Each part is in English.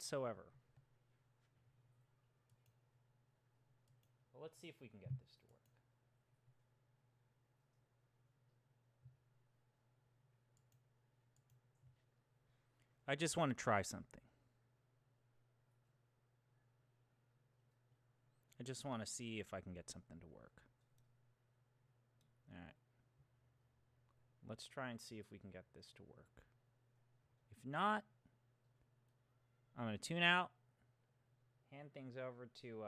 whatsoever. Well, let's see if we can get this to work. I just want to try something. I just want to see if I can get something to work. All right. Let's try and see if we can get this to work. If not, I'm going to tune out, hand things over to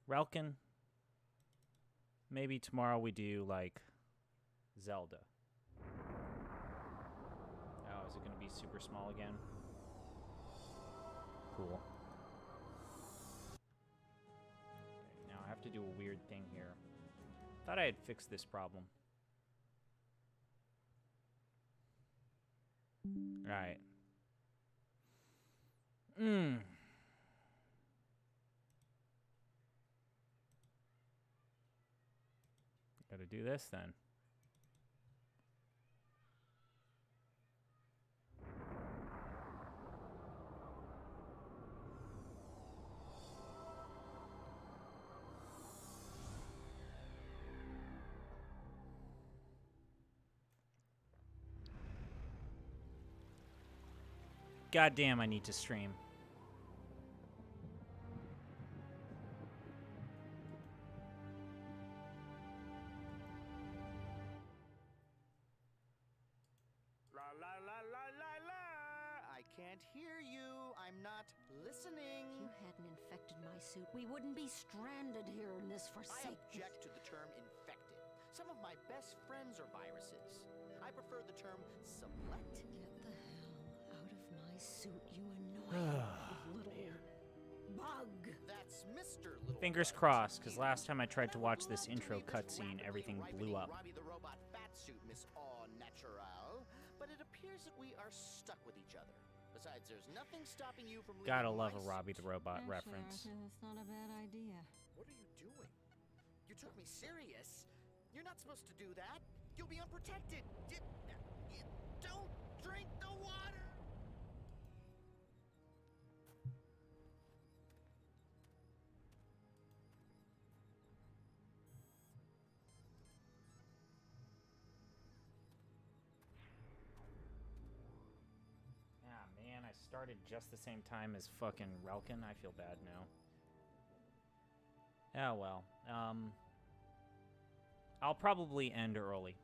Relkin. Maybe tomorrow we do, like, Zelda. Oh, is it going to be super small again? Cool. Okay, now I have to do a weird thing here. Thought I had fixed this problem. Alright. Gotta do this then. God damn, I need to stream. La la la la la la! I can't hear you. I'm not listening. If you hadn't infected my suit, we wouldn't be stranded here in this forsaken... I object to the term infected. Some of my best friends are viruses. I prefer the term sublet. Get the hell out of my suit, you annoying little bug. That's Mr. Little Fingers Bug. crossed, because last time I tried to watch this intro cutscene, everything blew up. Robbie the robot fat suit, Miss Au Natural. But it appears that we are stuck with each other. Besides, there's nothing stopping you from leaving Gotta love my a Robbie the suit. Robot Actually, reference. Arthur, that's not a bad idea. What are you doing? You took me serious. You're not supposed to do that. You'll be unprotected. Don't drink the water. Ah, man, I started just the same time as fucking Relkin. I feel bad now. Oh, well. I'll probably end early.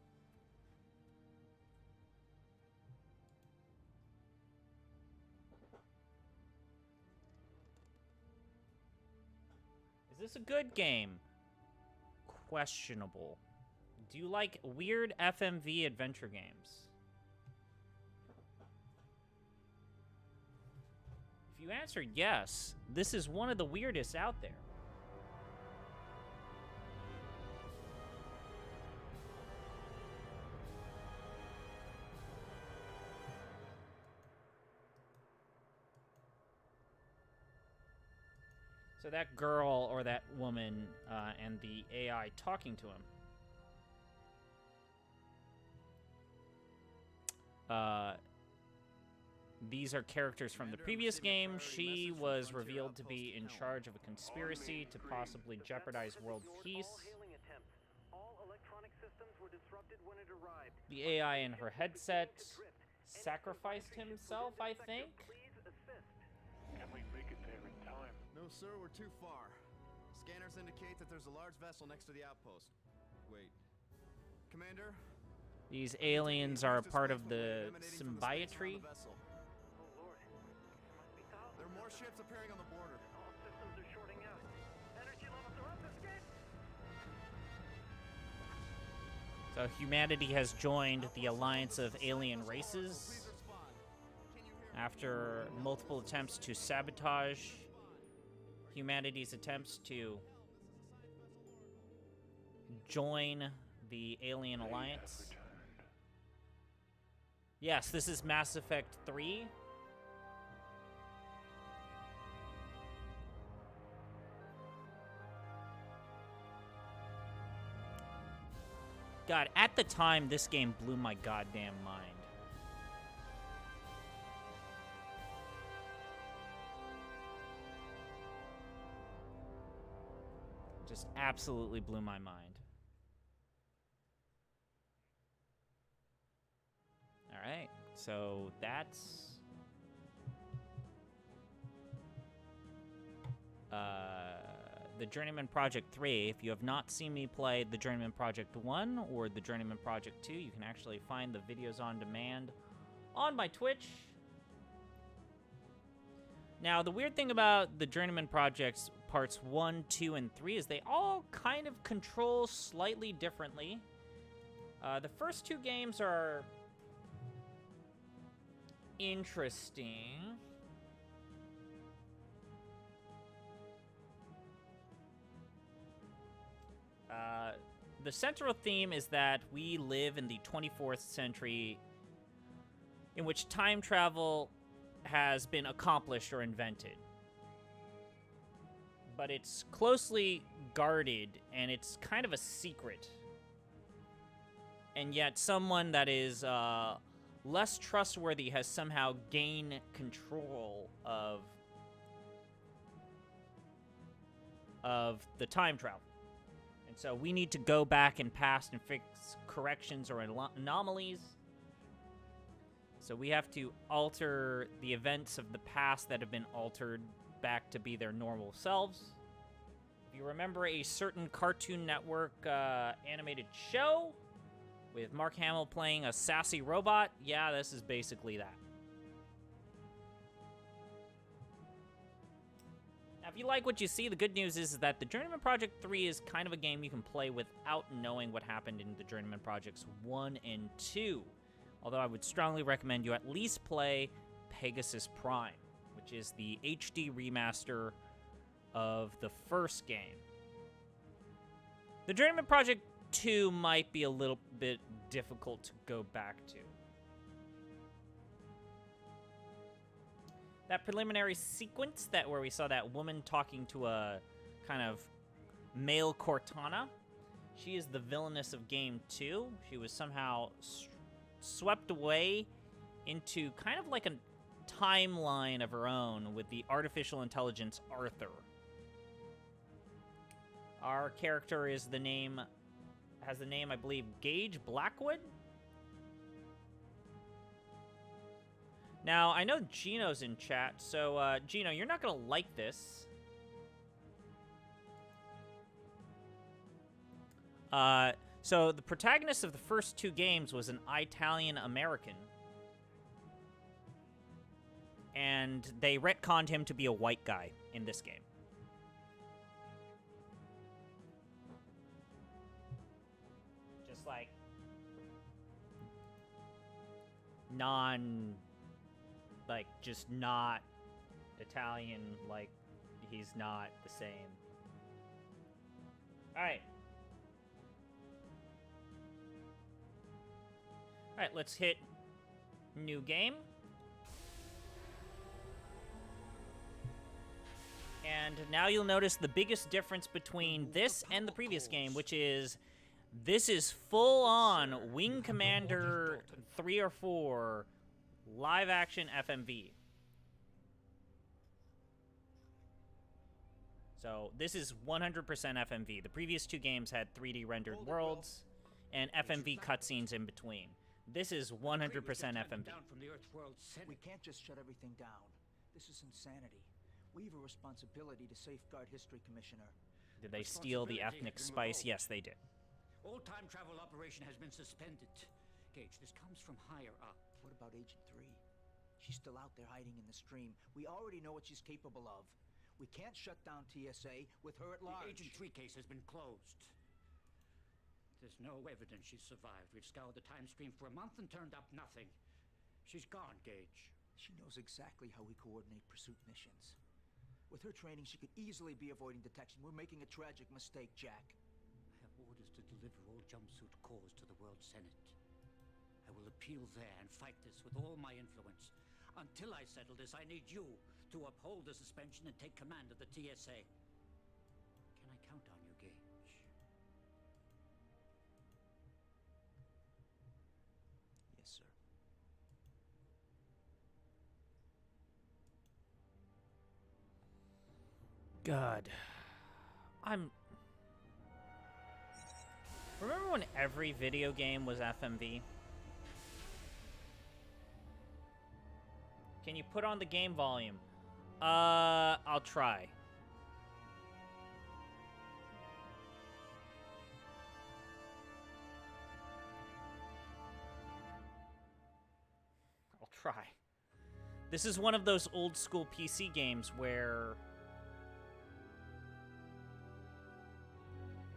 Is this a good game? Questionable. Do you like weird FMV adventure games? If you answer yes, this is one of the weirdest out there. So that girl or that woman and the AI talking to him. These are characters from the previous game. She was revealed to be in charge of a conspiracy to possibly jeopardize world peace. The AI in her headset sacrificed himself, I think. Can we make it there in time? No, sir, we're too far. Scanners indicate that there's a large vessel next to the outpost. Wait. Commander? These aliens are a part of the symbiotree. There are more ships appearing on the border. All systems are shorting out. Energy levels are up. Escape! So humanity has joined the alliance of alien races after multiple attempts to sabotage humanity's attempts to join the alien alliance. Yes, this is Mass Effect 3. God, at the time, this game blew my goddamn mind. Just absolutely blew my mind. All right, so that's the Journeyman Project 3. If you have not seen me play the Journeyman Project 1 or the Journeyman Project 2, you can actually find the videos on demand on my Twitch. Now, the weird thing about the Journeyman Projects parts 1, 2, and 3 is they all kind of control slightly differently. The first two games are interesting. The central theme is that we live in the 24th century in which time travel has been accomplished or invented. But it's closely guarded, and it's kind of a secret. And yet someone that is less trustworthy has somehow gained control of the time travel. And so we need to go back in past and fix corrections or anomalies. So we have to alter the events of the past that have been altered back to be their normal selves. If you remember a certain Cartoon Network animated show with Mark Hamill playing a sassy robot, yeah, this is basically that. Now, if you like what you see, the good news is that the Journeyman Project 3 is kind of a game you can play without knowing what happened in the Journeyman Projects 1 and 2. Although I would strongly recommend you at least play Pegasus Prime, which is the HD remaster of the first game. The Journeyman Project 2 might be a little bit difficult to go back to. That preliminary sequence where we saw that woman talking to a kind of male Cortana, she is the villainess of game 2. She was somehow swept away into kind of like a timeline of her own with the artificial intelligence Arthur. Our character has the name, I believe, Gage Blackwood. Now, I know Gino's in chat, so Gino, you're not gonna like this. So the protagonist of the first two games was an Italian American. And they retconned him to be a white guy in this game. Just like just not Italian, like he's not the same. Alright. Alright, let's hit new game. And now you'll notice the biggest difference between this and the previous game, which is this is full-on Wing Commander 3 or 4 live-action FMV. So this is 100% FMV. The previous two games had 3D rendered worlds and FMV cutscenes in between. This is 100% FMV. We can't just shut everything down. This is insanity. We have a responsibility to safeguard history, Commissioner. Did they steal the ethnic spice? Yes, they did. All time travel operation has been suspended. Gage, this comes from higher up. What about Agent 3? She's still out there hiding in the stream. We already know what she's capable of. We can't shut down TSA with her at large. The Agent 3 case has been closed. There's no evidence she's survived. We've scoured the time stream for a month and turned up nothing. She's gone, Gage. She knows exactly how we coordinate pursuit missions. With her training, she could easily be avoiding detection. We're making a tragic mistake, Jack. I have orders to deliver all jumpsuit cores to the World Senate. I will appeal there and fight this with all my influence. Until I settle this, I need you to uphold the suspension and take command of the TSA. Can I count on you, Gage? Yes, sir. God. I'm Remember when every video game was FMV? Can you put on the game volume? I'll try. I'll try. This is one of those old school PC games where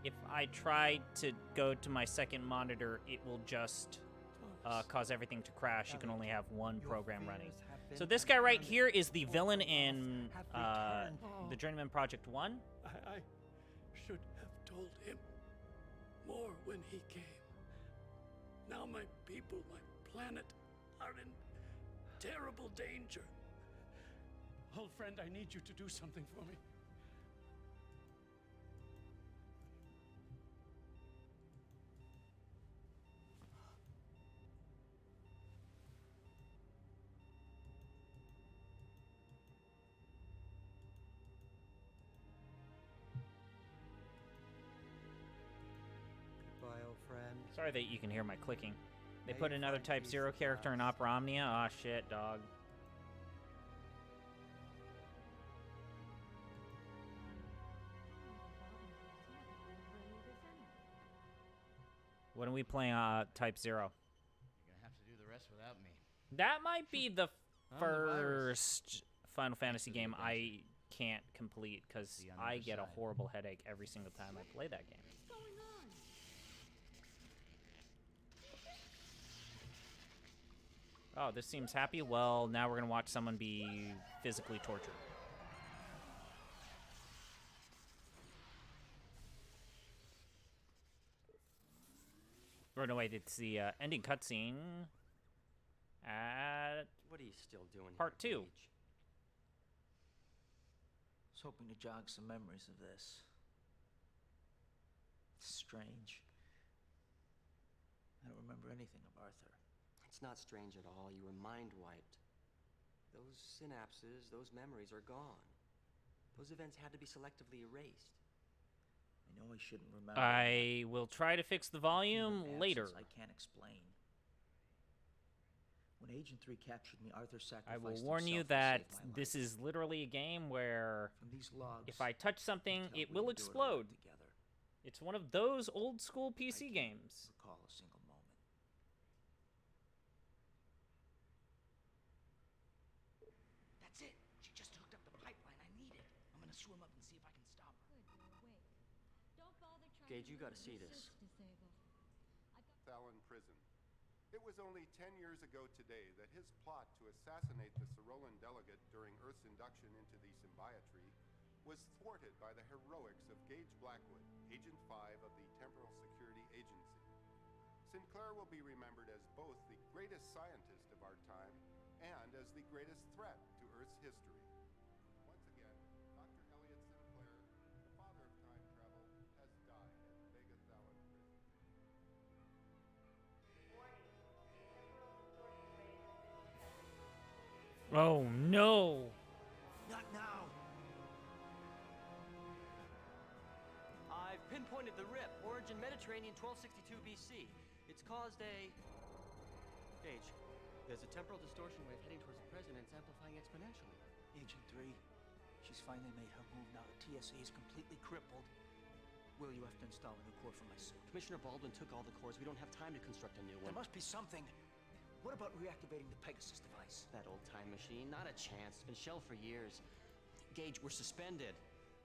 if I try to go to my second monitor, it will just cause everything to crash. You can only have one program running. So this guy right here is the villain in the Journeyman Project 1. I should have told him more when he came. Now my people, my planet, are in terrible danger. Old friend, I need you to do something for me. Goodbye, old friend. Sorry that you can hear my clicking. They May put you another find Type peace 0 at character in last. Opera Omnia. Aw, shit, dog. When are we playing Type 0? You're gonna have to do the rest without me. That might be the Oh, the virus. first Final Fantasy to the game I adventure. can't complete because See on the I other get a side. horrible headache every single time I play that game. What's going on? Oh, this seems happy. Well, now we're gonna watch someone be physically tortured. Or no, wait, it's the ending cutscene at What are you still doing Part here, 2. Gage? I was hoping to jog some memories of this. It's strange. I don't remember anything of Arthur. It's not strange at all. You were mind wiped. Those synapses, those memories are gone. Those events had to be selectively erased. I know I shouldn't remember. I will try to fix the volume Human later. absence I can't explain. When Agent 3 captured me, Arthur sacrificed I will warn you himself to that save my this life. is literally a game where From these logs, if I touch something, you can tell it we will endured a lot explode. Together. It's one of those old school I PC can't games. recall a single moment. That's it. She just hooked up the pipeline I needed. I'm gonna swim up and see if I can stop her. Good, wait. Don't bother trying Gage, to you gotta use see your this. suits to save us. Fallon prison. It was only 10 years ago today that his plot to assassinate the Cyrolan delegate during Earth's induction into the Symbiotry was thwarted by the heroics of Gage Blackwood, Agent 5 of the Temporal Security Agency. Sinclair will be remembered as both the greatest scientist of our time and as the greatest threat to Earth's history. Once again, Dr. Elliot Sinclair, the father of time travel, has died at Vega Thalon prison. Oh no! Not now! I've pinpointed the rip. Origin Mediterranean 1262 BC. It's caused a... Gage, there's a temporal distortion wave heading towards the present and it's amplifying exponentially. Agent 3, she's finally made her move now that TSA is completely crippled. Will, you have to install a new core for my suit. Commissioner Baldwin took all the cores. We don't have time to construct a new one. There must be something. What about reactivating the Pegasus device? That old time machine, not a chance. It's been shelved for years. Gage, we're suspended.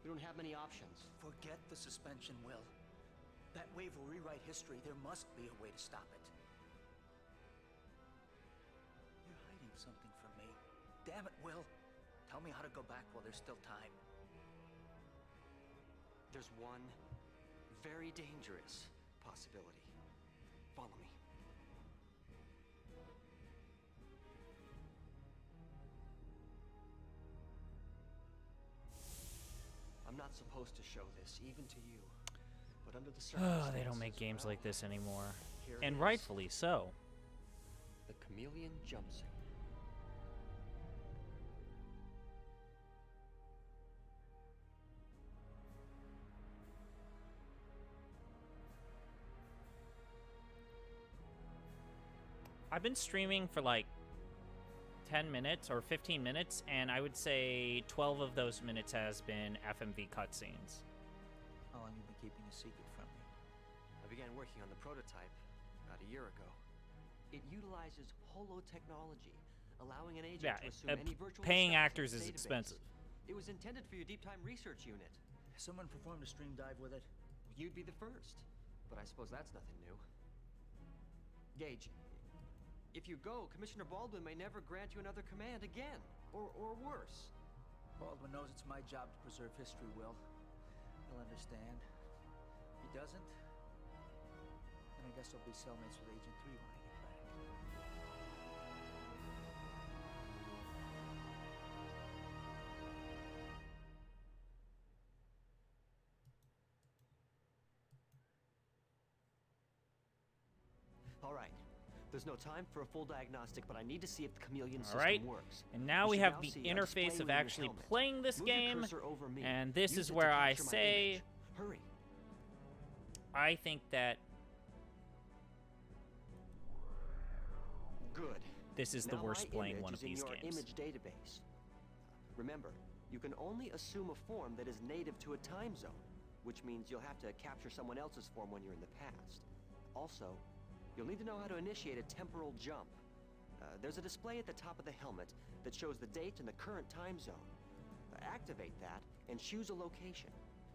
We don't have many options. Forget the suspension, Will. That wave will rewrite history. There must be a way to stop it. You're hiding something from me. Damn it, Will. Tell me how to go back while there's still time. There's one very dangerous possibility. Follow me. I'm not supposed to show this, even to you. But under the Oh, circumstances, they don't make games well, like this anymore. here it And is. rightfully so. The chameleon jumpsuit. I've been streaming for like 10 minutes or 15 minutes, and I would say 12 of those minutes has been FMV cutscenes. How long have you been keeping a secret from me? I began working on the prototype about a year ago. It utilizes holo technology, allowing an agent to assume any virtual paying status actors in is the database. expensive. It was intended for your deep time research unit. Someone performed a stream dive with it? You'd be the first, but I suppose that's nothing new. Gage, if you go, Commissioner Baldwin may never grant you another command again, or worse. Baldwin knows it's my job to preserve history, Will. He'll understand. If he doesn't, then I guess I'll be cellmates with Agent 3 when I get back. All right. There's no time for a full diagnostic, but I need to see if the chameleon All right. system works. And now You we should have now the see a interface display of within your actually helmet. playing this Move your game, cursor over me. and this Use is it to where I capture my say, image. Hurry. I think that Good. this is the Now worst my playing image one is of these in your games. image database. Remember, you can only assume a form that is native to a time zone, which means you'll have to capture someone else's form when you're in the past. Also, you'll need to know how to initiate a temporal jump. There's a display at the top of the helmet that shows the date and the current time zone. Activate that and choose a location.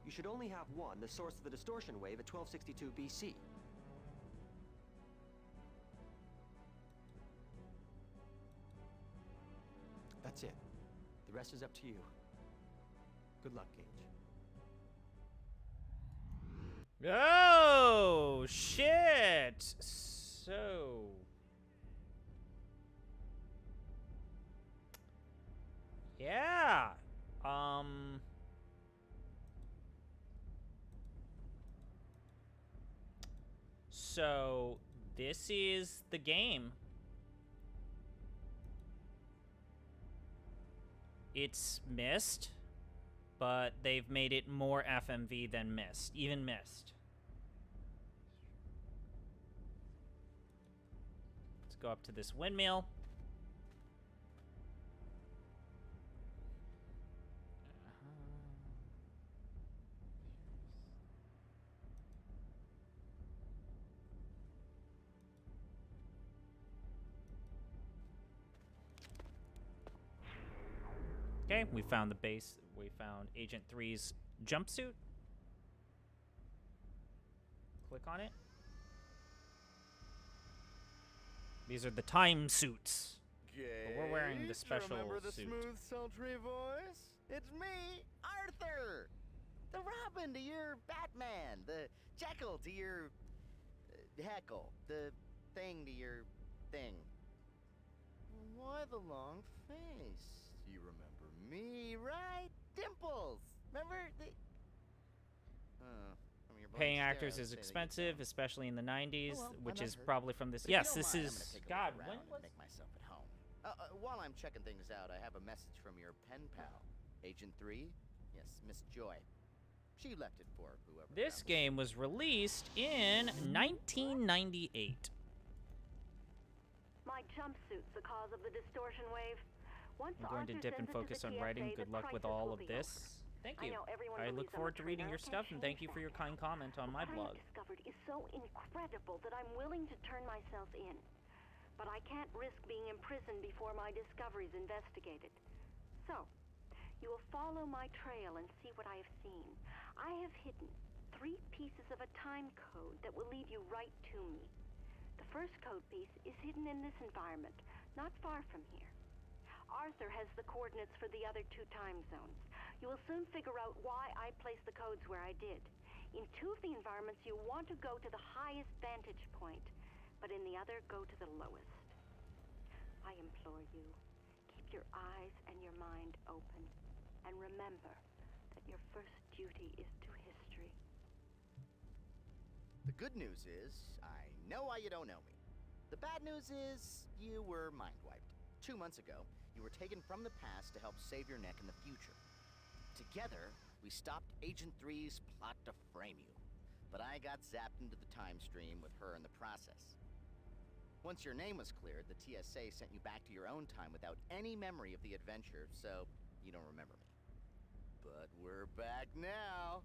You should only have one, the source of the distortion wave at 1262 BC. That's it. The rest is up to you. Good luck, Gage. Oh, shit! So... Yeah! So, this is the game. It's Myst, but they've made it more FMV than Myst, even Myst. Let's go up to this windmill. Okay, we found the base. We found Agent 3's jumpsuit. Click on it. These are the time suits. But we're wearing the special remember the suit. smooth, sultry voice? It's me, Arthur! The Robin to your Batman, the Jekyll to your Heckle, the Thing to your Thing. Why the long face? You remember me, right? Dimples! Remember the... from your Paying blank actors stare, is I'd say that you expensive, don't. especially in the 90s, Oh, well, which I'm is not hurt. probably from this. But if you Yes, don't this mind, is. I'm gonna take a God, look when around and was. make myself at home. While I'm checking things out, I have a message from your pen pal, Agent 3. Yes, Miss Joy. She left it for whoever. This found it. game was released in 1998. My jumpsuit's the cause of the distortion wave. Once I'm going to Arthur dip and sends it to focus the on TSA, writing. the Good luck with crisis all will of be this. over. Thank I you. know everyone I believes look I'm a forward to reading traitor. your I stuff, can't and thank you change for your that. kind comment on my What I blog. have discovered is so incredible that I'm willing to turn myself in. But I can't risk being imprisoned before my discovery's investigated. So, you will follow my trail and see what I have seen. I have hidden 3 pieces of a time code that will lead you right to me. The first code piece is hidden in this environment, not far from here. Arthur has the coordinates for the other 2 time zones. You will soon figure out why I placed the codes where I did. In 2 of the environments, you want to go to the highest vantage point, but in the other, go to the lowest. I implore you, keep your eyes and your mind open, and remember that your first duty is to history. The good news is, I know why you don't know me. The bad news is, you were mind-wiped. 2 months ago, you were taken from the past to help save your neck in the future. Together, we stopped Agent 3's plot to frame you. But I got zapped into the time stream with her in the process. Once your name was cleared, the TSA sent you back to your own time without any memory of the adventure, so you don't remember me. But we're back now.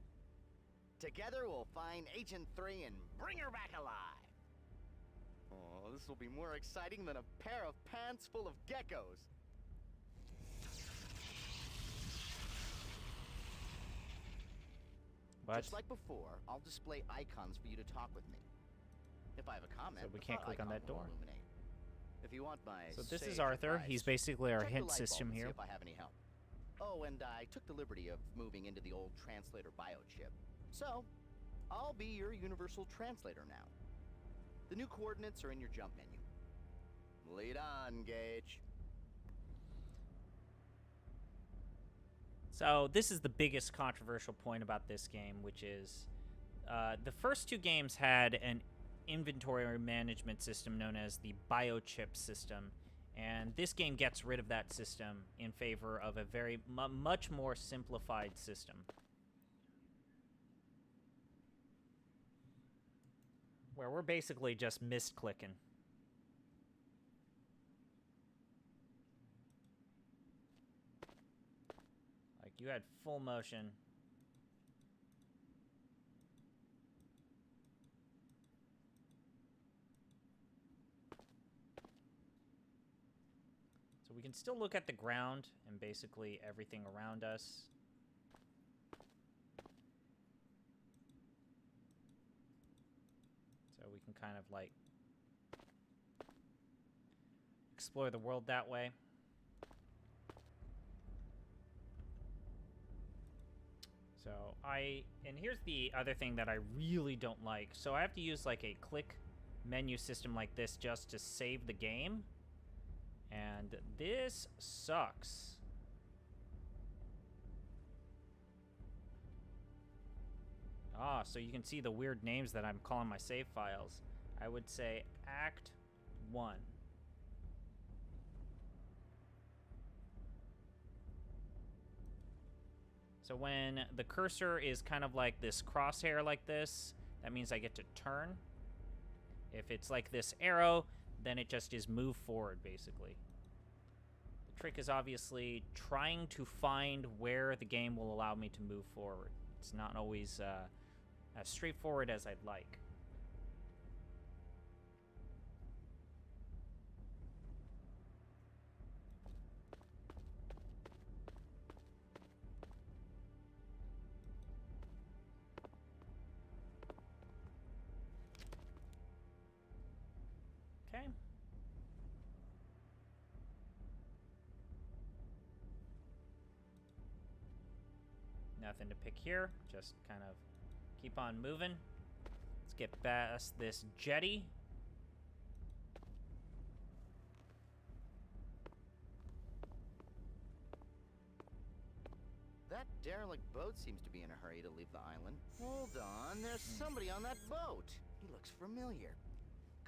Together we'll find Agent 3 and bring her back alive. Oh, this will be more exciting than a pair of pants full of geckos. What? Just like before, I'll display icons for you to talk with me. If I have a comment, So we the can't thought click on icon that will door. illuminate. If you want my So this is sage Arthur. advice, He's basically our check the hint light bulb system and here. See if I have any help. Oh, and I took the liberty of moving into the old translator biochip. So, I'll be your universal translator now. The new coordinates are in your jump menu. Lead on, Gage. So this is the biggest controversial point about this game, which is the first 2 games had an inventory management system known as the biochip system, and this game gets rid of that system in favor of a very much more simplified system. Where we're basically just misclicking. Like, you had full motion. So we can still look at the ground and basically everything around us. So we can kind of, like, explore the world that way. So and here's the other thing that I really don't like. So I have to use like a click menu system like this just to save the game. And this sucks. Ah, so you can see the weird names that I'm calling my save files. I would say Act 1. So when the cursor is kind of like this crosshair like this, that means I get to turn. If it's like this arrow, then it just is move forward, basically. The trick is obviously trying to find where the game will allow me to move forward. It's not always as straightforward as I'd like. Okay. Nothing to pick here. Just kind of keep on moving. Let's get past this jetty. That derelict boat seems to be in a hurry to leave the island. Hold on, there's somebody on that boat. He looks familiar.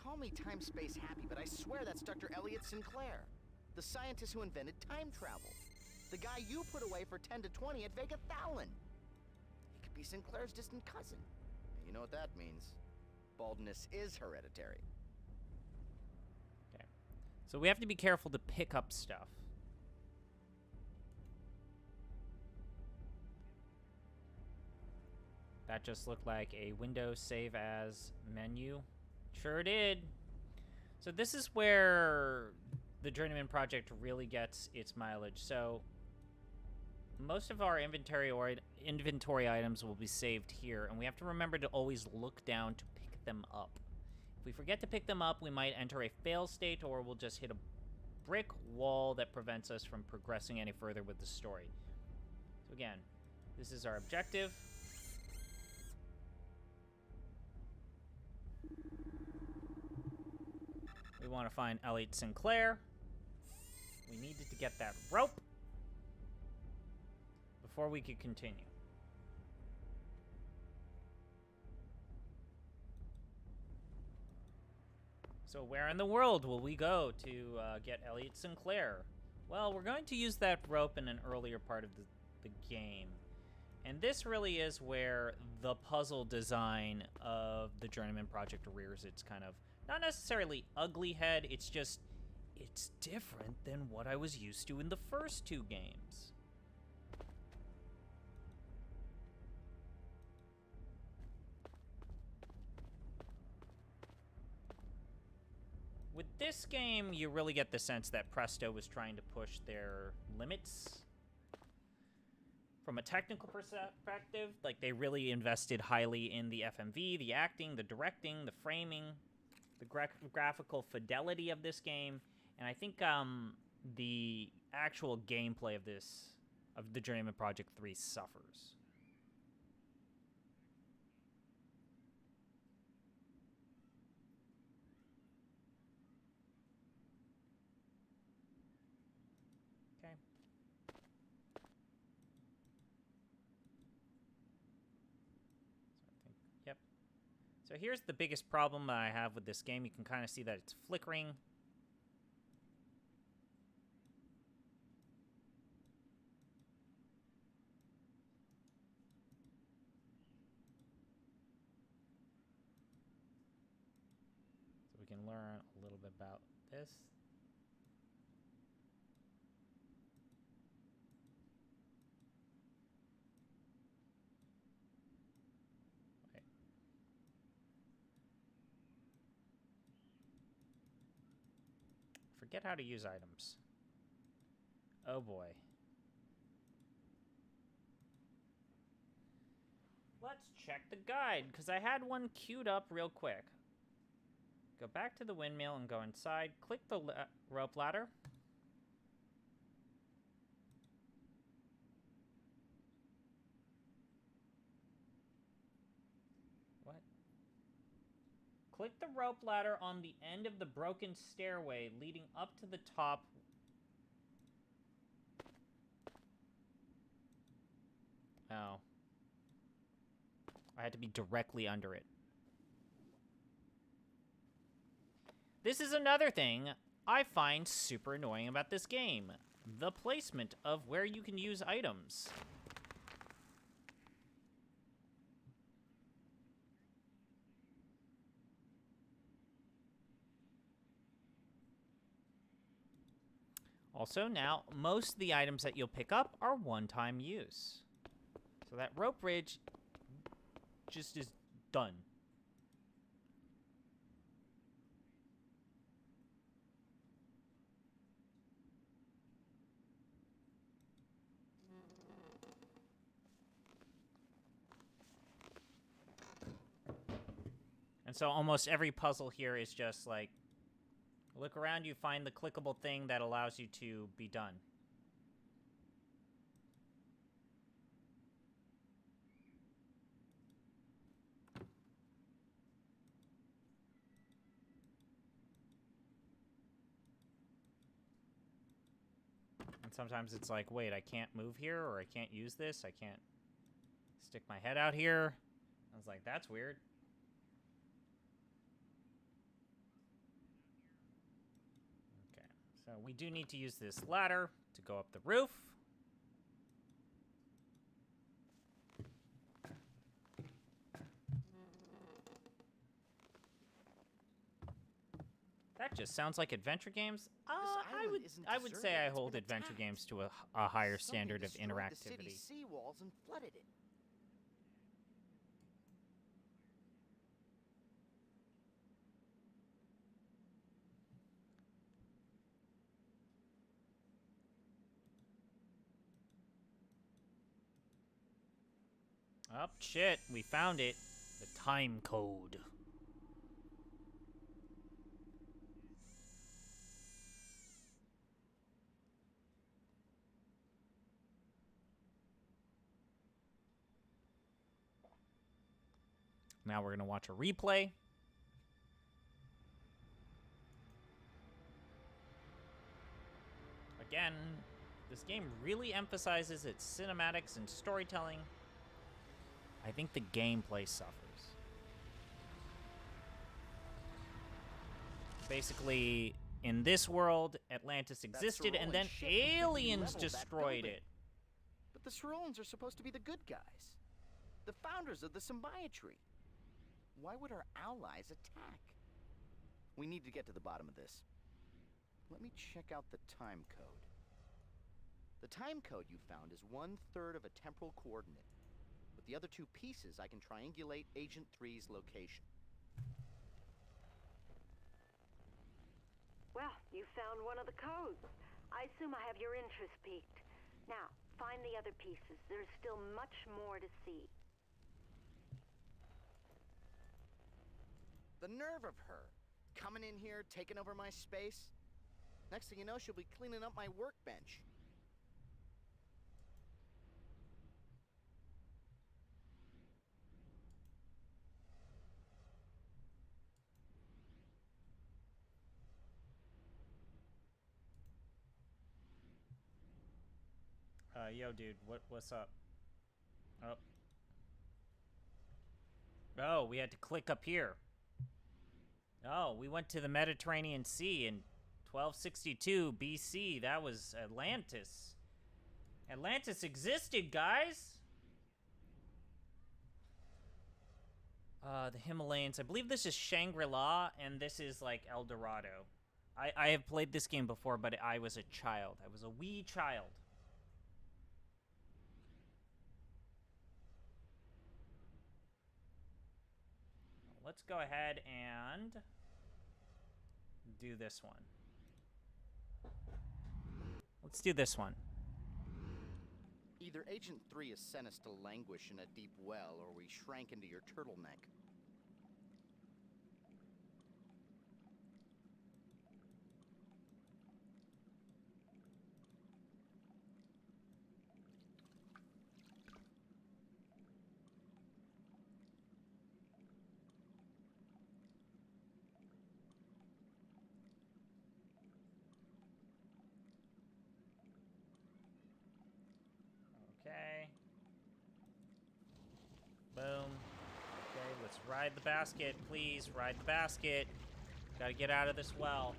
Call me time-space happy, but I swear that's Dr. Elliot Sinclair, the scientist who invented time travel. The guy you put away for 10 to 20 at Vega Thalon. He could be Sinclair's distant cousin. And you know what that means. Baldness is hereditary. Okay. So we have to be careful to pick up stuff. That just looked like a Windows Save As menu. Sure did. So this is where the Journeyman project really gets its mileage. So most of our inventory items will be saved here, and we have to remember to always look down to pick them up. If we forget to pick them up, we might enter a fail state, or we'll just hit a brick wall that prevents us from progressing any further with the story. So again, this is our objective. We want to find Elliot Sinclair. We needed to get that rope before we could continue. So where in the world will we go to get Elliot Sinclair? Well, we're going to use that rope in an earlier part of the game. And this really is where the puzzle design of the Journeyman project rears its kind of Not necessarily ugly head, it's just, it's different than what I was used to in the first 2 games. With this game, you really get the sense that Presto was trying to push their limits. From a technical perspective, like, they really invested highly in the FMV, the acting, the directing, the framing, the graphical fidelity of this game, and I think the actual gameplay of the Journeyman Project 3 suffers. Okay. So I think, yep. So here's the biggest problem I have with this game. You can kind of see that it's flickering. So we can learn a little bit about this. Forget how to use items. Oh boy. Let's check the guide, because I had one queued up real quick. Go back to the windmill and go inside. Click the rope ladder. What? Click the rope ladder on the end of the broken stairway leading up to the top. Oh. I had to be directly under it. This is another thing I find super annoying about this game. The placement of where you can use items. Also, now, most of the items that you'll pick up are one-time use. So that rope bridge just is done. And so almost every puzzle here is just like, look around, you find the clickable thing that allows you to be done. And sometimes it's like, wait, I can't move here, or I can't use this, I can't stick my head out here. I was like, that's weird. Okay, so we do need to use this ladder to go up the roof. That just sounds like adventure games. I would say I hold adventure games to a higher standard of interactivity. The city seawalls and flooded it. Oh, shit, we found it. The time code. Now we're going to watch a replay. Again, this game really emphasizes its cinematics and storytelling. I think the gameplay suffers. Basically, in this world, Atlantis existed, and then aliens destroyed it. But the Cerulans are supposed to be the good guys. The founders of the symbiotree. Why would our allies attack? We need to get to the bottom of this. Let me check out the time code. The time code you found is 1/3 of a temporal coordinate. With the other two pieces, I can triangulate Agent 3's location. Well, you found one of the codes. I assume I have your interest piqued. Now, find the other pieces. There's still much more to see. The nerve of her! Coming in here, taking over my space. Next thing you know, she'll be cleaning up my workbench. Yo, dude, what's up? Oh. Oh, we had to click up here. Oh, we went to the Mediterranean Sea in 1262 BC. That was Atlantis. Atlantis existed, guys. The Himalayas. I believe this is Shangri-La, and this is like El Dorado. I have played this game before, but I was a child. I was a wee child. Let's go ahead and do this one. Let's do this one. Either Agent 3 has sent us to languish in a deep well, or we shrank into your turtleneck. Okay. Boom. Okay, let's ride the basket, please. Ride the basket. Gotta get out of this well.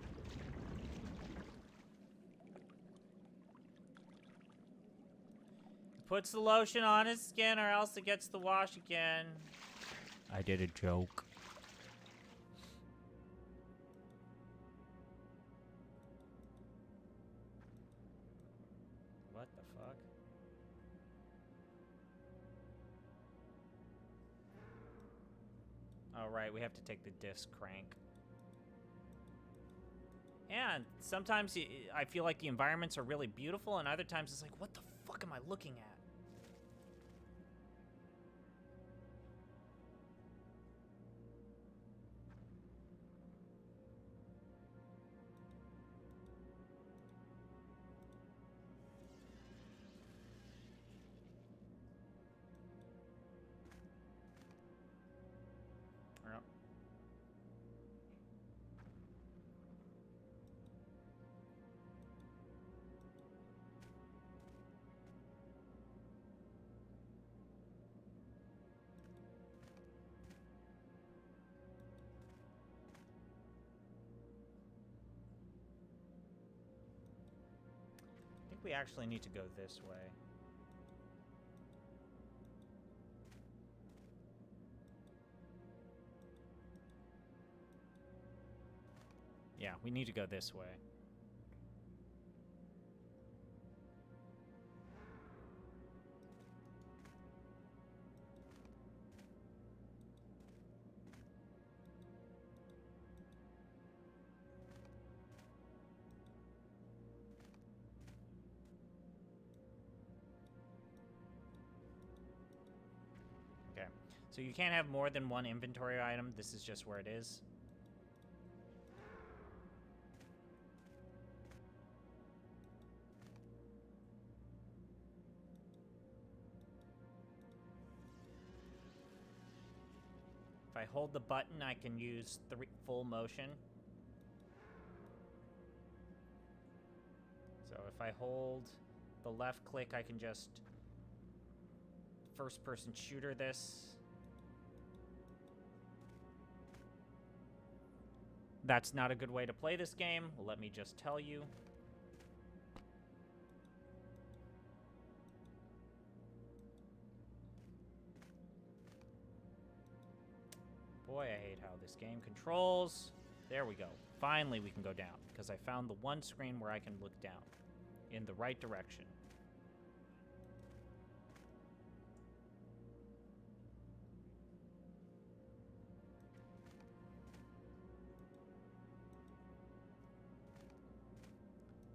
Puts the lotion on his skin or else it gets the wash again. I did a joke. What the fuck? Oh, right, we have to take the disc crank. And sometimes I feel like the environments are really beautiful, and other times it's like, what the fuck am I looking at? Yep. I think we actually need to go this way. Yeah, we need to go this way. Okay, so you can't have more than one inventory item. This is just where it is. If I hold the button, I can use full motion. So if I hold the left click, I can just first-person shooter this. That's not a good way to play this game, let me just tell you. Boy, I hate how this game controls. There we go. Finally we can go down, because I found the one screen where I can look down in the right direction.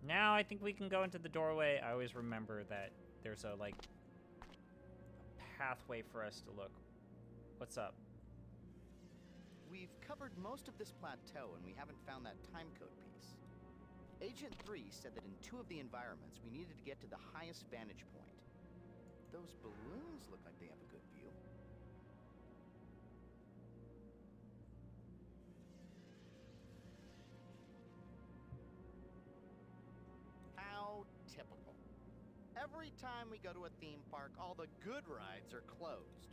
Now I think we can go into the doorway. I always remember that there's a, like, a pathway for us to look. What's up? We've covered most of this plateau and we haven't found that timecode piece. Agent 3 said that in 2 of the environments we needed to get to the highest vantage point. Those balloons look like they have a good view. How typical. Every time we go to a theme park, all the good rides are closed.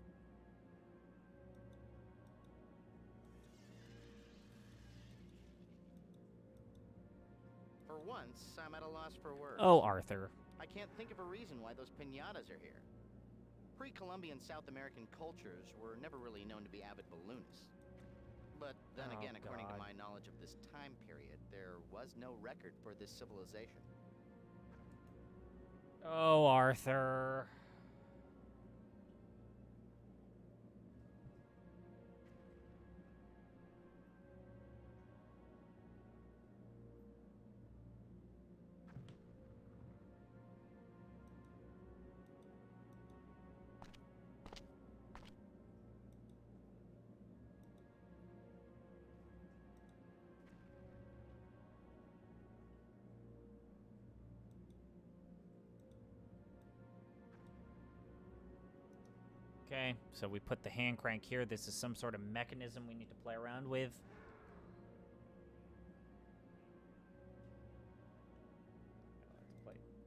For once, I'm at a loss for words. Oh, Arthur. I can't think of a reason why those piñatas are here. Pre-Columbian South American cultures were never really known to be avid balloonists. But then Oh, again, according to God. my knowledge of this time period, there was no record for this civilization. Oh, Arthur. Okay, so we put the hand crank here. This is some sort of mechanism we need to play around with.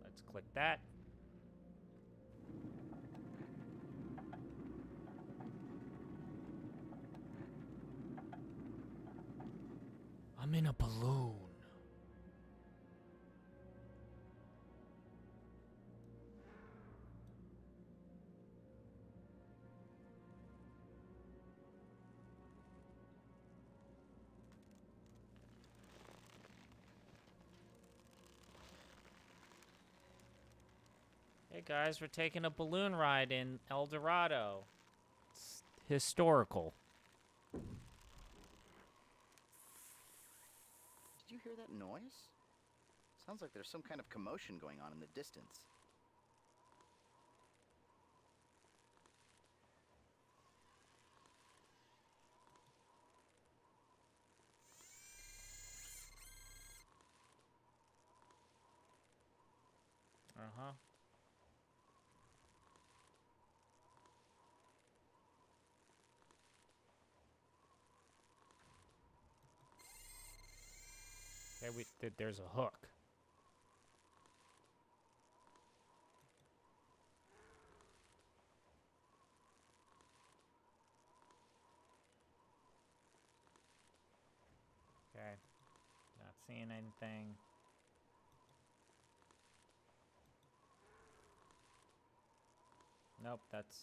Let's click that. I'm in a balloon. Hey guys, we're taking a balloon ride in El Dorado. It's historical. Did you hear that noise? Sounds like there's some kind of commotion going on in the distance. Uh-huh. Okay, there's a hook. Okay. Not seeing anything. Nope, that's...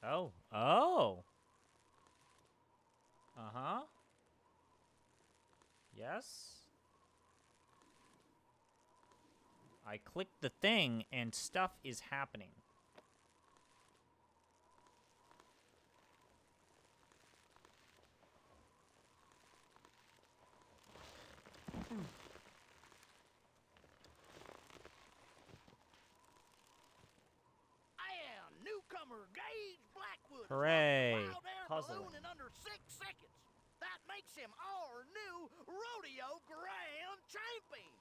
Oh. Oh! Uh-huh. Yes. I clicked the thing and stuff is happening. Newcomer Gage Blackwood. Hooray. Wild air Puzzling. balloon in under 6 seconds. That makes him our new rodeo grand champion.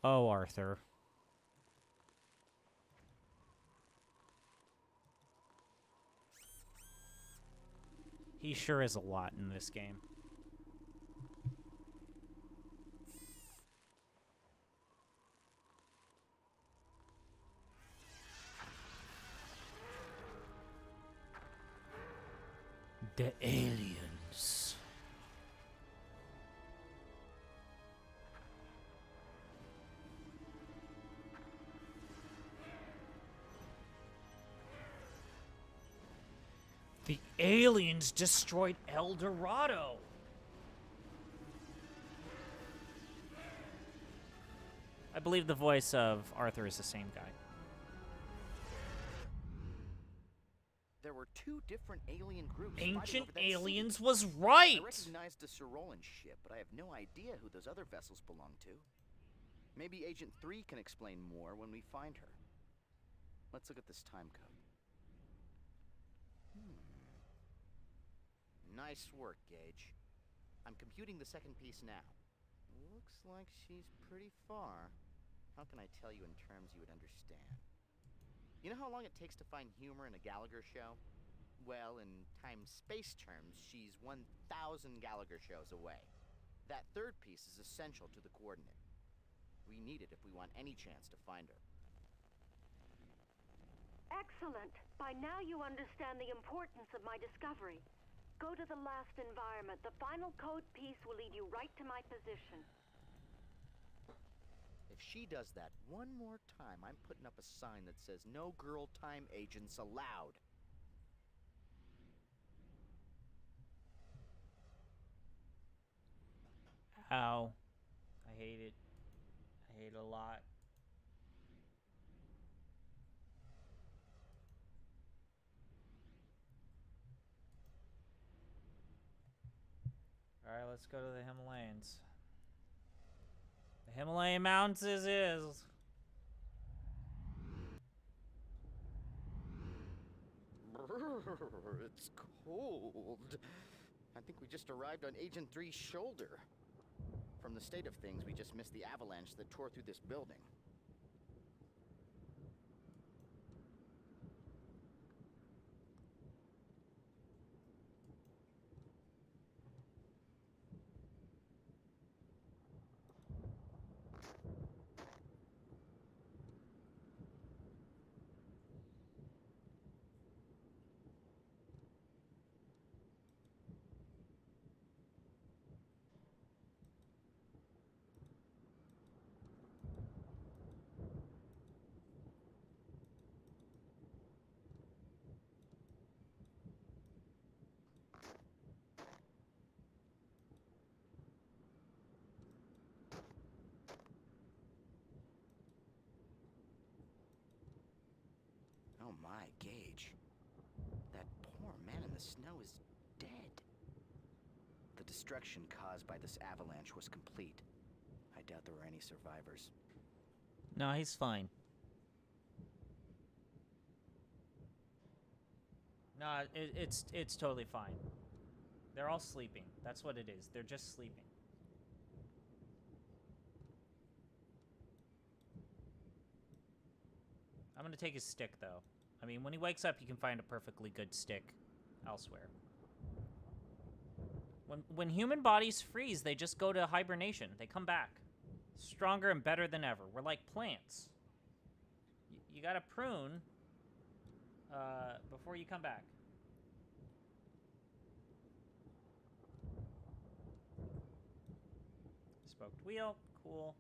Oh, Arthur. He sure is a lot in this game. The aliens. The aliens destroyed El Dorado. I believe the voice of Arthur is the same guy. There were 2 different alien groups. Ancient over that Aliens city. was right! I recognized the Cyrolan ship, but I have no idea who those other vessels belong to. Maybe Agent 3 can explain more when we find her. Let's look at this time code. Nice work, Gage. I'm computing the second piece now. Looks like she's pretty far. How can I tell you in terms you would understand? You know how long it takes to find humor in a Gallagher show? Well, in time-space terms, she's 1,000 Gallagher shows away. That third piece is essential to the coordinate. We need it if we want any chance to find her. Excellent. By now you understand the importance of my discovery. Go to the last environment. The final code piece will lead you right to my position. If she does that one more time, I'm putting up a sign that says no girl time agents allowed. Ow. I hate it. I hate it a lot. Alright, let's go to the Himalayas. The Himalayan mountains is. It's cold. I think we just arrived on Agent 3's shoulder. From the state of things, we just missed the avalanche that tore through this building. Oh my, Gage. That poor man in the snow is dead. The destruction caused by this avalanche was complete. I doubt there were any survivors. No, he's fine. No, it's totally fine. They're all sleeping. That's what it is. They're just sleeping. I'm gonna take his stick, though. I mean, when he wakes up, you can find a perfectly good stick elsewhere. When human bodies freeze, they just go to hibernation. They come back. Stronger and better than ever. We're like plants. You gotta prune before you come back. Spoked wheel. Cool.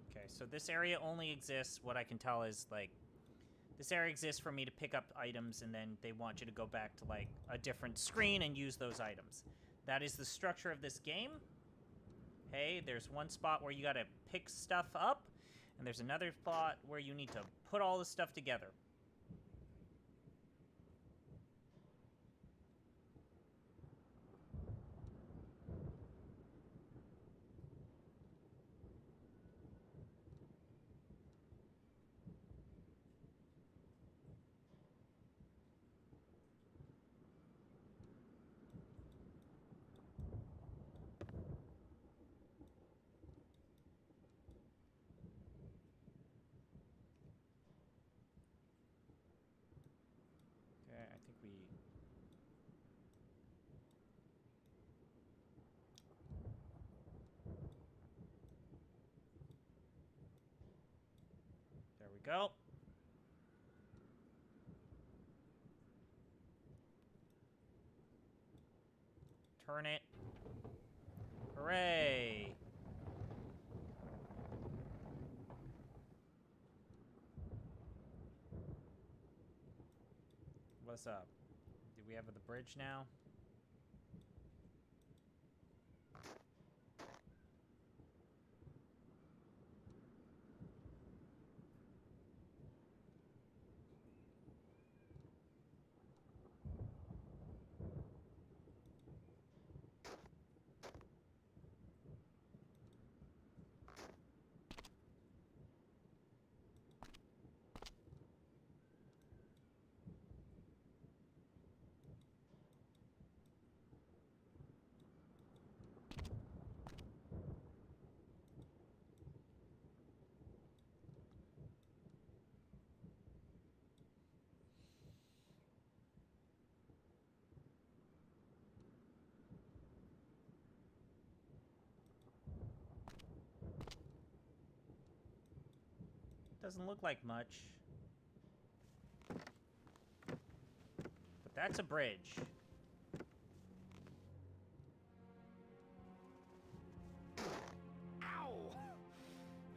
Okay, so this area only exists, what I can tell is, like, this area exists for me to pick up items, and then they want you to go back to, like, a different screen and use those items. That is the structure of this game. Hey, there's one spot where you gotta pick stuff up, and there's another spot where you need to put all this stuff together. I think we... There we go. Turn it. Hooray! What's up? Do we have the bridge now? Doesn't look like much. But that's a bridge. Ow!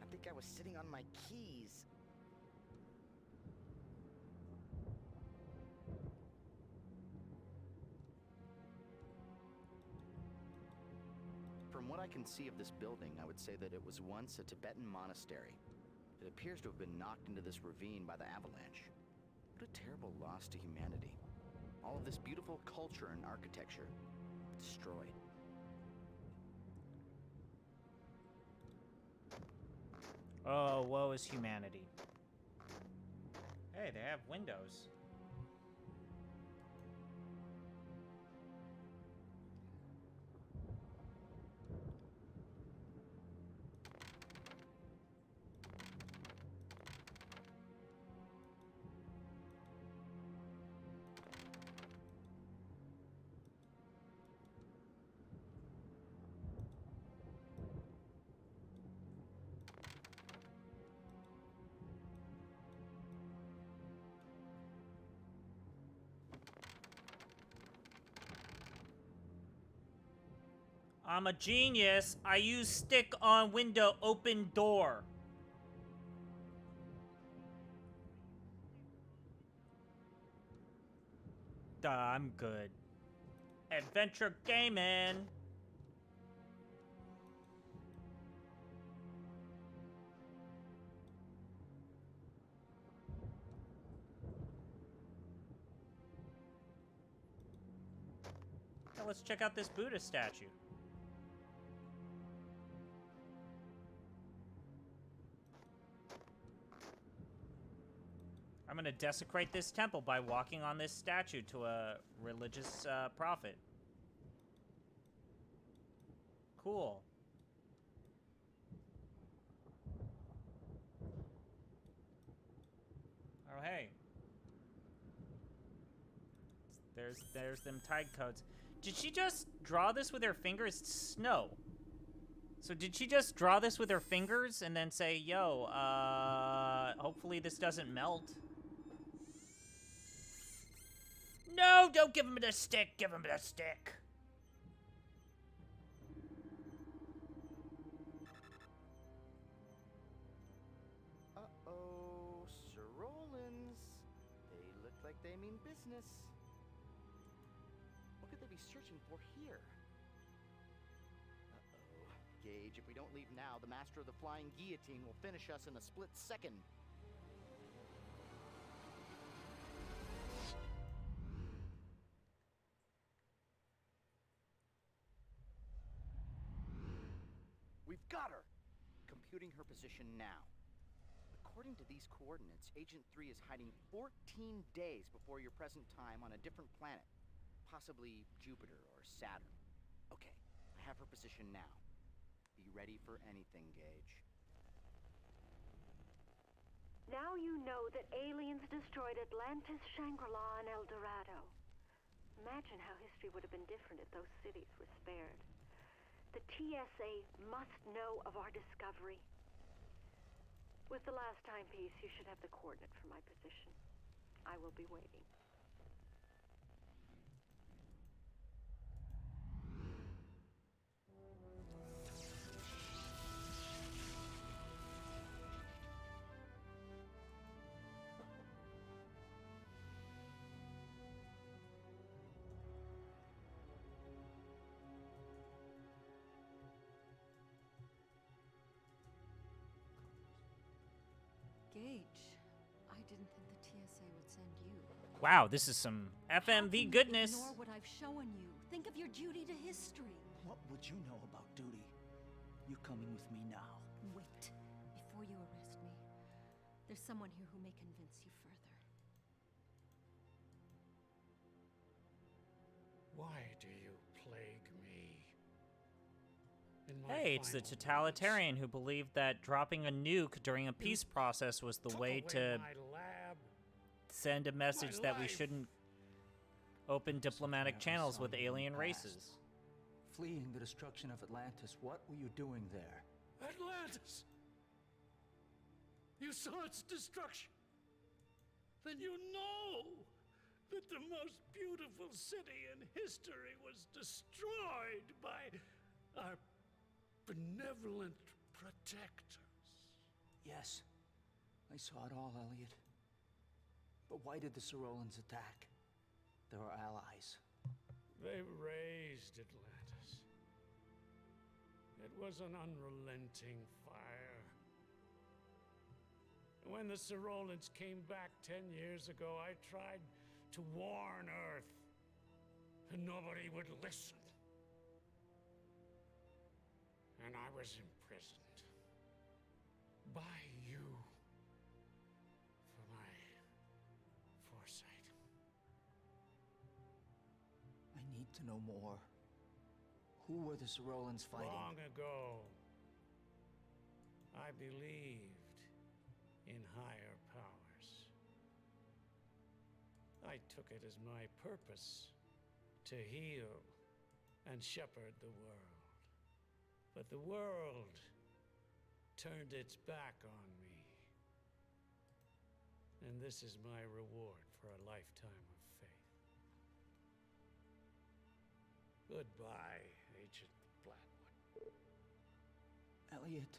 I think I was sitting on my keys. From what I can see of this building, I would say that it was once a Tibetan monastery. It appears to have been knocked into this ravine by the avalanche. What a terrible loss to humanity. All of this beautiful culture and architecture destroyed. Oh, woe is humanity. Hey, they have windows. I'm a genius. I use stick on window, open door. Duh, I'm good. Adventure gaming. Now let's check out this Buddha statue. I'm gonna desecrate this temple by walking on this statue to a religious prophet. Cool. Oh, hey. There's them tide codes. Did she just draw this with her fingers? It's snow. So did she just draw this with her fingers and then say, yo, hopefully this doesn't melt? No, don't give him the stick. Give him the stick. Uh-oh, Sir Rollins. They look like they mean business. What could they be searching for here? Uh-oh. Gage, if we don't leave now, the Master of the Flying Guillotine will finish us in a split second. We've got her! Computing her position now. According to these coordinates, Agent 3 is hiding 14 days before your present time on a different planet. Possibly Jupiter or Saturn. Okay, I have her position now. Be ready for anything, Gage. Now you know that aliens destroyed Atlantis, Shangri-La, and El Dorado. Imagine how history would have been different if those cities were spared. The TSA must know of our discovery. With the last timepiece, you should have the coordinate for my position. I will be waiting. ASA would send you. Wow, this is some FMV goodness. Ignore what I've shown you. Think of your duty to history. What would you know about duty? You coming with me now? Wait, before you arrest me. There's someone here who may convince you further. Why do you plague me? In my Hey, it's the final totalitarian who believed that dropping a nuke during a peace process was the took way away to my lab, send a message my that we life. shouldn't open diplomatic Something happened channels with to someone in alien the past. races. Fleeing the destruction of Atlantis, what were you doing there? Atlantis! You saw its destruction. Then you know that the most beautiful city in history was destroyed by our benevolent protectors. Yes, I saw it all, Elliot. But why did the Sorolans attack? They're our allies. They razed Atlantis. It was an unrelenting fire. When the Sorolans came back 10 years ago, I tried to warn Earth, and nobody would listen. And I was imprisoned by you for my foresight. I need to know more. Who were the Sorolans fighting? Long ago, I believed in higher powers. I took it as my purpose to heal and shepherd the world. But the world turned its back on me. And this is my reward for a lifetime of faith. Goodbye, Agent Blackwood. Elliot.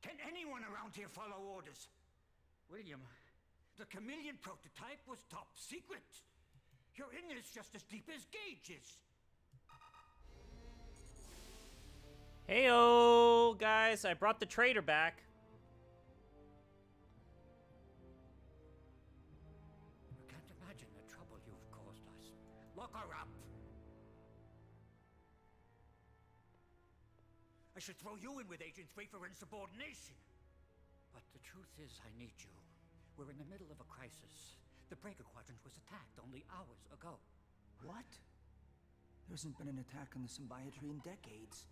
Can anyone around here follow orders? William, the chameleon prototype was top secret. You're in this just as deep as Gage is. Heyo, guys, I brought the traitor back. You can't imagine the trouble you've caused us. Lock her up. I should throw you in with Agent 3 for insubordination. But the truth is, I need you. We're in the middle of a crisis. The Breaker Quadrant was attacked only hours ago. What? There hasn't been an attack on the Symbiotry in decades.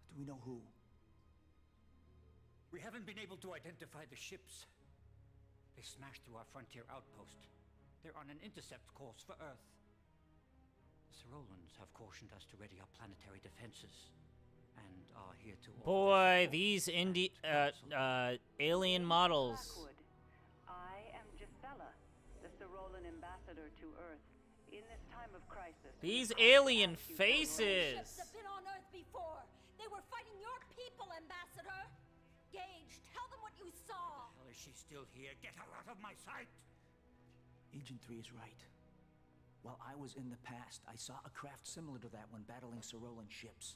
Do we know who? We haven't been able to identify the ships. They smashed through our frontier outpost. They're on an intercept course for Earth. The Sorolans have cautioned us to ready our planetary defenses. And are here to Boy, these alien models. Blackwood, I am Gisela, the Sorolan ambassador to Earth. In this time of crisis, These I alien ask you for your faces. Ships have been on Earth before. They were fighting your people, Ambassador. Gage, tell them what you saw. Hell, is she still here? Get her out of my sight! Agent 3 is right. While I was in the past, I saw a craft similar to that when battling Sorolan ships.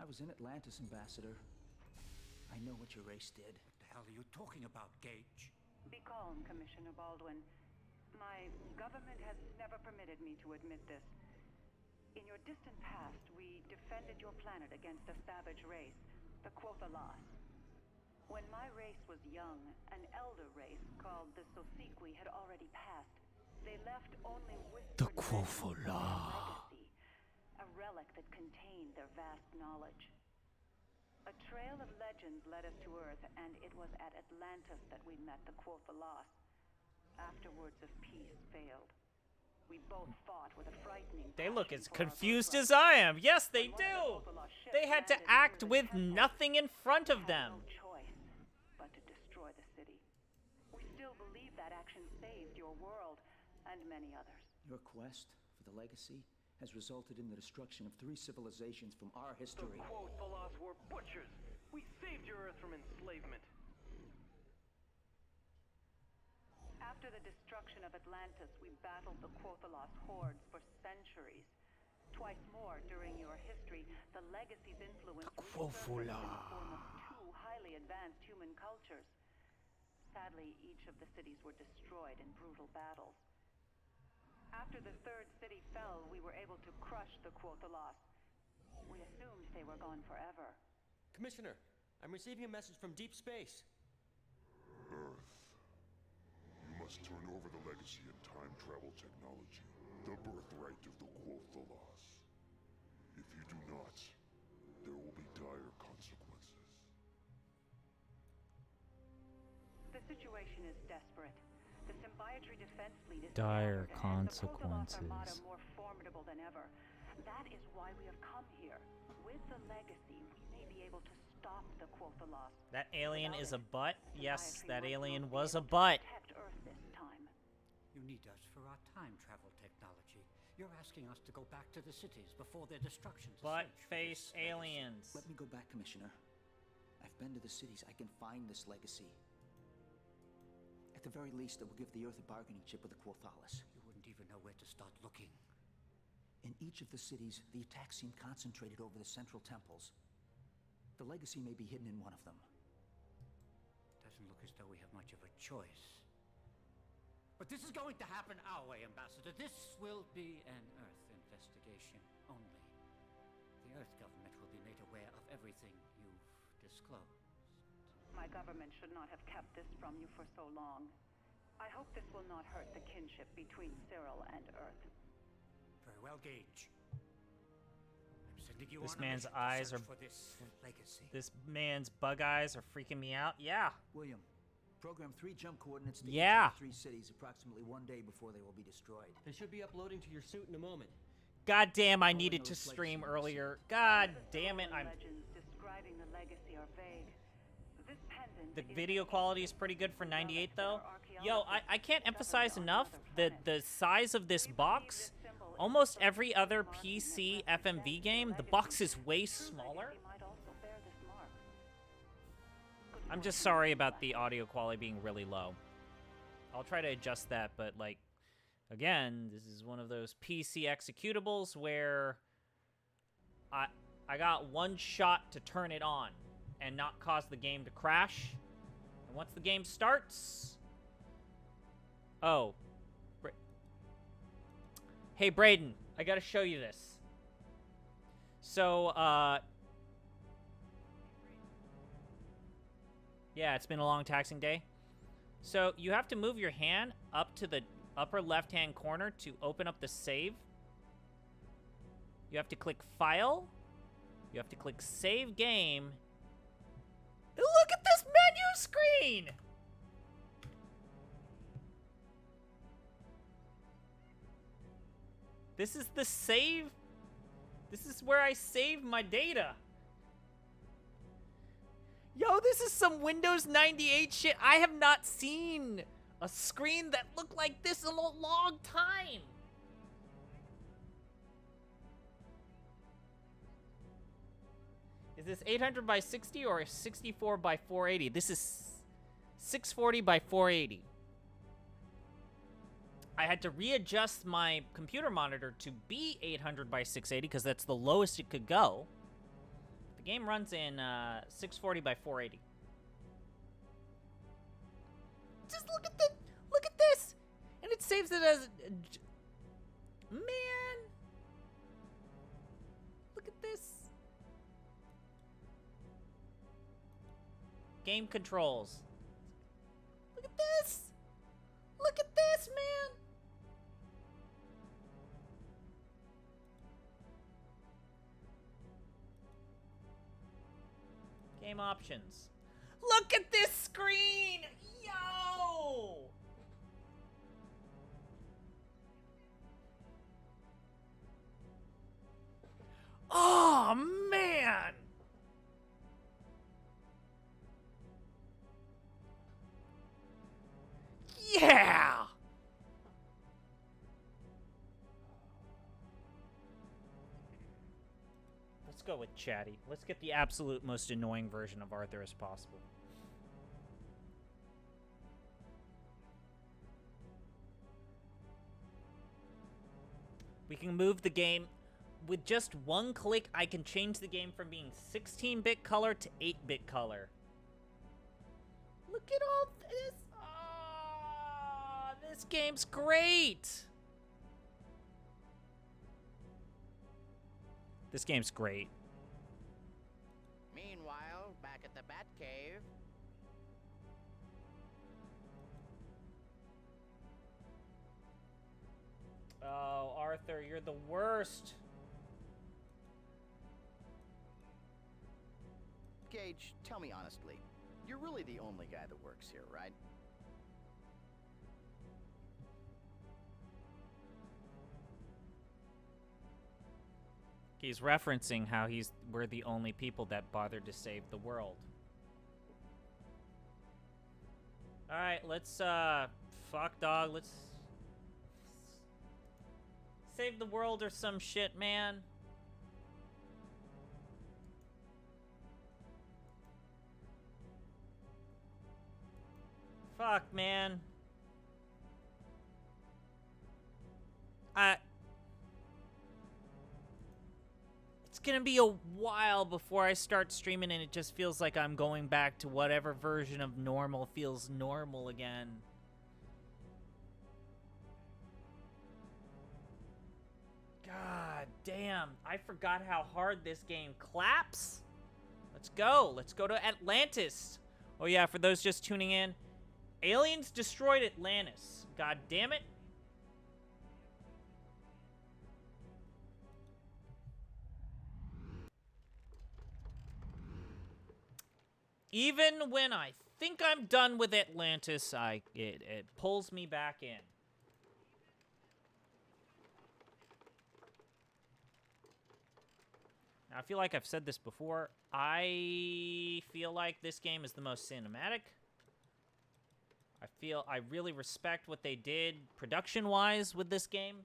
I was in Atlantis, Ambassador. I know what your race did. What the hell are you talking about, Gage? Be calm, Commissioner Baldwin. My government has never permitted me to admit this. In your distant past, we defended your planet against a savage race, the Quothalas. When my race was young, an elder race called the Sosequi had already passed. They left only whispered legends of their legacy, a relic that contained their vast knowledge. A trail of legends led us to Earth, and it was at Atlantis that we met the Quothalas. Afterwards of peace failed. We both fought with a frightening They look passion as for our confused birthright. as I am. Yes, they When one of the do. Quothalas ships They had to landed near act the with temple, nothing in front we of had them. no choice but to destroy the city. We still believe that action saved your world, and many others. Your quest for the legacy has resulted in the destruction of 3 civilizations from our history. The Quothalas were butchers. We saved your Earth from enslavement. After the destruction of Atlantis, we battled the Quothalas hordes for centuries. Twice more during your history, the legacy's influence resurfaced in the form of 2 highly advanced human cultures. Sadly, each of the cities were destroyed in brutal battles. After the 3rd city fell, we were able to crush the Quothalas. We assumed they were gone forever. Commissioner, I'm receiving a message from deep space. Earth. You must turn over the legacy and time travel technology, the birthright of the Quothalas. If you do not, there will be dire consequences. The situation is desperate. The Symbiotry Defense Fleet is Dire scattered, and the Quothalas consequences. Armada more formidable than ever. That is why we have come here. With the legacy, we may be able to stop the Quothalas. That alien is a Without butt? it, Yes, Symbiotry that won't alien be was a able to butt. protect Earth this time. You need us for our time travel technology. You're asking us to go back to the cities before their destruction. Butt face aliens. Let me go back, Commissioner. I've been to the cities. I can find this legacy. At the very least, it will give the Earth a bargaining chip with the Quothalas. You wouldn't even know where to start looking. In each of the cities, the attacks seem concentrated over the central temples. The legacy may be hidden in one of them. Doesn't look as though we have much of a choice. But this is going to happen our way, Ambassador. This will be an Earth investigation only. The Earth government will be made aware of everything you've disclosed. My government should not have kept this from you for so long. I hope this will not hurt the kinship between Cyril and Earth. Very well, Gage. I'm sending you This on a man's mission to eyes search are- for this legacy. This man's bug eyes are freaking me out. Yeah. William, program 3 jump coordinates to Yeah. each of the 3 cities approximately 1 day before they will be destroyed. They should be uploading to your suit in a moment. God damn, I All needed know to is legacy stream legacy. earlier. God damn it, I'm... Legends describing the legacy are vague. This pendant The is video an quality is ancient pretty good for relic 98 that though. our Yo, archaeologists I can't discovered emphasize on enough another that planet. the size of this We believe box, this symbol is almost the every first other marking that PC represents FMV the game, the legacy. box is way Your smaller. legacy might also bear this mark. Good I'm just fortune, sorry about Black. the audio quality being really low. I'll try to adjust that, but like, again, this is one of those PC executables where I got one shot to turn it on and not cause the game to crash. And once the game starts... Oh. Hey, Brayden, I gotta show you this. So, yeah, it's been a long taxing day. So, you have to move your hand up to the upper left-hand corner to open up the save. You have to click File. You have to click Save Game. Look at this menu screen! This is the save. This is where I save my data. Yo, this is some Windows 98 shit. I have not seen a screen that looked like this in a long time. Is this 800 by 60 or 64 by 480? This is 640 by 480. I had to readjust my computer monitor to be 800 by 680 because that's the lowest it could go. The game runs in 640 by 480. Just look at this, and it saves it as man. Look at this. Game controls. Look at this. Look at this, man. Game options. Look at this screen! Yo! Oh, man! Yeah! Let's go with chatty. Let's get the absolute most annoying version of Arthur as possible. We can move the game. With just one click, I can change the game from being 16-bit color to 8-bit color. Look at all this. Oh, this game's great. This game's great. Meanwhile, back at the Batcave. Oh, Arthur, you're the worst. Gage, tell me honestly, you're really the only guy that works here, right? He's referencing how we're the only people that bothered to save the world. Alright, let's, fuck, dog, let's save the world or some shit, man. Fuck, man. It's gonna be a while before I start streaming, and it just feels like I'm going back to whatever version of normal feels normal again. God damn, I forgot how hard this game claps. Let's go. Let's go to Atlantis. Oh yeah, for those just tuning in, aliens destroyed Atlantis. God damn it. Even when I think I'm done with Atlantis, it pulls me back in. Now, I feel like I've said this before. I feel like this game is the most cinematic. I really respect what they did production-wise with this game.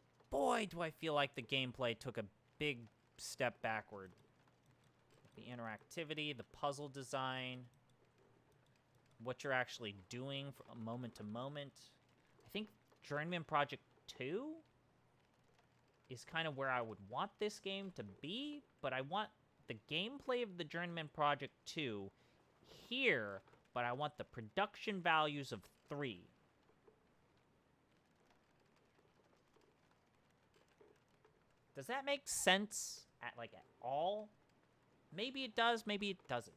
But boy, do I feel like the gameplay took a big step backward. The interactivity, the puzzle design, what you're actually doing from moment to moment. I think Journeyman Project 2 is kind of where I would want this game to be, but I want the gameplay of the Journeyman Project 2 here, but I want the production values of 3. Does that make sense at all? Maybe it does, maybe it doesn't.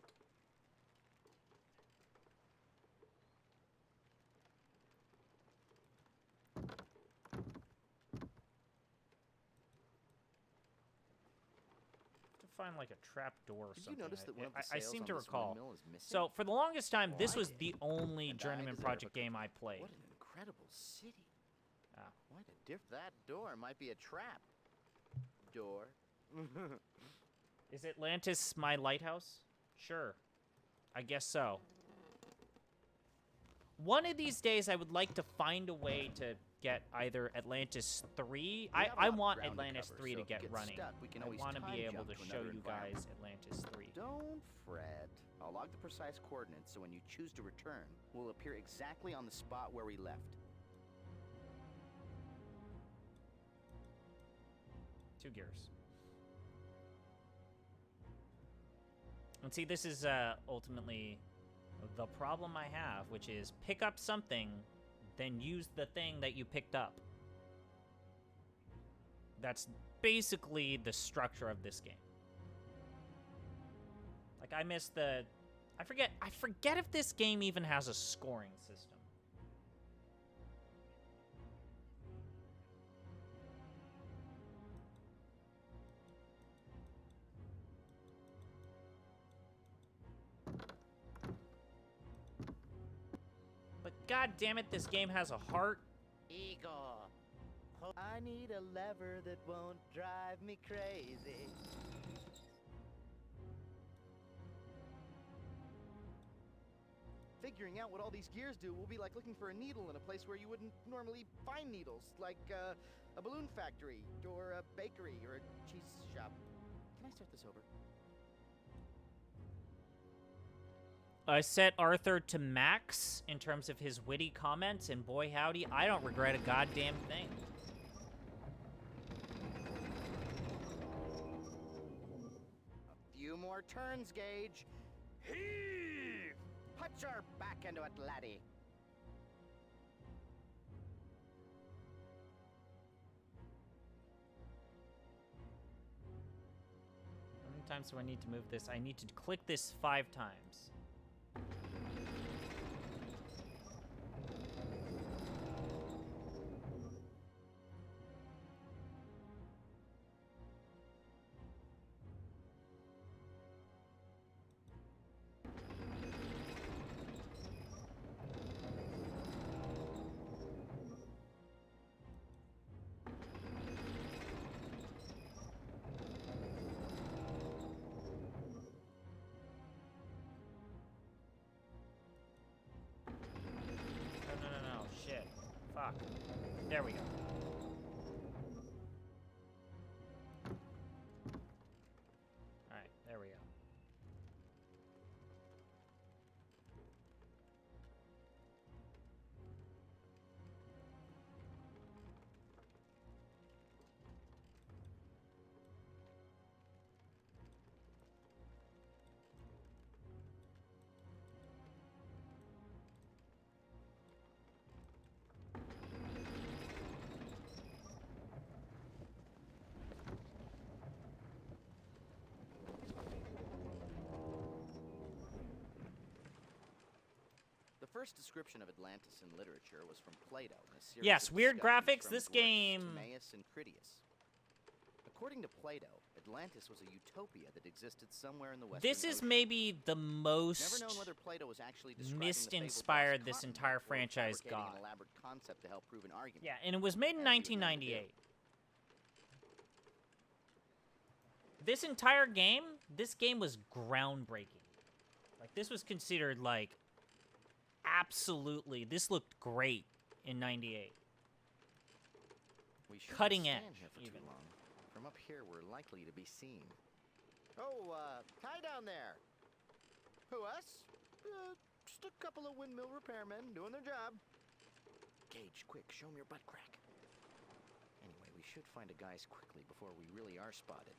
Find like a trap door or something. Did you notice that one of the I sails seem on to this recall. windmill is missing? So for the longest time, Well, this I was did. the only And I Journeyman deserve Project a game I played. What an incredible city. Ah. What a that door might be a trap. Door. Is Atlantis my lighthouse? Sure. I guess so. One of these days, I would like to find a way to get either Atlantis 3. I want Atlantis 3 to get running. I want to be able to show you guys Atlantis 3. Don't fret. I'll log the precise coordinates so when you choose to return, we'll appear exactly on the spot where we left. 2 gears. And see, this is ultimately the problem I have, which is pick up something, then use the thing that you picked up. That's basically the structure of this game. Like, I miss the... I forget if this game even has a scoring system. But god damn it, this game has a heart. Igor, I need a lever that won't drive me crazy. Figuring out what all these gears do will be like looking for a needle in a place where you wouldn't normally find needles, like a balloon factory, or a bakery, or a cheese shop. Can I start this over? I set Arthur to max in terms of his witty comments, and boy howdy, I don't regret a goddamn thing. A few more turns, Gage. Heave! Put your back into it, laddie. How many times do I need to move this? I need to click this 5 times. No, shit. Fuck. There we go. Alright, there we go. The first description of Atlantis in literature was from Plato in a series Yes, of weird discussions graphics. from This his works game. Timaeus and Critias. According to Plato, Atlantis was a utopia that existed somewhere in the Western This is Ocean. maybe the most Never known whether Plato was actually describing the fabled mist-inspired lost this continent entire or franchise fabricating got. an elaborate concept to help prove an argument. Yeah, and it was made in As he was known to do. 1998. This entire game, this game was groundbreaking. Like, this was considered, like, absolutely, this looked great in 98. We shouldn't Cutting stand edge, here for even. too long. From up here, we're likely to be seen. Oh, hi down there. Who, us? Just a couple of windmill repairmen doing their job. Gage, quick, show 'em your butt crack. Anyway, we should find a guys quickly before we really are spotted.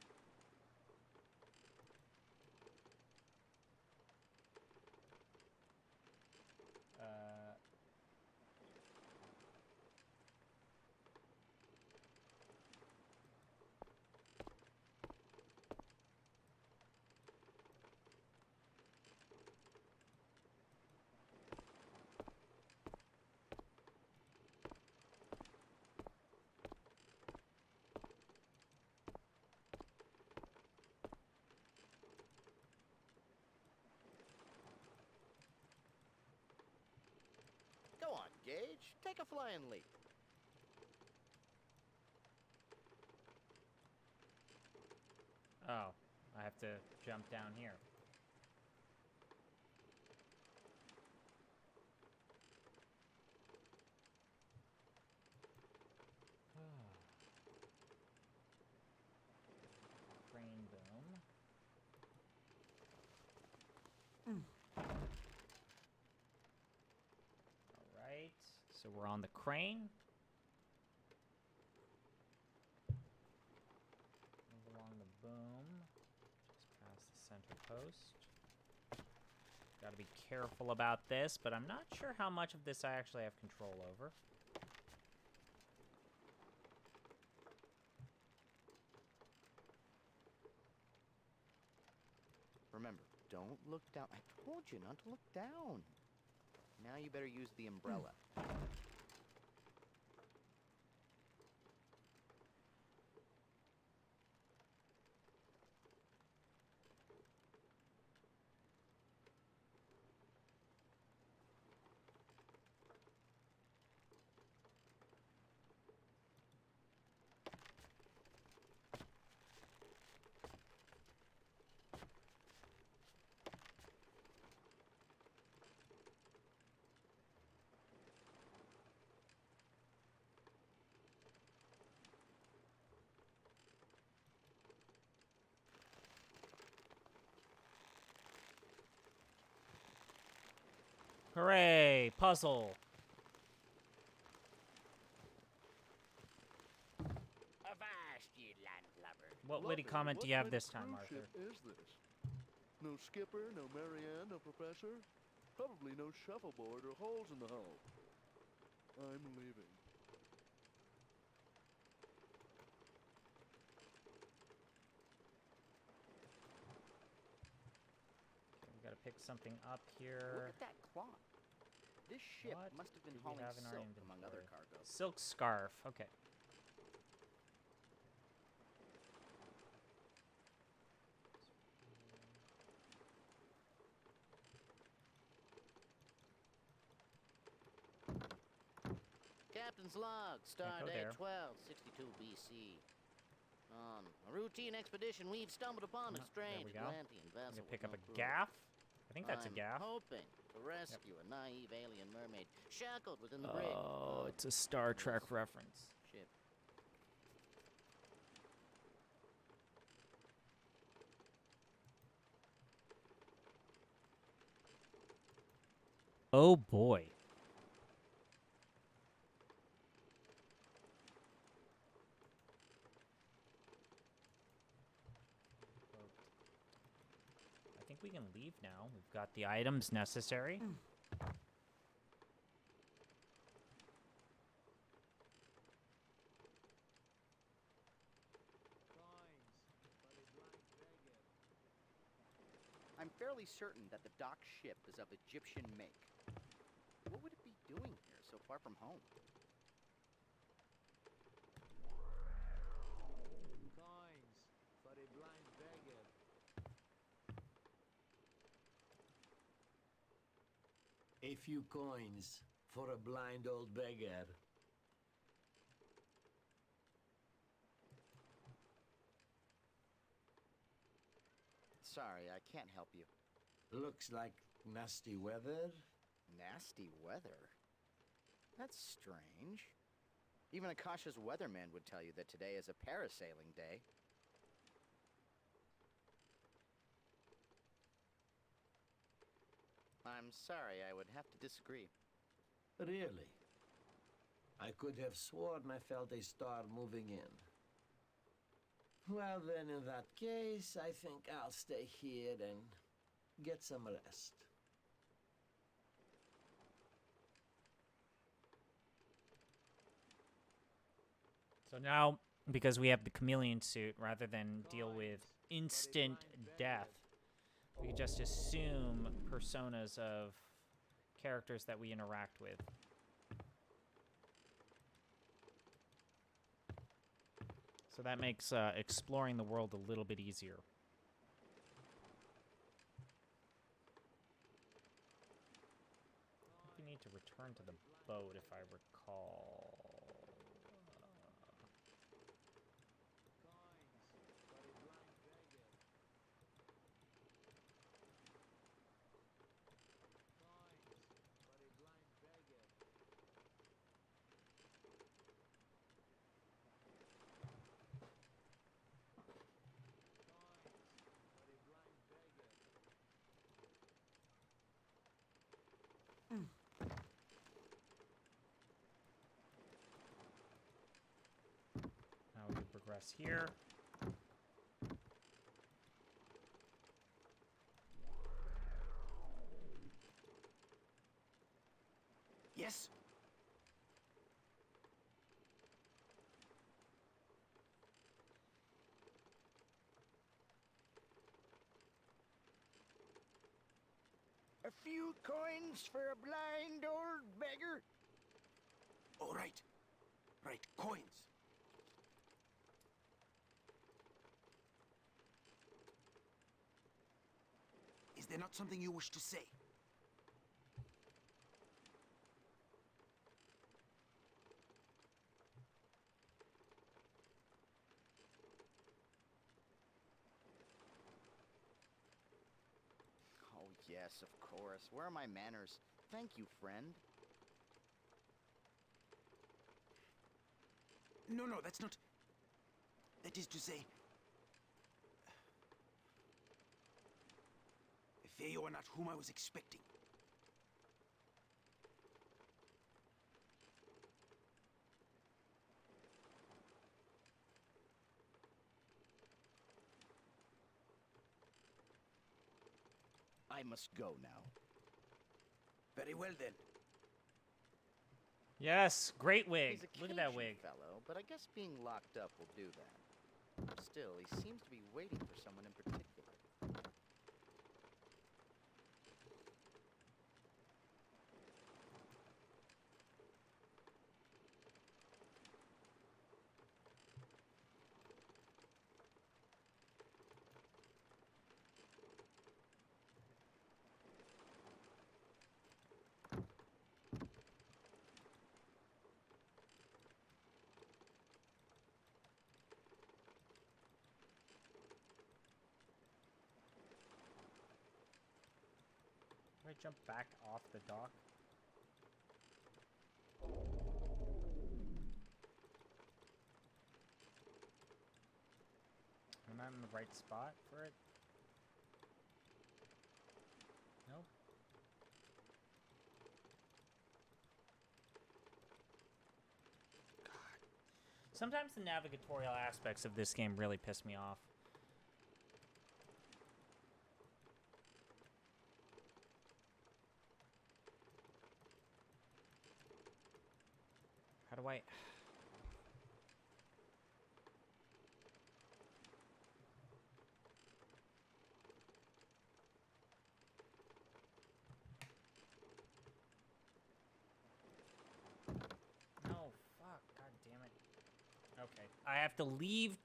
Go on, Gage. Take a flying leap. Oh, I have to jump down here. Crane boom. Alright, so we're on the crane. Move along the boom. Just past the center post. Gotta be careful about this, but I'm not sure how much of this I actually have control over. Remember, don't look down. I told you not to look down. Now you better use the umbrella. Hooray! Puzzle. Avast, you landlubber. What witty comment do you have this time, Arthur? Is this? No skipper, no Marianne, no professor? Probably no shuffleboard or holes in the hull. I'm leaving. Okay, we gotta pick something up here. Look at that cloth. This ship What must have been do we hauling have in our silk among other inventory? cargoes. Silk scarf. Okay. Captain's log, star go date there. 1262 BC. On a routine expedition, we've stumbled upon a There strange we go. Atlantean I'm vessel. gonna pick with up no a crew. gaff. I think that's a I'm gaff. hoping to rescue a naive alien mermaid shackled within the brig. Oh, of it's a Star Trek reference. ship. Oh boy. I think we can leave now. We've got the items necessary. I'm fairly certain that the docked ship is of Egyptian make. What would it be doing here so far from home? Coins for a blind beggar. A few coins for a blind old beggar. Sorry, I can't help you. Looks like nasty weather. Nasty weather? That's strange. Even a cautious weatherman would tell you that today is a parasailing day. I'm sorry, I would have to disagree. Really? I could have sworn I felt a star moving in. Well, then, in that case, I think I'll stay here and get some rest. So now, because we have the chameleon suit, rather than deal with instant death, we just assume personas of characters that we interact with. So that makes exploring the world a little bit easier. We need to return to the boat, if I recall. Now we can progress here. Yes? A few coins for a blind old beggar? All right. Right, coins. Is there not something you wish to say? Oh, yes, of course. Where are my manners? Thank you, friend. No, no, that's not... That is to say... If you are not whom I was expecting. I must go now. Very well then. Yes, great wig. He's a Look at that Cajun wig. fellow, but I guess being locked up will do that. Still, he seems to be waiting for someone in particular. Do I jump back off the dock? Am I in the right spot for it? Nope. God. Sometimes the navigatorial aspects of this game really piss me off. How do I... No, fuck, god damn it. Okay, I have to leave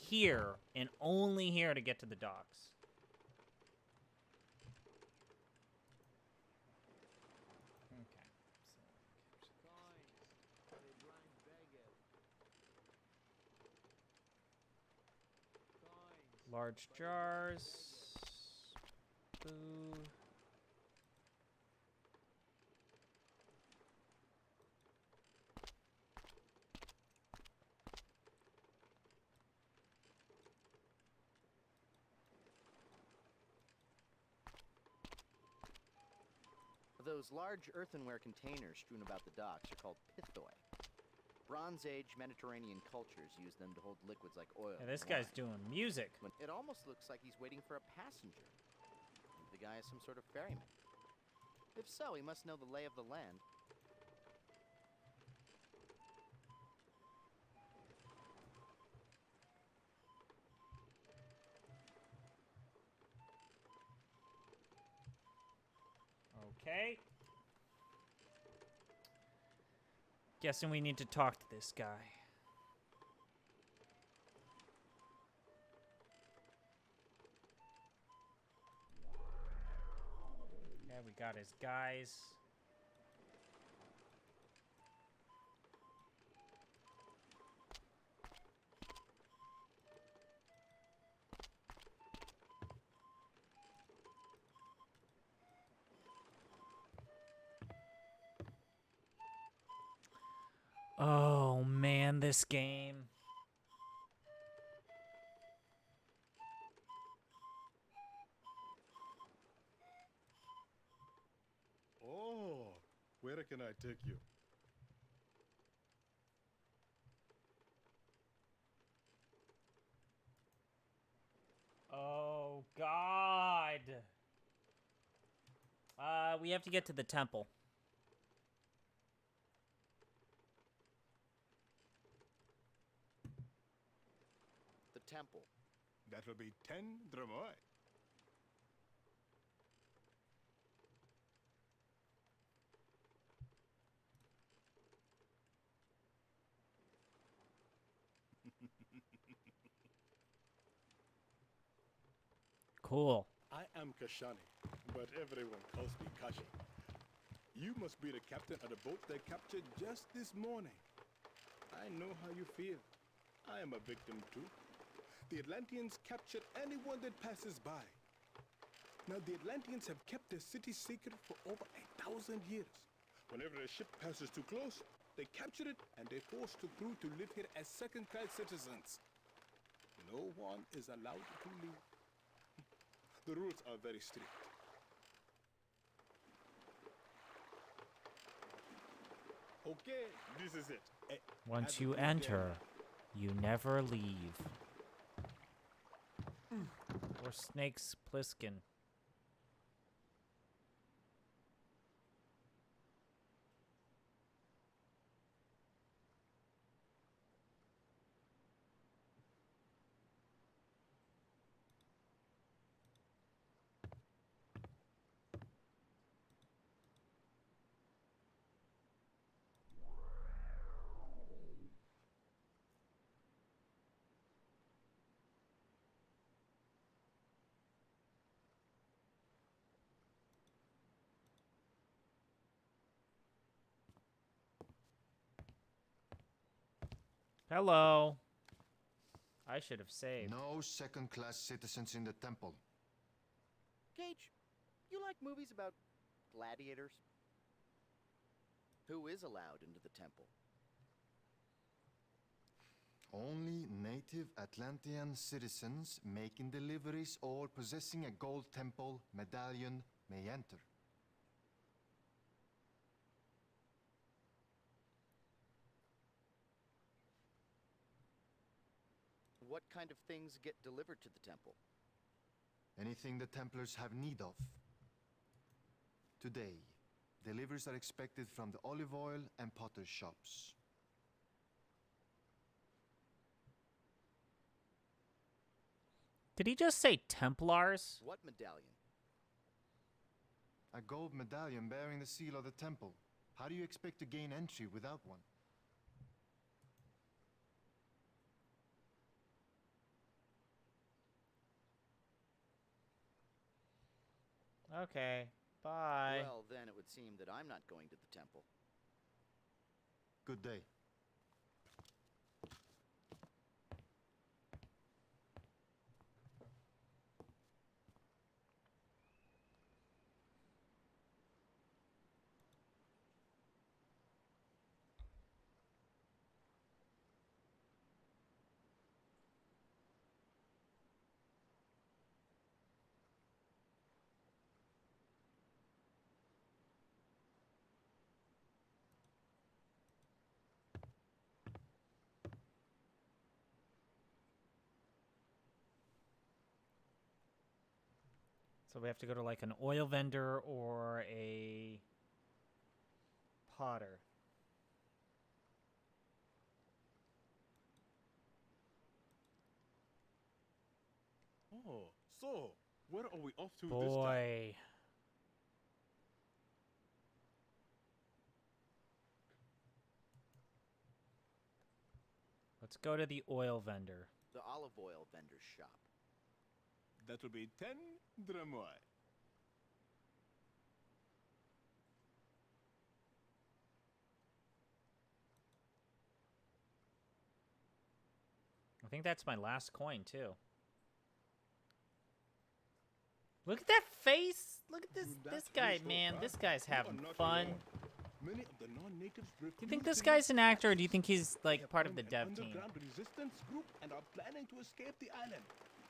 here and only here to get to the docks. Okay, so large jars. Boo. Those large earthenware containers strewn about the docks are called pithoi. Bronze Age Mediterranean cultures use them to hold liquids like oil. Yeah, this and guy's wine. doing music. It almost looks like he's waiting for a passenger. Maybe the guy is some sort of ferryman. If so, he must know the lay of the land. Okay. Guessing we need to talk to this guy. Yeah, we got his guys. Oh man, this game. Oh, where can I take you? Oh God. We have to get to the temple. The temple. That will be 10 dromoi. Cool. I am Kashani, but everyone calls me Kashi. You must be the captain of the boat they captured just this morning. I know how you feel. I am a victim too. The Atlanteans captured anyone that passes by. Now the Atlanteans have kept their city secret for over 1,000 years. Whenever a ship passes too close, they capture it and they force the crew to live here as second-class citizens. No one is allowed to leave. The rules are very strict. Okay, this is it. Once you enter, you never leave. Or Snake's Plissken. Hello. I should have saved. No second-class citizens in the temple. Gage, you like movies about gladiators? Who is allowed into the temple? Only native Atlantean citizens making deliveries or possessing a gold temple medallion may enter. What kind of things get delivered to the temple? Anything the Templars have need of. Today, deliveries are expected from the olive oil and potter's shops. Did he just say Templars? What medallion? A gold medallion bearing the seal of the temple. How do you expect to gain entry without one? Okay, bye. Well, then it would seem that I'm not going to the temple. Good day. So we have to go to like an oil vendor or a potter. Oh, so where are we off to this time? Boy. Let's go to the oil vendor. The olive oil vendor's shop. That'll be 10 dramoy. I think that's my last coin, too. Look at that face! Look at this guy, man. This guy's having fun. Many of the non-natives Do you think this guy's an actor, or do you think he's, like, part of the dev team? underground resistance group and are planning to escape the island.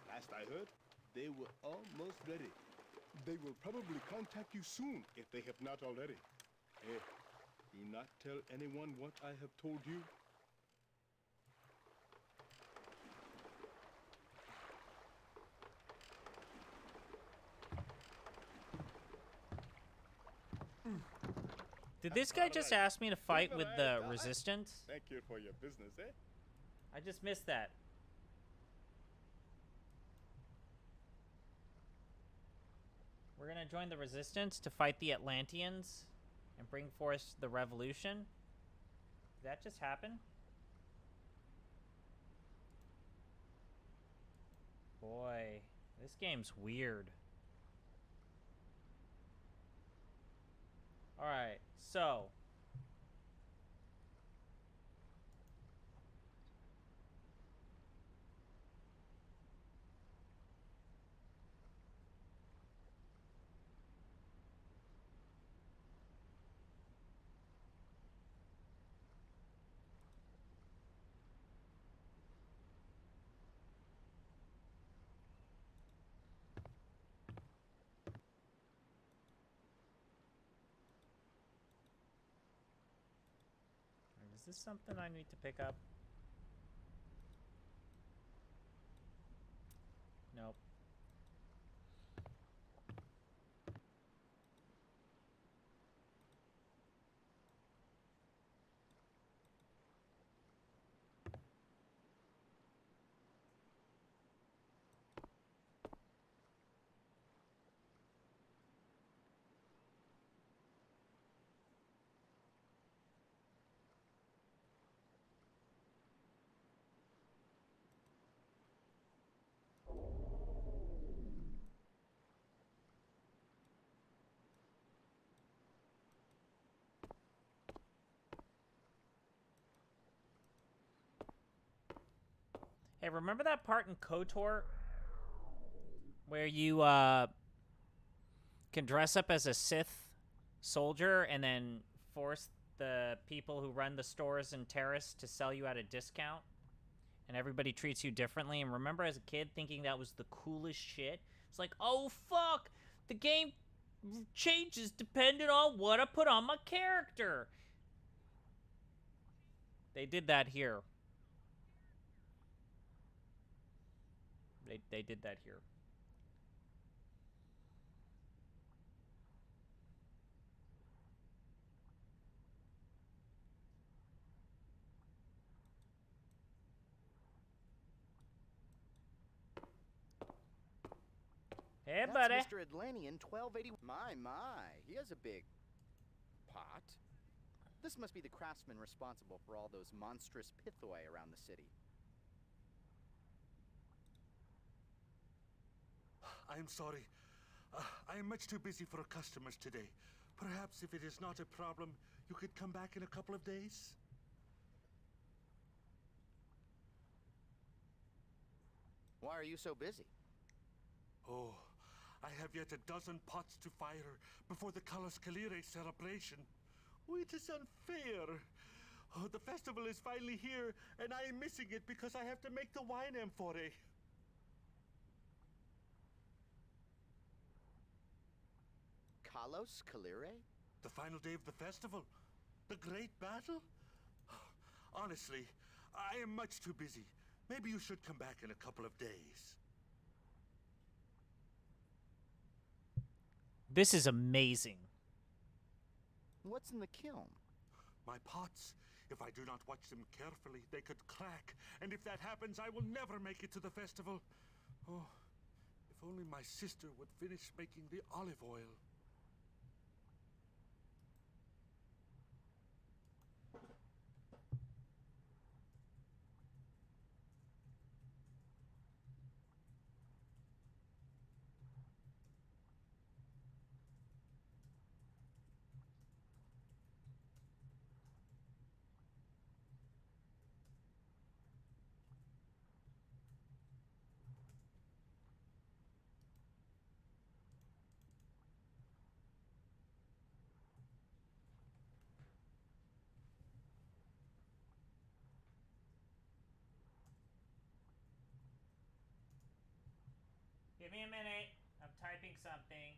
Last I heard, they were almost ready. They will probably contact you soon if they have not already. Hey, do not tell anyone what I have told you. Did this guy just ask me to fight with the resistance? Thank you for your business, eh? I just missed that. We're gonna join the resistance to fight the Atlanteans and bring forth the revolution. Did that just happen? Boy, this game's weird. Alright, so. Is this something I need to pick up? Nope. Hey, remember that part in KOTOR where you can dress up as a Sith soldier and then force the people who run the stores in Terrace to sell you at a discount? And everybody treats you differently. And remember as a kid thinking that was the coolest shit? It's like, oh fuck, the game changes depending on what I put on my character. They did that here. They did that here. Hey, That's buddy. Mr. Atlantean 1280. My, he has a big pot. This must be the craftsman responsible for all those monstrous pithoi around the city. I am sorry. I am much too busy for customers today. Perhaps if it is not a problem, you could come back in a couple of days? Why are you so busy? Oh, I have yet a dozen pots to fire before the Calos Calire celebration. Oh, it is unfair. Oh, the festival is finally here, and I am missing it because I have to make the wine amphore. Calos Calire? The final day of the festival? The great battle? Honestly, I am much too busy. Maybe you should come back in a couple of days. This is amazing. What's in the kiln? My pots. If I do not watch them carefully, they could crack. And if that happens, I will never make it to the festival. Oh, if only my sister would finish making the olive oil. Give me a minute. I'm typing something.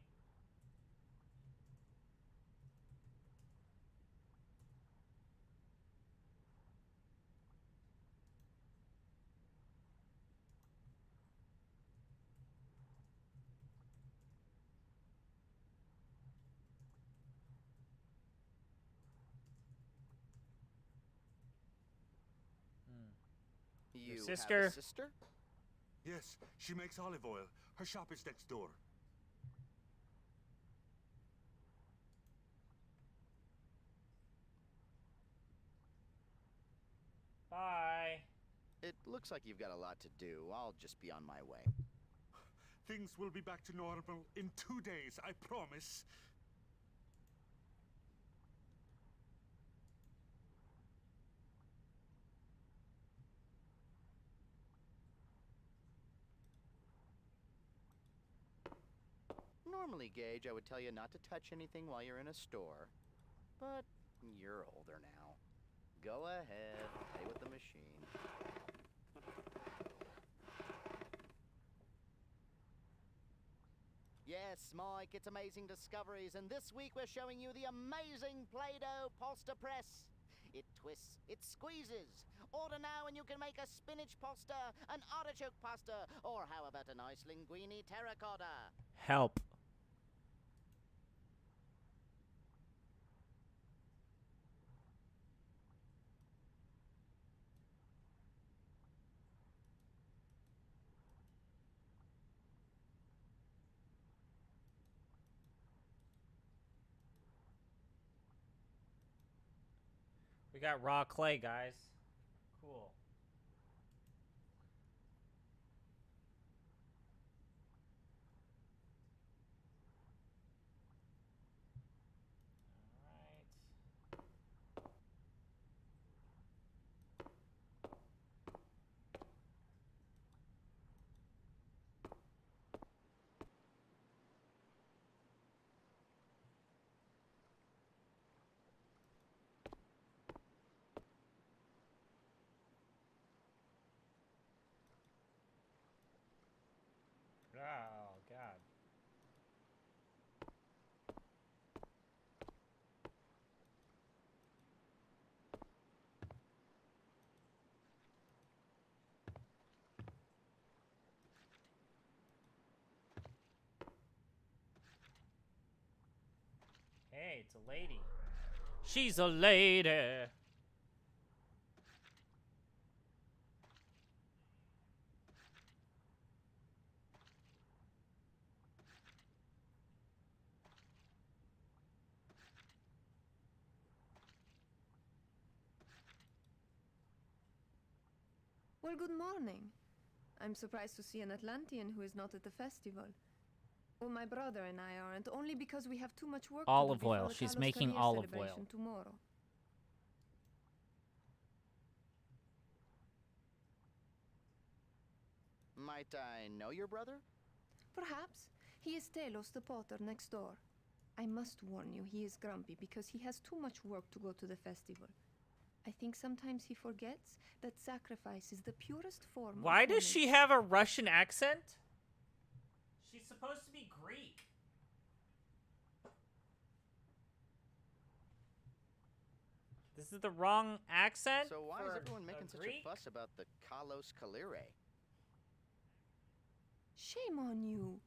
You sister? have a sister? Yes, she makes olive oil. Her shop is next door. Bye. It looks like you've got a lot to do. I'll just be on my way. Things will be back to normal in 2 days, I promise. Normally, Gage, I would tell you not to touch anything while you're in a store. But you're older now. Go ahead, play with the machine. Yes, Mike, it's Amazing Discoveries, and this week we're showing you the amazing Play-Doh Poster Press. It twists, it squeezes. Order now and you can make a spinach pasta, an artichoke pasta, or how about a nice linguine terracotta? Help. We got raw clay, guys. Cool. it's a lady. She's a lady. Well, good morning. I'm surprised to see an Atlantean who is not at the festival. Well, my brother and I aren't, only because we have too much work to do Olive before oil. the She's Kalos making Career olive celebration oil. tomorrow. Might I know your brother? Perhaps. He is Telos, the potter, next door. I must warn you, he is grumpy because he has too much work to go to the festival. I think sometimes he forgets that sacrifice is the purest form of Why does she have a Russian accent? She's supposed to be Greek. This is the wrong accent. So why is for everyone making such Greek? a fuss about the Kalos Kalire? Shame on you.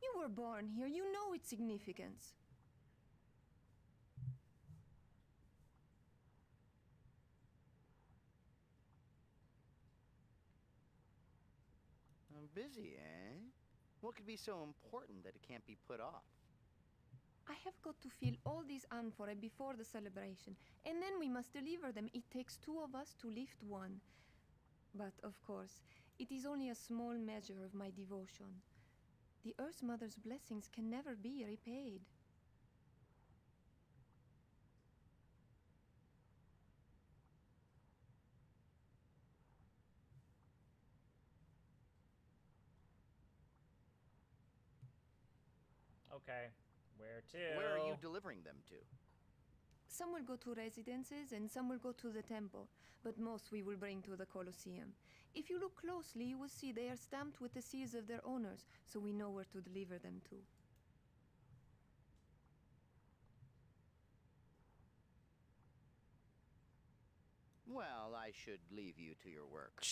You were born here, you know its significance. I'm busy, eh? What could be so important that it can't be put off? I have got to fill all these amphora before the celebration, and then we must deliver them. It takes 2 of us to lift one. But, of course, it is only a small measure of my devotion. The Earth Mother's blessings can never be repaid. Okay. Where to? Where are you delivering them to? Some will go to residences and some will go to the temple, but most we will bring to the Colosseum. If you look closely, you will see they are stamped with the seals of their owners, so we know where to deliver them to. Well, I should leave you to your work.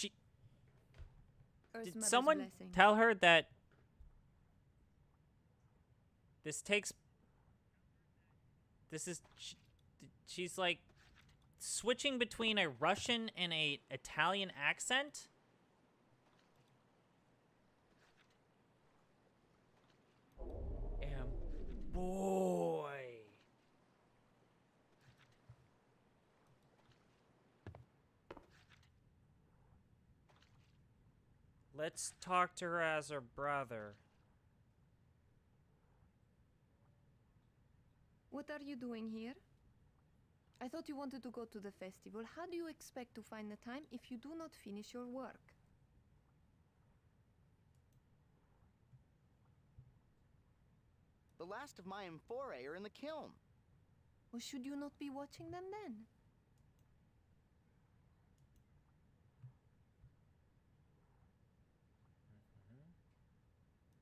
Earth Did Mother's someone blessings. tell her that this takes... This is... She's like switching between a Russian and a Italian accent? And boy. Let's talk to her as her brother. What are you doing here? I thought you wanted to go to the festival. How do you expect to find the time if you do not finish your work? The last of my amphorae are in the kiln. Or should you not be watching them then?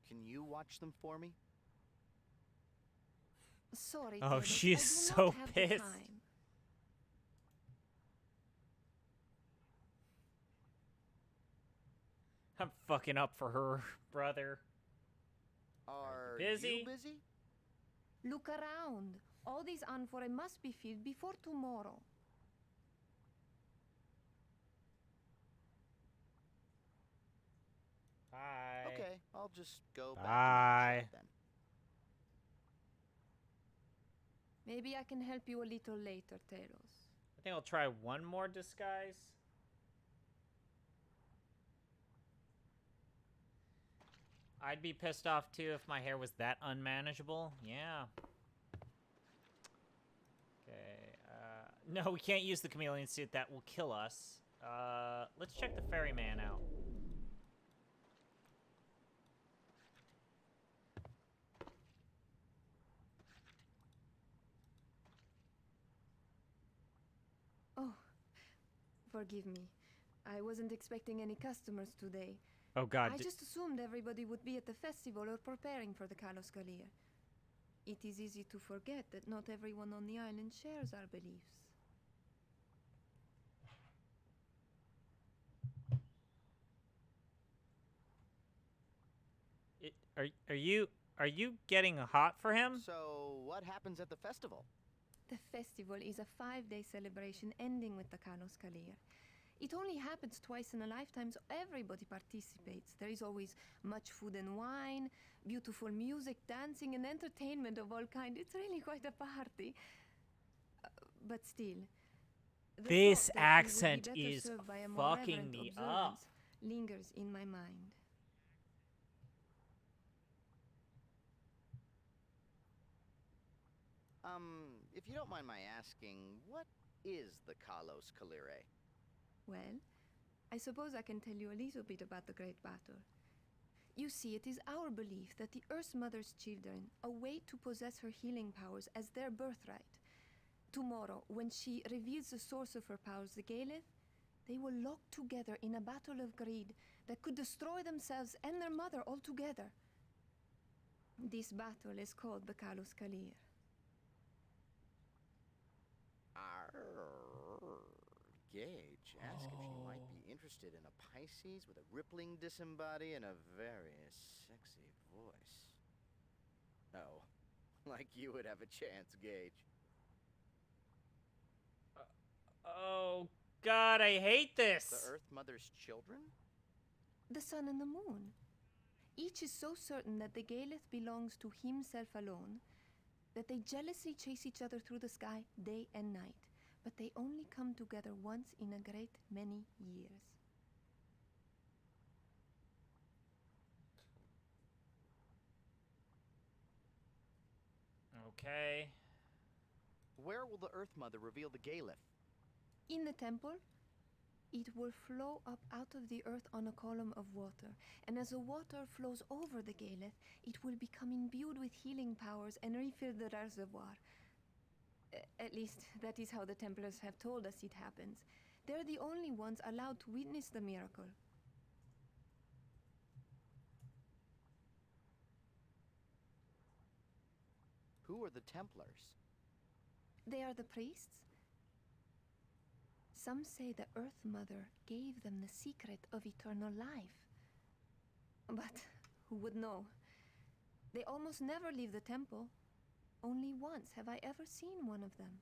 Can you watch them for me? Sorry, Oh, Taylor, she is I do so not have the pissed. time. I'm fucking up for her brother. Are busy? you busy? Look around. All these amphorae must be filled before tomorrow. Bye. Okay, I'll just go back Bye. to my shed then. Maybe I can help you a little later, Talos. I think I'll try one more disguise. I'd be pissed off too if my hair was that unmanageable. Yeah. Okay. No, we can't use the chameleon suit. That will kill us. Let's check the ferryman out. Oh, forgive me. I wasn't expecting any customers today. Oh God. I just assumed everybody would be at the festival or preparing for the Kalos Kalir. It is easy to forget that not everyone on the island shares our beliefs. Are you... Are you getting hot for him? So, what happens at the festival? The festival is a 5-day celebration ending with the Carlos Calir. It only happens twice in a lifetime, so everybody participates. There is always much food and wine, beautiful music, dancing, and entertainment of all kinds. It's really quite a party. But still, the This thought that we would be accent better is served by a more fucking reverent me observance up. lingers in my mind. If you don't mind my asking, what is the Kalos Kalire? Well, I suppose I can tell you a little bit about the Great Battle. You see, it is our belief that the Earth Mother's children await to possess her healing powers as their birthright. Tomorrow, when she reveals the source of her powers, the Galeth, they will lock together in a battle of greed that could destroy themselves and their mother altogether. This battle is called the Kalos Kalir. Gage asked if she might be interested in a Pisces with a rippling disembody and a very sexy voice. Oh, like you would have a chance, Gage. Oh, God, I hate this. The Earth Mother's children? The sun and the moon. Each is so certain that the Galeth belongs to himself alone that they jealously chase each other through the sky day and night. But they only come together once in a great many years. Okay. Where will the Earth Mother reveal the Galeth? In the temple, it will flow up out of the earth on a column of water. And as the water flows over the Galeth, it will become imbued with healing powers and refill the reservoir. At least, that is how the Templars have told us it happens. They're the only ones allowed to witness the miracle. Who are the Templars? They are the priests. Some say the Earth Mother gave them the secret of eternal life. But who would know? They almost never leave the temple. Only once have I ever seen one of them.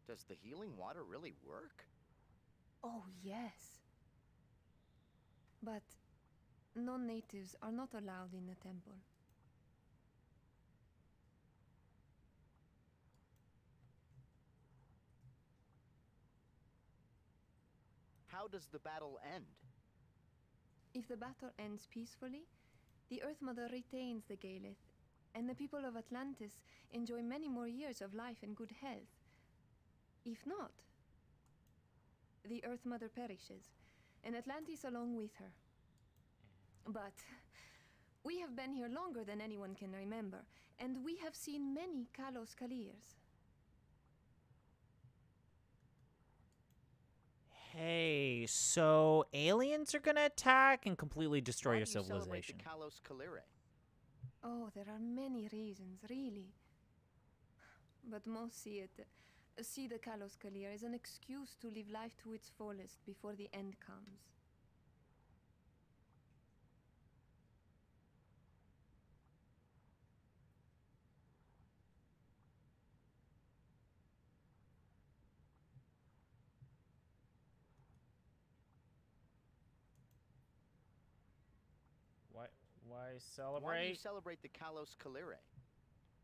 Does the healing water really work? Oh, yes. But non-natives are not allowed in the temple. How does the battle end? If the battle ends peacefully, the Earth Mother retains the Galeth, and the people of Atlantis enjoy many more years of life and good health. If not, the Earth Mother perishes, and Atlantis along with her. But we have been here longer than anyone can remember, and we have seen many Kalos Kalirs. Hey, so aliens are gonna attack and completely destroy your Why do you celebrate civilization. the Kalos Kalire? Oh, there are many reasons, really. But most see the Kalos Kalir as an excuse to live life to its fullest before the end comes. Why Why do celebrate? you celebrate the Kalos Kalire?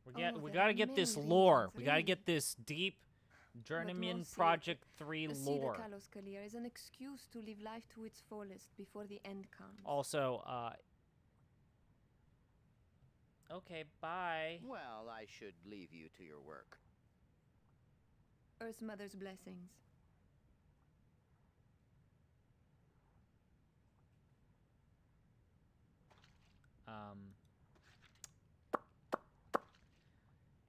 We Oh, we there gotta are get this many lore. reasons, We gotta really. get this deep Journeyman most see Project 3 See lore. the Kalos Kalir as an excuse to live life to its fullest before the end comes. Also, okay, bye. Well, I should leave you to your work. Earth Mother's blessings.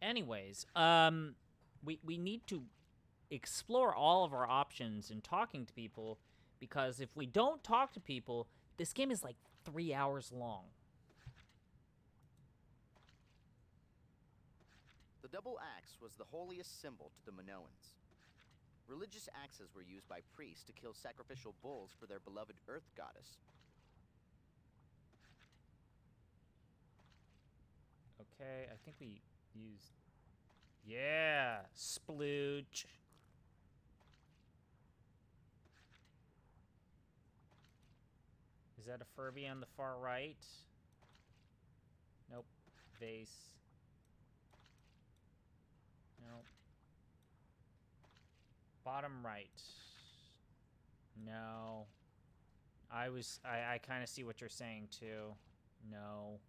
Anyways, we need to explore all of our options in talking to people, because if we don't talk to people, this game is like 3 hours long. The double axe was the holiest symbol to the Minoans. Religious axes were used by priests to kill sacrificial bulls for their beloved Earth goddess. Okay, I think we used... Yeah, splooge. Is that a Furby on the far right? Nope. Vase. Nope. Bottom right. No. I kind of see what you're saying too. No.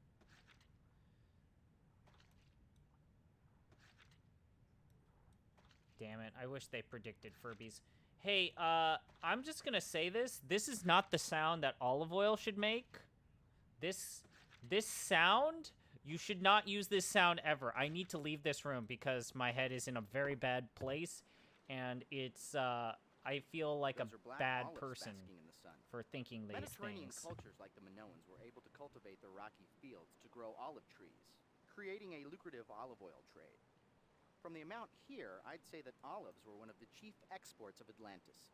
Damn it. I wish they predicted Furbies. Hey, I'm just gonna say this. This is not the sound that olive oil should make. This sound, you should not use this sound ever. I need to leave this room because my head is in a very bad place, and it's, I feel like a bad person for thinking these Mediterranean things. cultures like the Minoans were able to cultivate their rocky fields to grow olive trees, creating a lucrative olive oil trade. From the amount here, I'd say that olives were one of the chief exports of Atlantis.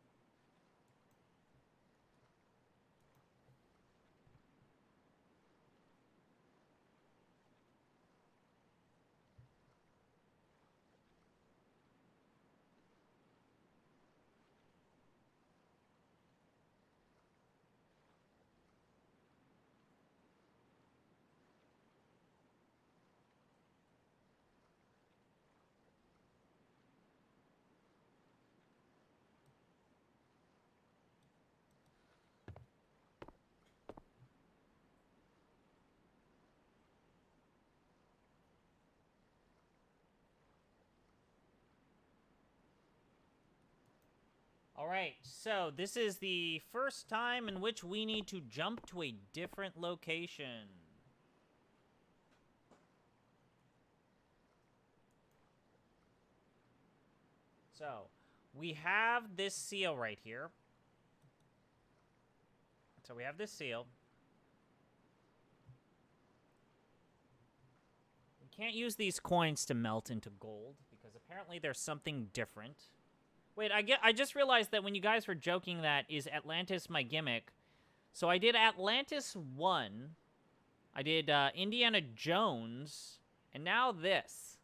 Alright, so this is the first time in which we need to jump to a different location. So, we have this seal right here. So we have this seal. We can't use these coins to melt into gold, because apparently there's something different. Wait, I just realized that when you guys were joking that, is Atlantis my gimmick? So I did Atlantis 1, I did Indiana Jones, and now this.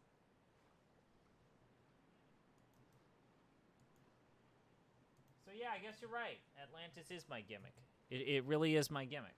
So yeah, I guess you're right. Atlantis is my gimmick. It really is my gimmick.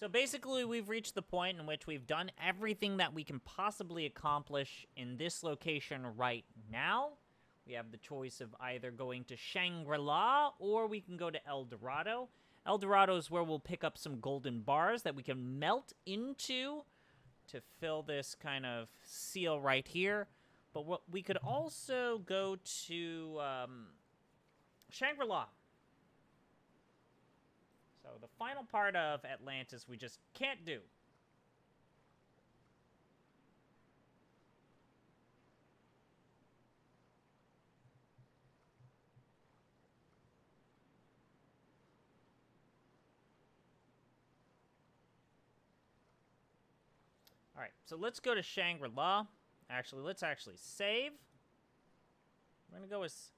So basically, we've reached the point in which we've done everything that we can possibly accomplish in this location right now. We have the choice of either going to Shangri-La or we can go to El Dorado. El Dorado is where we'll pick up some golden bars that we can melt into to fill this kind of seal right here. But what we could also go to Shangri-La. So the final part of Atlantis we just can't do. Alright, so let's go to Shangri-La. Actually, let's actually save. We're gonna go with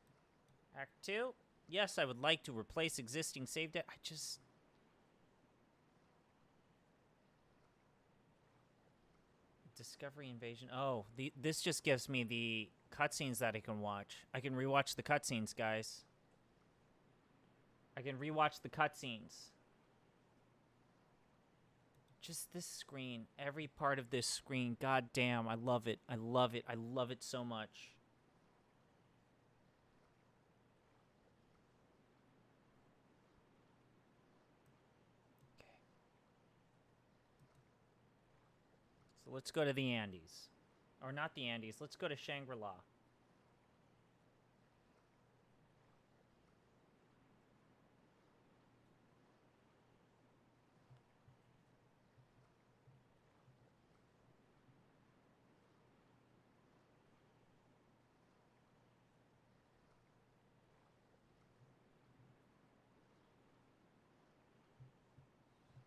Act 2. Yes, I would like to replace existing save data. I just... Discovery Invasion. Oh, this just gives me the cutscenes that I can watch. I can rewatch the cutscenes, guys. I can rewatch the cutscenes. Just this screen. Every part of this screen. God damn, I love it. I love it. I love it so much. So let's go to the Andes. Or not the Andes. Let's go to Shangri-La.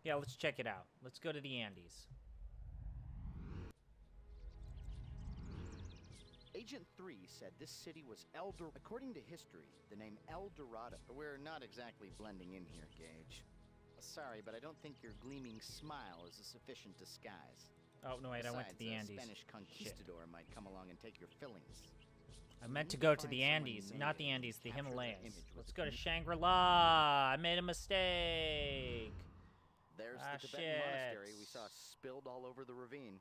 Yeah, let's check it out. Let's go to the Andes. Agent 3 said this city was According to history, the name El Dorado... We're not exactly blending in here, Gage. Sorry, but I don't think your gleaming smile is a sufficient disguise. Oh, no, wait, I went to the Besides, Andes. a Spanish conquistador might come along and take your fillings. I meant to go to the Andes, not the Andes, the capture their Himalayas. image with Let's a go to communication. Shangri-La. I made a mistake. There's Ah, the Tibetan shit. monastery we saw spilled all over the ravine.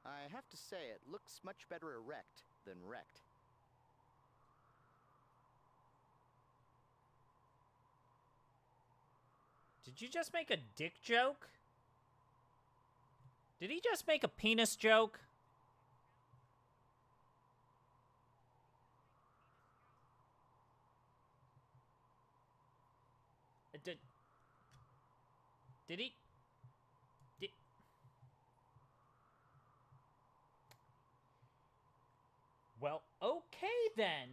I have to say, it looks much better erect than wrecked. Did you just make a dick joke? Did he just make a penis joke? Did he? Did... Well, okay then.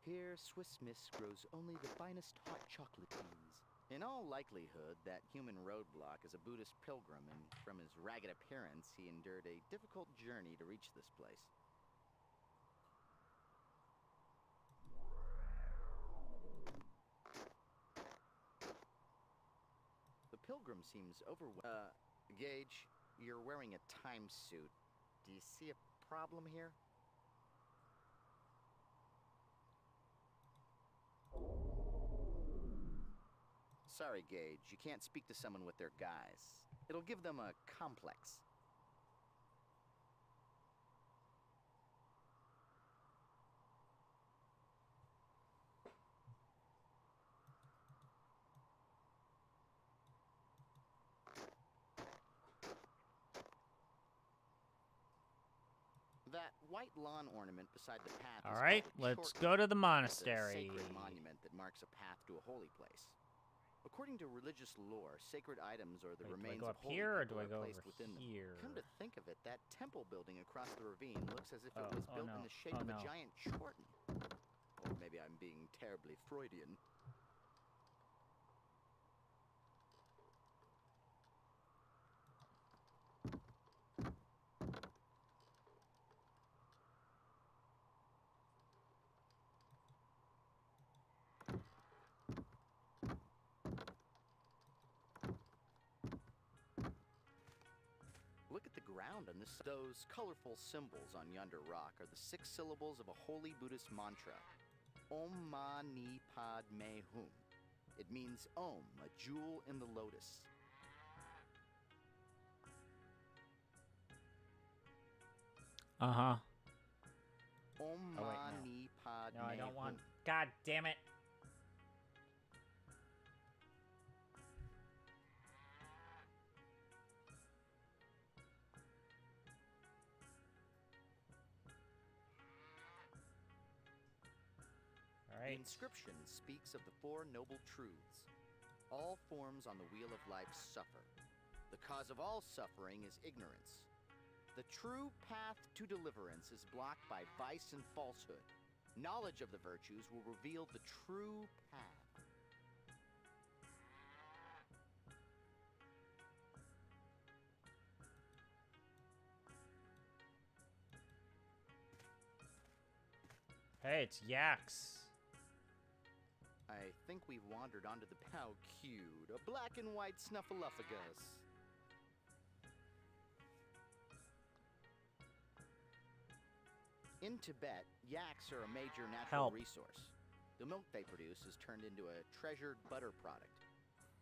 Here, Swiss Miss grows only the finest hot chocolatines. In all likelihood, that human roadblock is a Buddhist pilgrim, and from his ragged appearance, he endured a difficult journey to reach this place. The pilgrim seems overwhelmed. Gage, you're wearing a time suit. Do you see a problem here? Sorry, Gage, you can't speak to someone with their guise. It'll give them a complex. That white lawn ornament beside the path All is right, called let's Short- go to the It's a monastery. sacred monument that marks a path to a holy place. According to religious lore, sacred items or the Wait, do I remains go of up holy here, or people do I are go placed over within here? them. Come to think of it, that temple building across the ravine looks as if Oh, it was oh built no, in the shape oh of no. a giant chorten. Or maybe I'm being terribly Freudian. Look at the ground on this. Those colorful symbols on yonder rock are the 6 syllables of a holy Buddhist mantra. Om Mani Padme Hum. It means Om, a jewel in the lotus. Uh-huh. Om Oh, wait, no. Mani Padme No, I don't want... Hum. God damn it. All The right. inscription speaks of the 4 noble truths. All forms on the wheel of life suffer. The cause of all suffering is ignorance. The true path to deliverance is blocked by vice and falsehood. Knowledge of the virtues will reveal the true path. Hey, it's Yaks. I think we've wandered onto the how cute, a black and white snuffleupagus. In Tibet, yaks are a major natural Help. resource. The milk they produce is turned into a treasured butter product.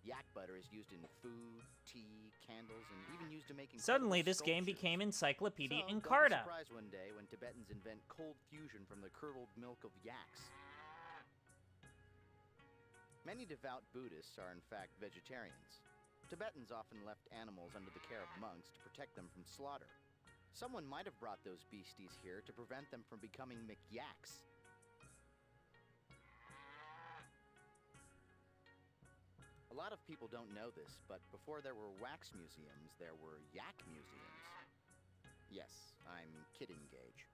Yak butter is used in food, tea, candles, and even used to make Suddenly, incredible this game sculptures. became Encyclopedia So, don't be Encarta. surprised one day when Tibetans invent cold fusion from the curdled milk of yaks. Many devout Buddhists are in fact vegetarians. Tibetans often left animals under the care of monks to protect them from slaughter. Someone might have brought those beasties here to prevent them from becoming McYaks. A lot of people don't know this, but before there were wax museums, there were yak museums. Yes, I'm kidding, Gage.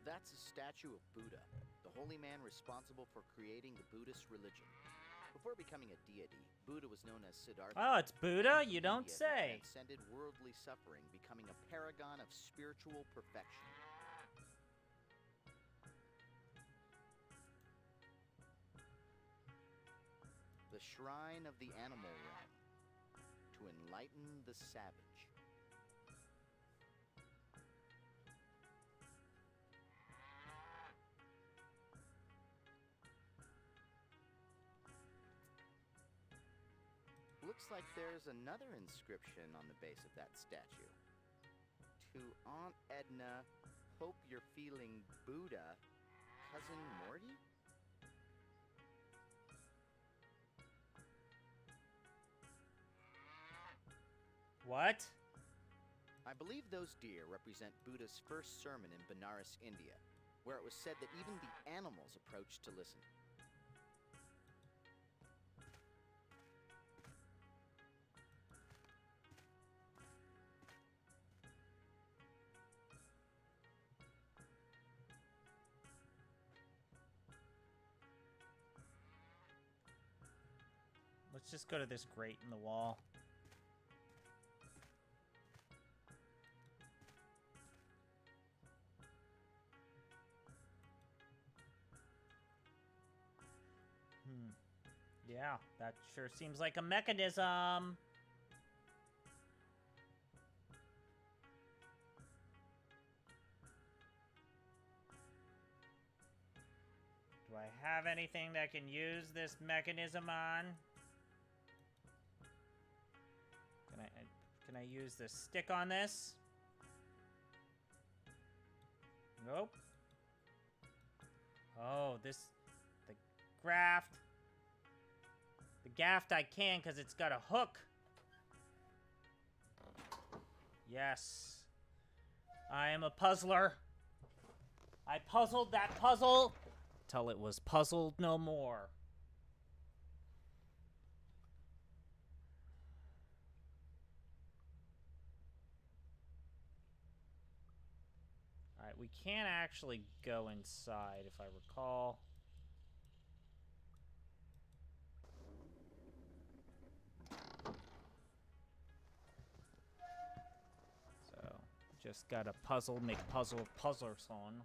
That's a statue of Buddha, the holy man responsible for creating the Buddhist religion. Before becoming a deity, Buddha was known as Siddhartha. Oh, it's Buddha? You India don't that say. transcended worldly suffering, becoming a paragon of spiritual perfection. The shrine of the animal realm, to enlighten the savage. Looks like there's another inscription on the base of that statue. To Aunt Edna, hope you're feeling Buddha, Cousin Morty? What? I believe those deer represent Buddha's first sermon in Benares, India, where it was said that even the animals approached to listen. Let's just go to this grate in the wall. Yeah, that sure seems like a mechanism. Do I have anything that can use this mechanism on? Can I use the stick on this? Nope. Oh, the graft. The gaft I can because it's got a hook. Yes. I am a puzzler. I puzzled that puzzle till it was puzzled no more. Alright, we can't actually go inside if I recall. So, just gotta puzzle, make puzzles on.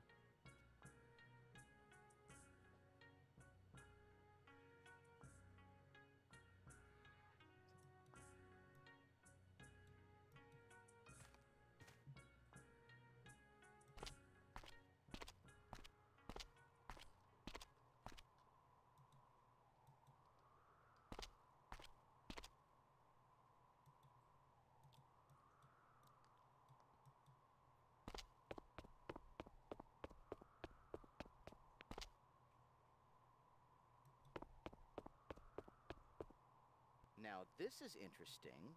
Now, this is interesting.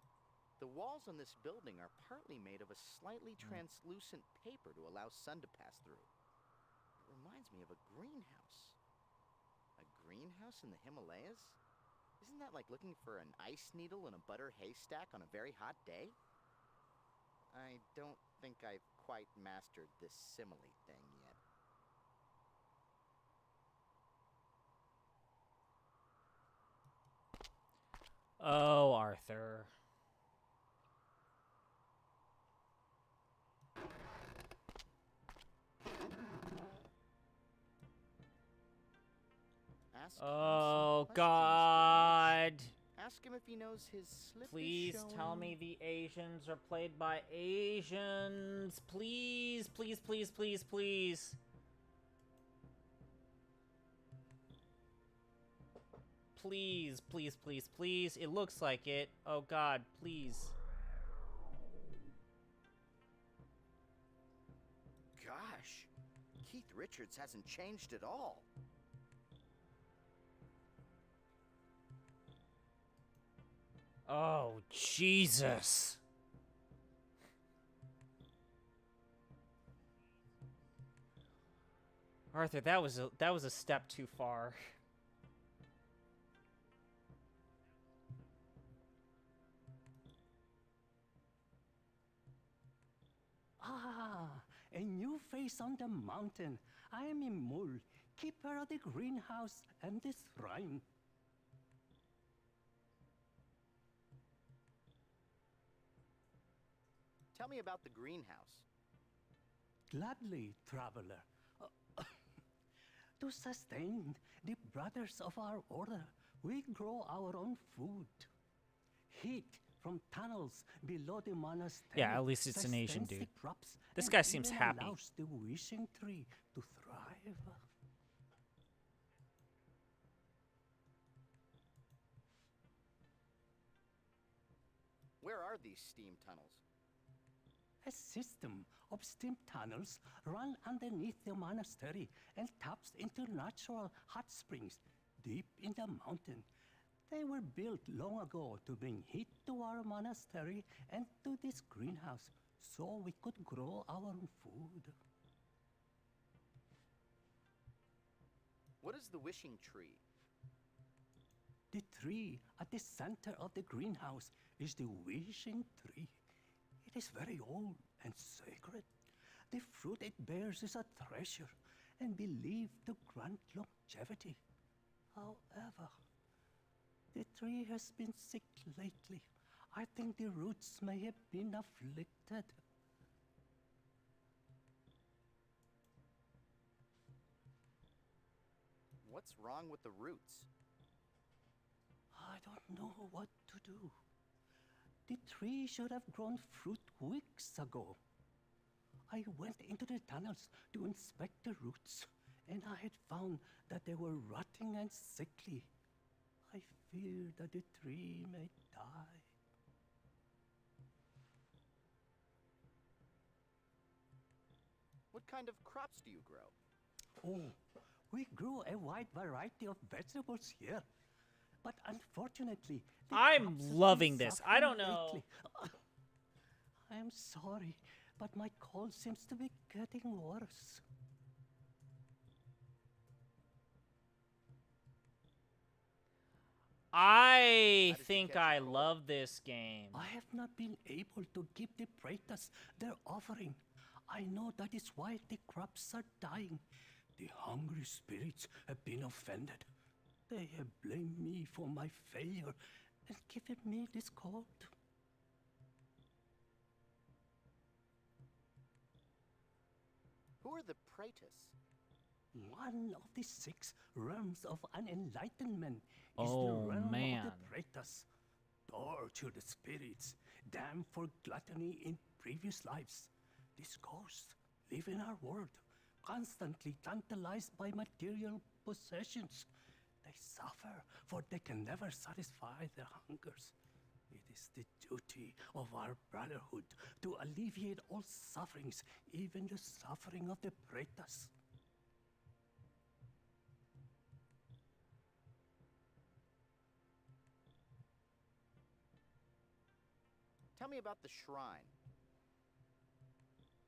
The walls on this building are partly made of a slightly translucent paper to allow sun to pass through. It reminds me of a greenhouse. A greenhouse in the Himalayas? Isn't that like looking for an ice needle in a butter haystack on a very hot day? I don't think I've quite mastered this simile thing yet. Oh, Arthur. Ask Oh, some questions, God. Gage. ask him if he knows his slip Please is showing? tell me the Asians are played by Asians. Please, please, please, please, please. Please, please, please, please. It looks like it. Oh God, please. Gosh, Keith Richards hasn't changed at all. Oh, Jesus. Arthur, that was a step too far. Ah, a new face on the mountain. I am Imul, keeper of the greenhouse and the shrine. Tell me about the greenhouse. Gladly, traveler. To sustain the brothers of our order, we grow our own food. Heat from tunnels below the monastery. Yeah, at least it's an Asian sustains the dude. crops This and guy seems even happy. allows the wishing tree to thrive. Where are these steam tunnels? A system of steam tunnels run underneath the monastery and taps into natural hot springs deep in the mountain. They were built long ago to bring heat to our monastery and to this greenhouse so we could grow our own food. What is the wishing tree? The tree at the center of the greenhouse is the wishing tree. It is very old and sacred. The fruit it bears is a treasure and believed to grant longevity. However, the tree has been sick lately. I think the roots may have been afflicted. What's wrong with the roots? I don't know what to do. The tree should have grown fruit weeks ago. I went into the tunnels to inspect the roots, and I had found that they were rotting and sickly. I fear that the tree may die. What kind of crops do you grow? Oh, we grew a wide variety of vegetables here. But unfortunately, the I'm crops have been loving this. I suffering don't know. lately. I am sorry, but my cold seems to be getting worse. I think I love this game. I have not been able to give the Praetors their offering. I know that is why the crops are dying. The hungry spirits have been offended. They have blamed me for my failure and given me this cold. Who are the Praetors? One of the 6 realms of unenlightenment is Oh, the realm man. of the Praetors. Tortured spirits, damned for gluttony in previous lives. These ghosts live in our world, constantly tantalized by material possessions. They suffer, for they can never satisfy their hungers. It is the duty of our brotherhood to alleviate all sufferings, even the suffering of the Praetors. Tell me about the shrine.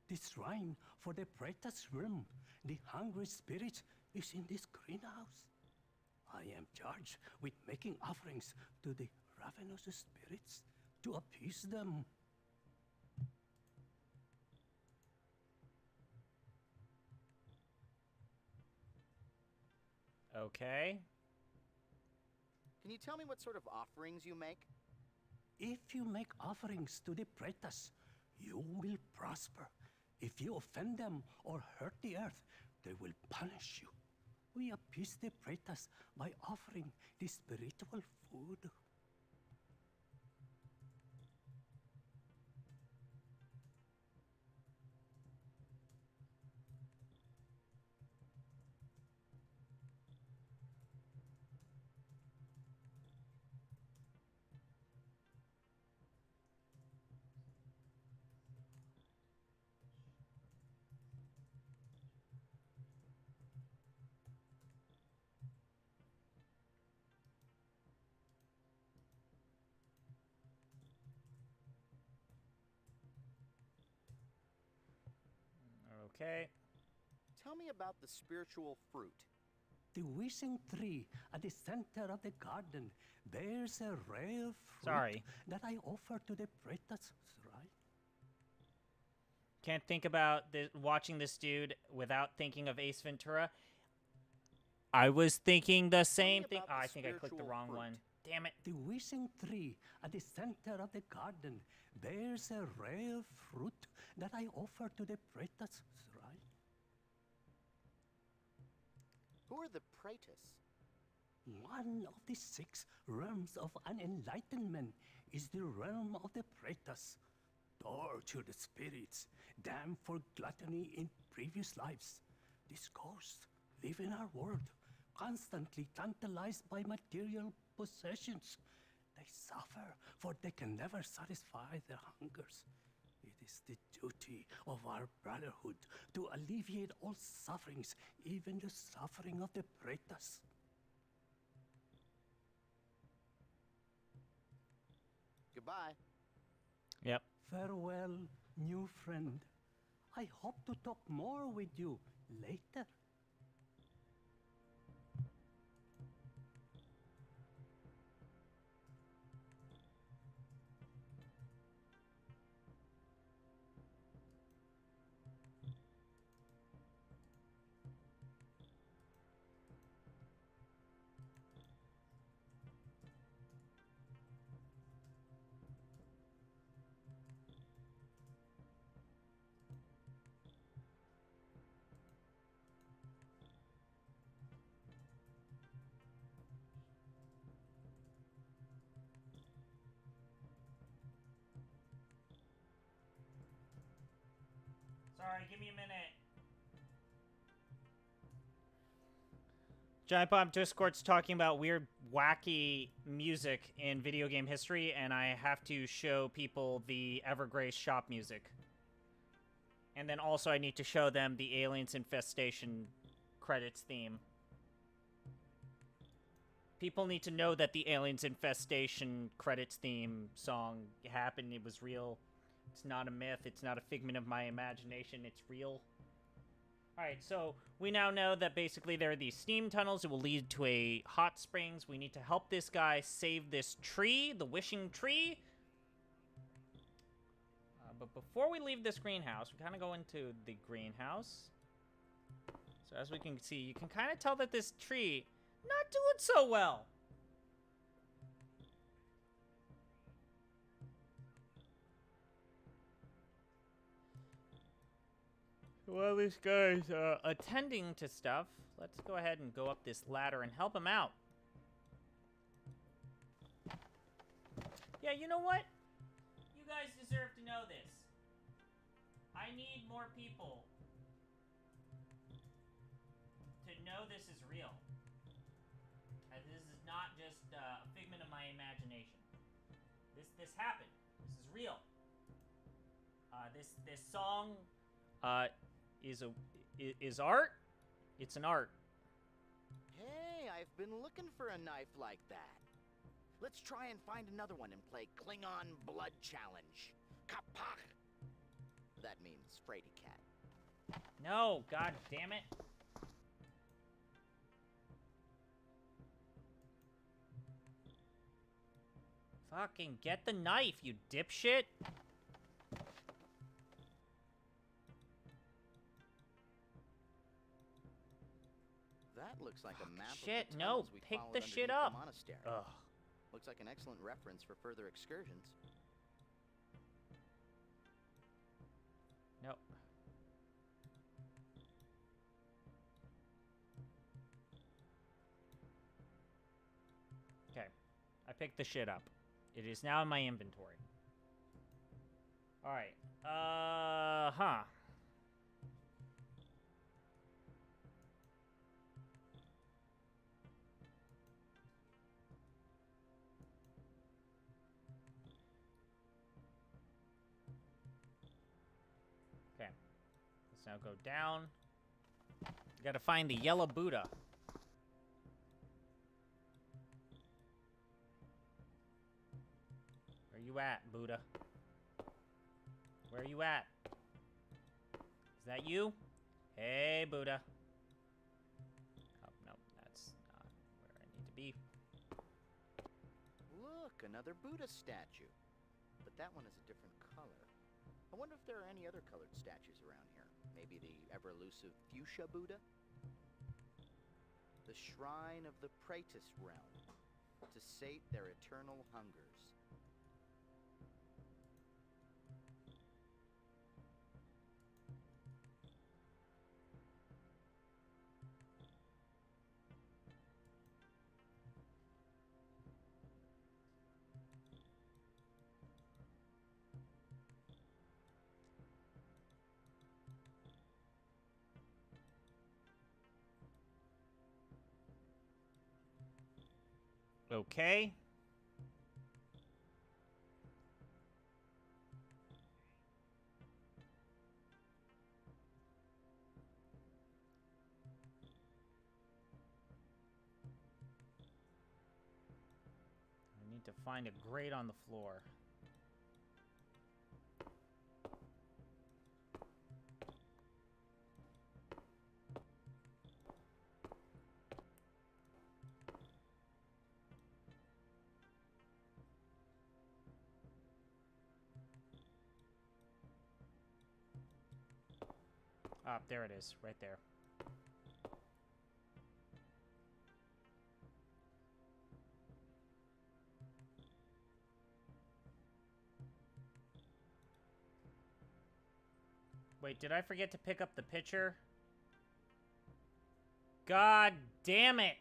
The shrine for the Praetors' realm, the hungry spirit, is in this greenhouse. I am charged with making offerings to the ravenous spirits to appease them. Okay. Can you tell me what sort of offerings you make? If you make offerings to the Praetors, you will prosper. If you offend them or hurt the earth, they will punish you. We appease the Praetors by offering the spiritual food. Okay. Tell me about the spiritual fruit. The wishing tree at the center of the garden bears a rare fruit Sorry. that I offer to the pretas, right? Can't think about watching this dude without thinking of Ace Ventura. I was thinking the same thing. Oh, I think I clicked the wrong one. Damn it. The wishing tree at the center of the garden bears a rare fruit that I offer to the pretas, right? Who are the Praetus? One of the 6 realms of an enlightenment is the realm of the pretas. Tortured spirits, damned for gluttony in previous lives. These ghosts live in our world, constantly tantalized by material possessions. They suffer, for they can never satisfy their hungers. It is the duty of our brotherhood to alleviate all sufferings, even the suffering of the pretas. Goodbye. Yep. Farewell, new friend. I hope to talk more with you later. Sorry, give me a minute. Giant Bomb Discord's talking about weird, wacky music in video game history, and I have to show people the Evergrace shop music. And then also I need to show them the Aliens Infestation credits theme. People need to know that the Aliens Infestation credits theme song happened. It was real. It's not a myth. It's not a figment of my imagination. It's real. Alright, so we now know that basically there are these steam tunnels. It will lead to a hot springs. We need to help this guy save this tree, the wishing tree. But before we leave this greenhouse, we kind of go into the greenhouse. So as we can see, you can kind of tell that this tree not doing so well. While this guy's attending to stuff, let's go ahead and go up this ladder and help him out. Yeah, you know what? You guys deserve to know this. I need more people to know this is real. This is not just a figment of my imagination. This happened. This is real. This song is art. It's an art. Hey, I've been looking for a knife like that. Let's try and find another one and play Klingon Blood Challenge. Kapach! That means Frady Cat. No, god damn it. Fucking get the knife, you dipshit. That looks like a map Shit, of the no, tunnels we pick followed the shit underneath up. The monastery. Ugh. Looks like an excellent reference for further excursions. Nope. Okay. I picked the shit up. It is now in my inventory. Alright. Huh. Okay. Let's now go down. We gotta find the yellow Buddha. Where you at, Buddha? Where you at? Is that you? Hey, Buddha. Oh, no, that's not where I need to be. Look, another Buddha statue. But that one is a different color. I wonder if there are any other colored statues around here. Maybe the ever-elusive fuchsia Buddha? The shrine of the Praetus realm, to sate their eternal hungers. Okay. I need to find a grate on the floor. Ah, there it is, right there. Wait, did I forget to pick up the pitcher? God damn it!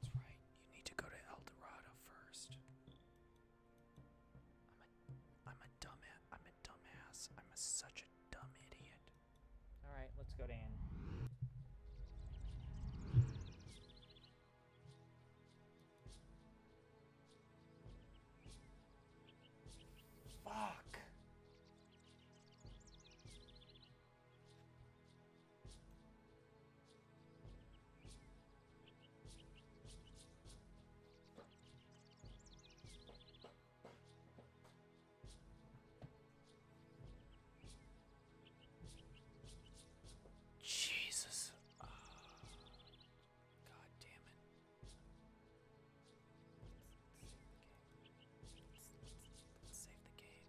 That's right. You need to go to El Dorado first. I'm a dumbass. I'm such a dumb idiot. All right, let's go to Anne. Fuck. Jesus. God damn it. Let's save the game.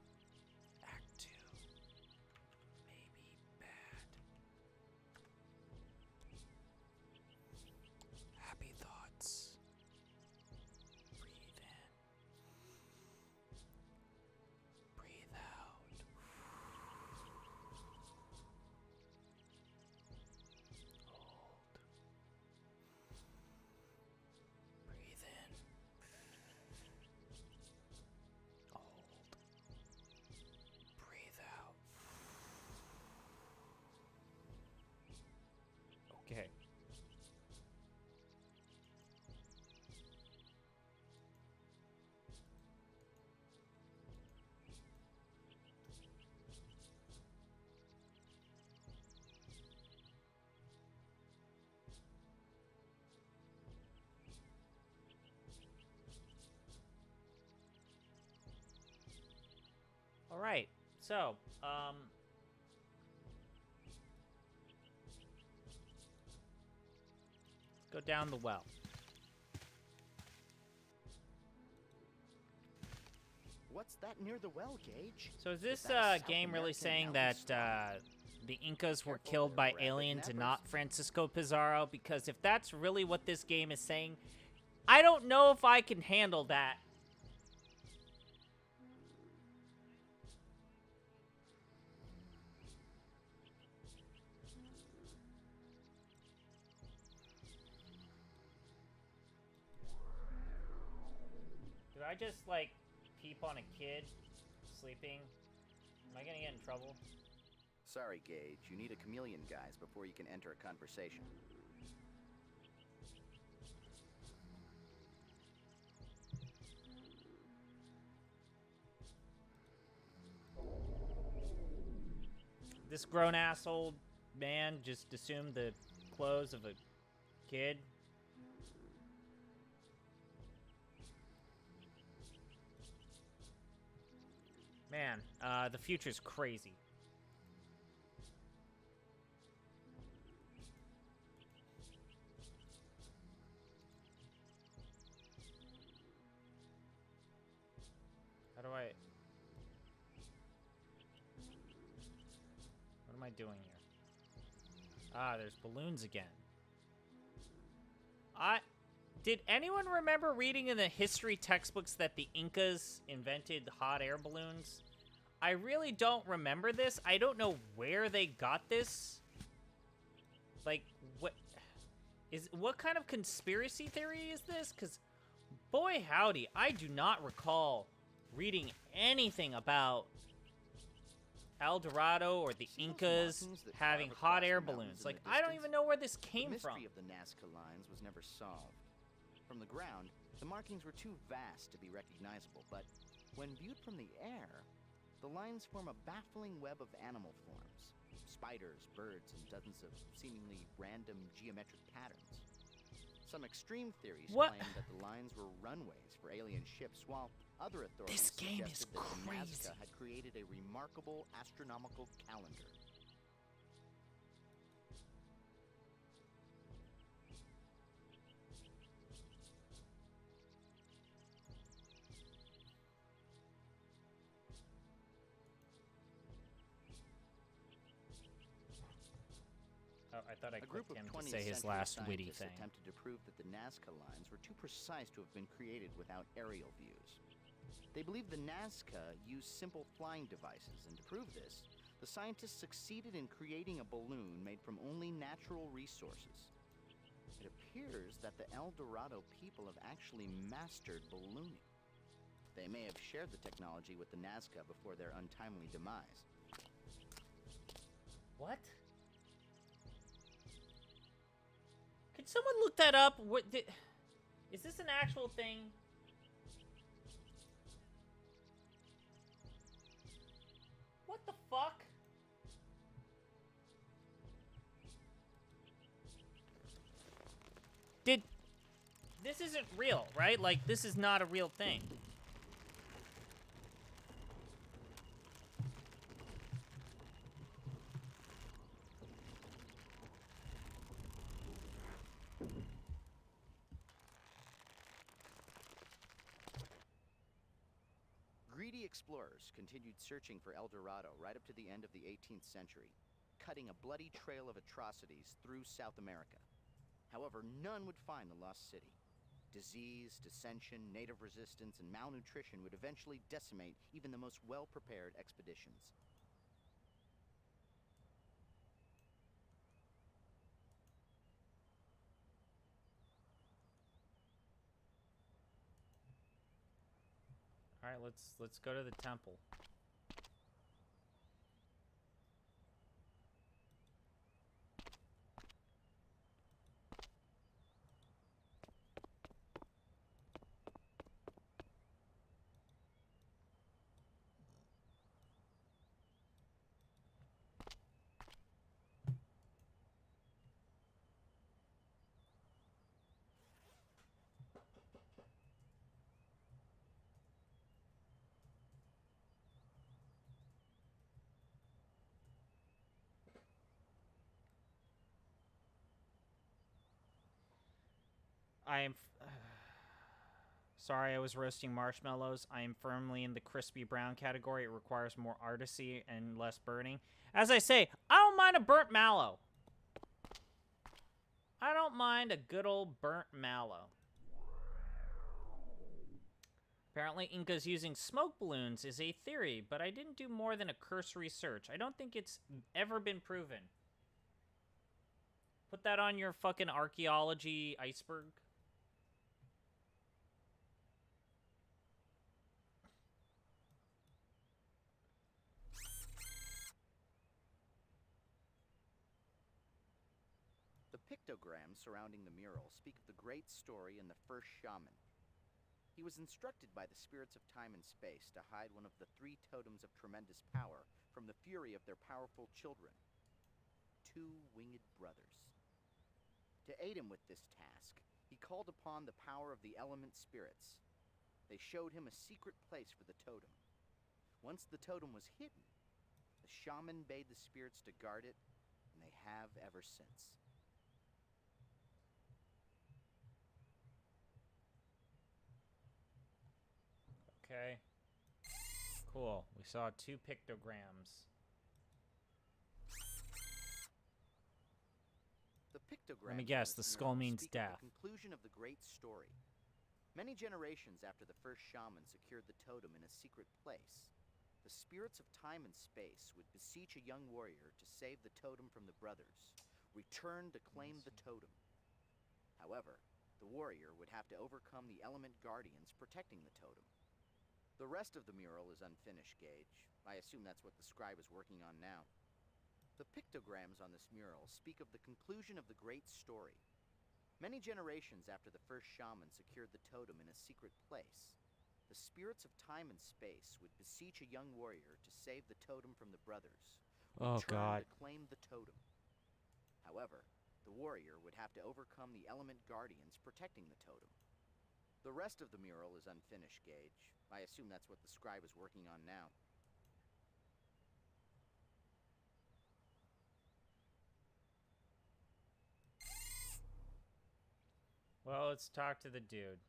Act 2. Maybe bad. Happy thoughts. Breathe in. Breathe out. Hold. Breathe in. Hold. Breathe out. Okay. All right. So, go down the well. What's that near the well, Gage? So is this that a game South really American saying mountain that the Incas were Careful killed there, by rabbit aliens and nappers. not Francisco Pizarro? Because if that's really what this game is saying, I don't know if I can handle that. I just, like, peep on a kid sleeping, am I gonna get in trouble? Sorry, Gage. You need a chameleon guise before you can enter a conversation. This grown-ass old man just assumed the clothes of a kid. Man, the future's crazy. How do I... What am I doing here? Ah, there's balloons again. Did anyone remember reading in the history textbooks that the Incas invented hot air balloons? I really don't remember this. I don't know where they got this. Like, what kind of conspiracy theory is this? Because, boy howdy, I do not recall reading anything about El Dorado or the Incas having hot air balloons. Like, I don't even know where this came from. The mystery of the Nazca lines was never solved. From the ground, the markings were too vast to be recognizable, but when viewed from the air, the lines form a baffling web of animal forms. Spiders, birds, and dozens of seemingly random geometric patterns. Some extreme theories claim that the lines were runways for alien ships, while other authorities suggested that the Nazca had created a remarkable astronomical calendar. Oh, I thought I clicked him to 20th say his century last witty scientists thing. attempted to prove that the Nazca lines were too precise to have been created without aerial views. They believed the Nazca used simple flying devices, and to prove this, the scientists succeeded in creating a balloon made from only natural resources. It appears that the El Dorado people have actually mastered ballooning. They may have shared the technology with the Nazca before their untimely demise. What? Can someone look that up? Is this an actual thing? What the fuck? This isn't real, right? Like, this is not a real thing. Greedy explorers continued searching for El Dorado right up to the end of the 18th century, cutting a bloody trail of atrocities through South America. However, none would find the lost city. Disease, dissension, native resistance, and malnutrition would eventually decimate even the most well-prepared expeditions. All right, let's go to the temple. I am... Sorry, I was roasting marshmallows. I am firmly in the crispy brown category. It requires more artistry and less burning. As I say, I don't mind a burnt mallow. I don't mind a good old burnt mallow. Apparently, Incas using smoke balloons is a theory, but I didn't do more than a cursory search. I don't think it's ever been proven. Put that on your fucking archaeology iceberg. pictograms surrounding the mural speak of the great story in the first shaman. He was instructed by the spirits of time and space to hide one of the 3 totems of tremendous power from the fury of their powerful children, 2 winged brothers. To aid him with this task, he called upon the power of the element spirits. They showed him a secret place for the totem. Once the totem was hidden, the shaman bade the spirits to guard it, and they have ever since. Okay. Cool. We saw 2 pictograms. The pictograms. Let me guess, the skull means death. The conclusion of the great story. Many generations after the first shaman secured the totem in a secret place, the spirits of time and space would beseech a young warrior to save the totem from the brothers, return to claim the totem. However, the warrior would have to overcome the element guardians protecting the totem. The rest of the mural is unfinished, Gage. I assume that's what the scribe is working on now. The pictograms on this mural speak of the conclusion of the great story. Many generations after the first shaman secured the totem in a secret place, the spirits of time and space would beseech a young warrior to save the totem from the brothers, Oh, God. to claim the totem. However, the warrior would have to overcome the element guardians protecting the totem. The rest of the mural is unfinished, Gage. I assume that's what the scribe is working on now. Well, let's talk to the dude.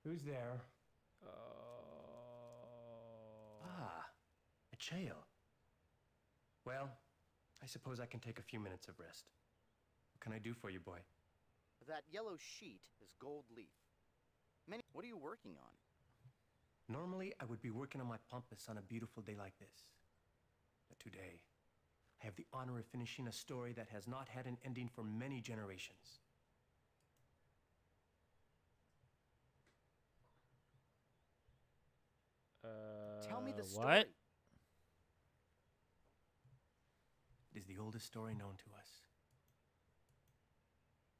Who's there? Oh. Ah, a jail. Well, I suppose I can take a few minutes of rest. What can I do for you, boy? That yellow sheet is gold leaf. What are you working on? Normally, I would be working on my pampas on a beautiful day like this. But today, I have the honor of finishing a story that has not had an ending for many generations. Tell me the What? story. It is the oldest story known to us.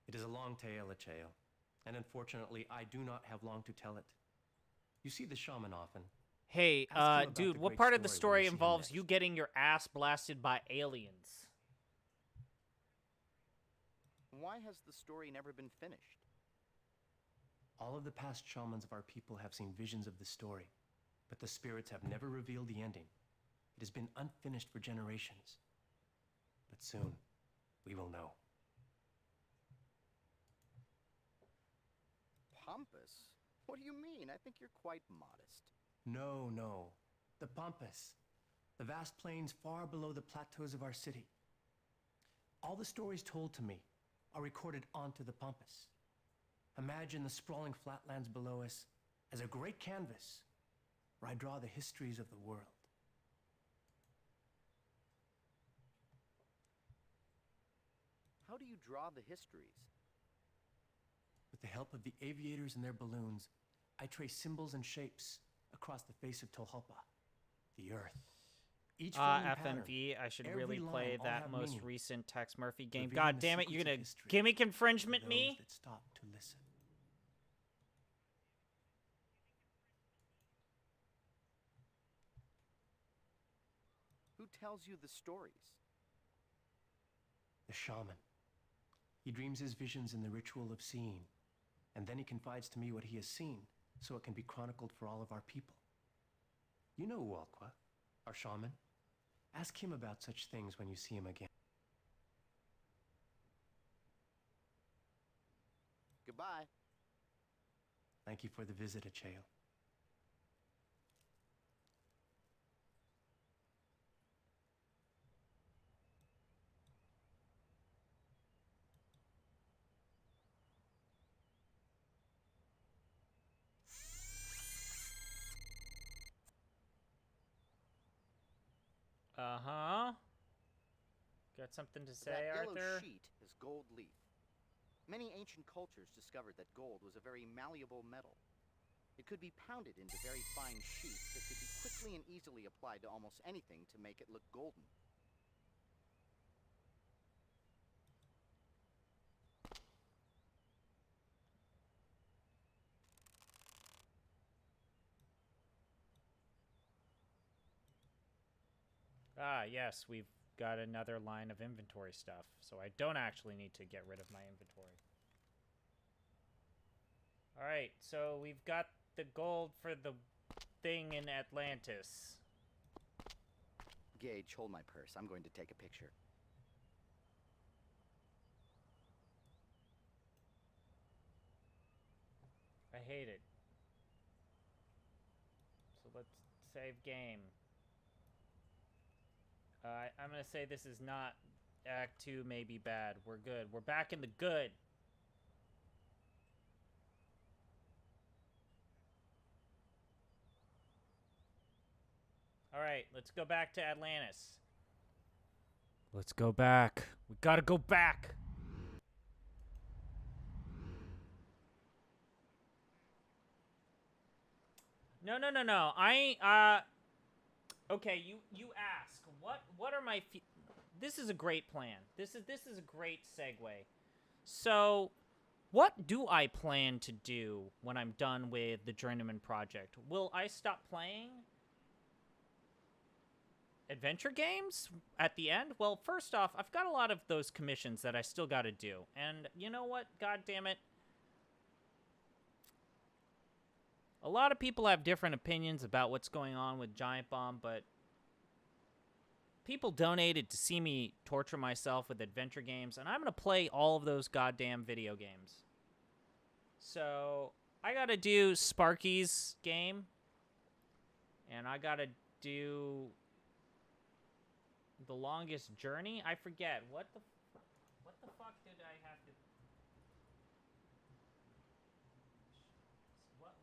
It is a long tale, Acheo, and unfortunately, I do not have long to tell it. You see the shaman often. Hey, Ask him about dude, the what great part of the story when story you see him involves next. you getting your ass blasted by aliens? Why has the story never been finished? All of the past shamans of our people have seen visions of the story, but the spirits have never revealed the ending. It has been unfinished for generations. But soon, we will know. Pompous? What do you mean? I think you're quite modest. No, no. The Pampas. The vast plains far below the plateaus of our city. All the stories told to me are recorded onto the Pampas. Imagine the sprawling flatlands below us as a great canvas where I draw the histories of the world. How do you draw the histories? With the help of the aviators and their balloons, I trace symbols and shapes across the face of Tolhopa, the earth. Each following pattern, FMV, I should every really line play all that have most meaning, recent Tex Murphy game. revealing God the damn it, you're secrets of gonna history gimmick for infringement those me? that stop to listen. Who tells you the stories? The shaman. He dreams his visions in the ritual of seeing, and then he confides to me what he has seen, so it can be chronicled for all of our people. You know Walqua, our shaman. Ask him about such things when you see him again. Goodbye. Thank you for the visit, Acheo. Uh-huh. Got something to say, That yellow Arthur? sheet is gold leaf. Many ancient cultures discovered that gold was a very malleable metal. It could be pounded into very fine sheets that could be quickly and easily applied to almost anything to make it look golden. Ah, yes, we've got another line of inventory stuff, so I don't actually need to get rid of my inventory. Alright, so we've got the gold for the thing in Atlantis. Gage, hold my purse. I'm going to take a picture. I hate it. So let's save game. I'm gonna say this is not Act 2 may be bad. We're good. We're back in the good. Alright, let's go back to Atlantis. Let's go back. We gotta go back. No. I okay, you ask. What are my This is a great plan. This is a great segue. So, what do I plan to do when I'm done with the Journeyman project? Will I stop playing adventure games at the end? Well, first off, I've got a lot of those commissions that I still got to do. And you know what? God damn it. A lot of people have different opinions about what's going on with Giant Bomb, but people donated to see me torture myself with adventure games, and I'm going to play all of those goddamn video games. So, I got to do Sparky's game, and I got to do The Longest Journey. I forget. What the fuck did I have to...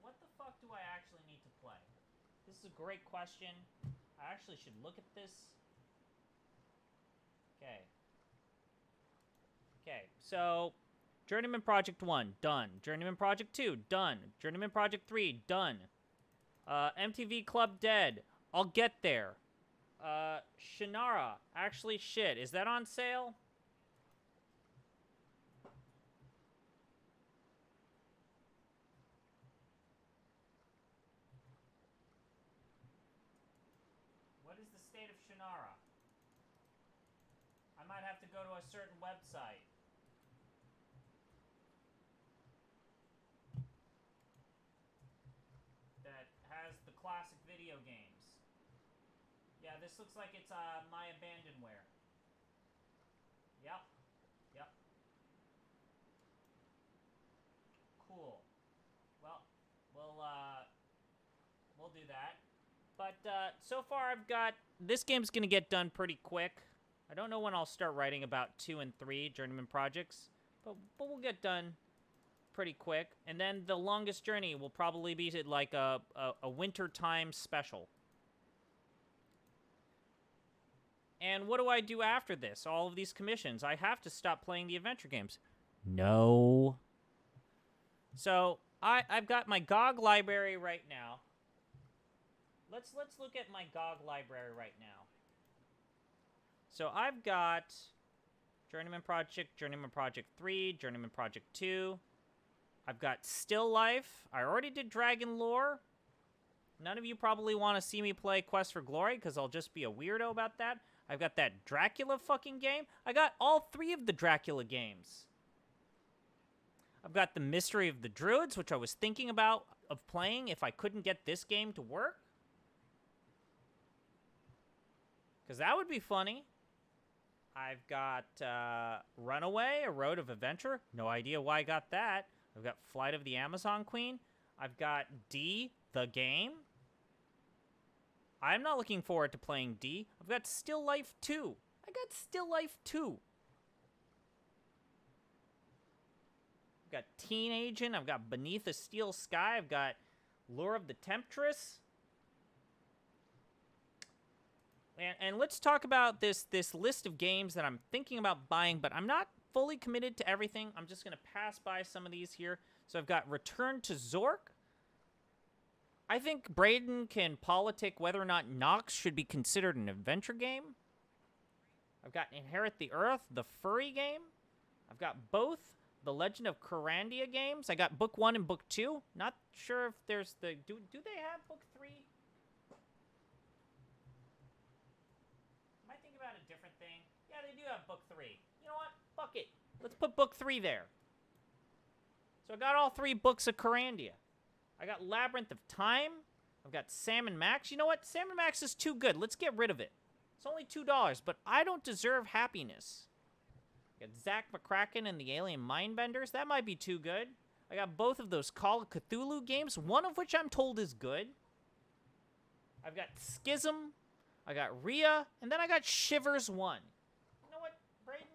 What the fuck do I actually need to play? This is a great question. I actually should look at this. Okay, so Journeyman Project 1, done. Journeyman Project 2, done. Journeyman Project 3, done. MTV Club Dead, I'll get there. Shannara, actually shit, is that on sale? What is the state of Shannara? I might have to go to a certain website. That has the classic video games. Yeah, this looks like it's My Abandonware. Yep. Cool. Well, we'll do that. But so far I've got... This game's gonna get done pretty quick. I don't know when I'll start writing about 2 and 3 Journeyman projects, but we'll get done pretty quick. And then The Longest Journey will probably be like a winter time special. And what do I do after this? All of these commissions. I have to stop playing the adventure games. No. So, I've got my GOG library right now. Let's look at my GOG library right now. So I've got Journeyman Project 3, Journeyman Project 2. I've got Still Life. I already did Dragon Lore. None of you probably want to see me play Quest for Glory because I'll just be a weirdo about that. I've got that Dracula fucking game. I got all 3 of the Dracula games. I've got the Mystery of the Druids, which I was thinking about of playing if I couldn't get this game to work. Because that would be funny. I've got Runaway, A Road of Adventure. No idea why I got that. I've got Flight of the Amazon Queen. I've got D, the game. I'm not looking forward to playing D. I've got Still Life 2. I got Still Life 2. I've got Teen Agent. I've got Beneath a Steel Sky. I've got Lure of the Temptress. And let's talk about this list of games that I'm thinking about buying, but I'm not fully committed to everything. I'm just going to pass by some of these here. So I've got Return to Zork. I think Braden can politic whether or not Nox should be considered an adventure game. I've got Inherit the Earth, the furry game. I've got both the Legend of Corandia games. I got book 1 and book 2. Not sure if there's the... Do they have book 3? Am I thinking about a different thing? Yeah, they do have book 3. You know what? Fuck it. Let's put book 3 there. So I got all 3 books of Corandia. I got Labyrinth of Time. I've got Sam and Max. You know what? Sam and Max is too good. Let's get rid of it. It's only $2, but I don't deserve happiness. I got Zach McCracken and the Alien Mindbenders. That might be too good. I got both of those Call of Cthulhu games, one of which I'm told is good. I've got Schism. I got Rhea. And then I got Shivers 1. You know what, Brayden?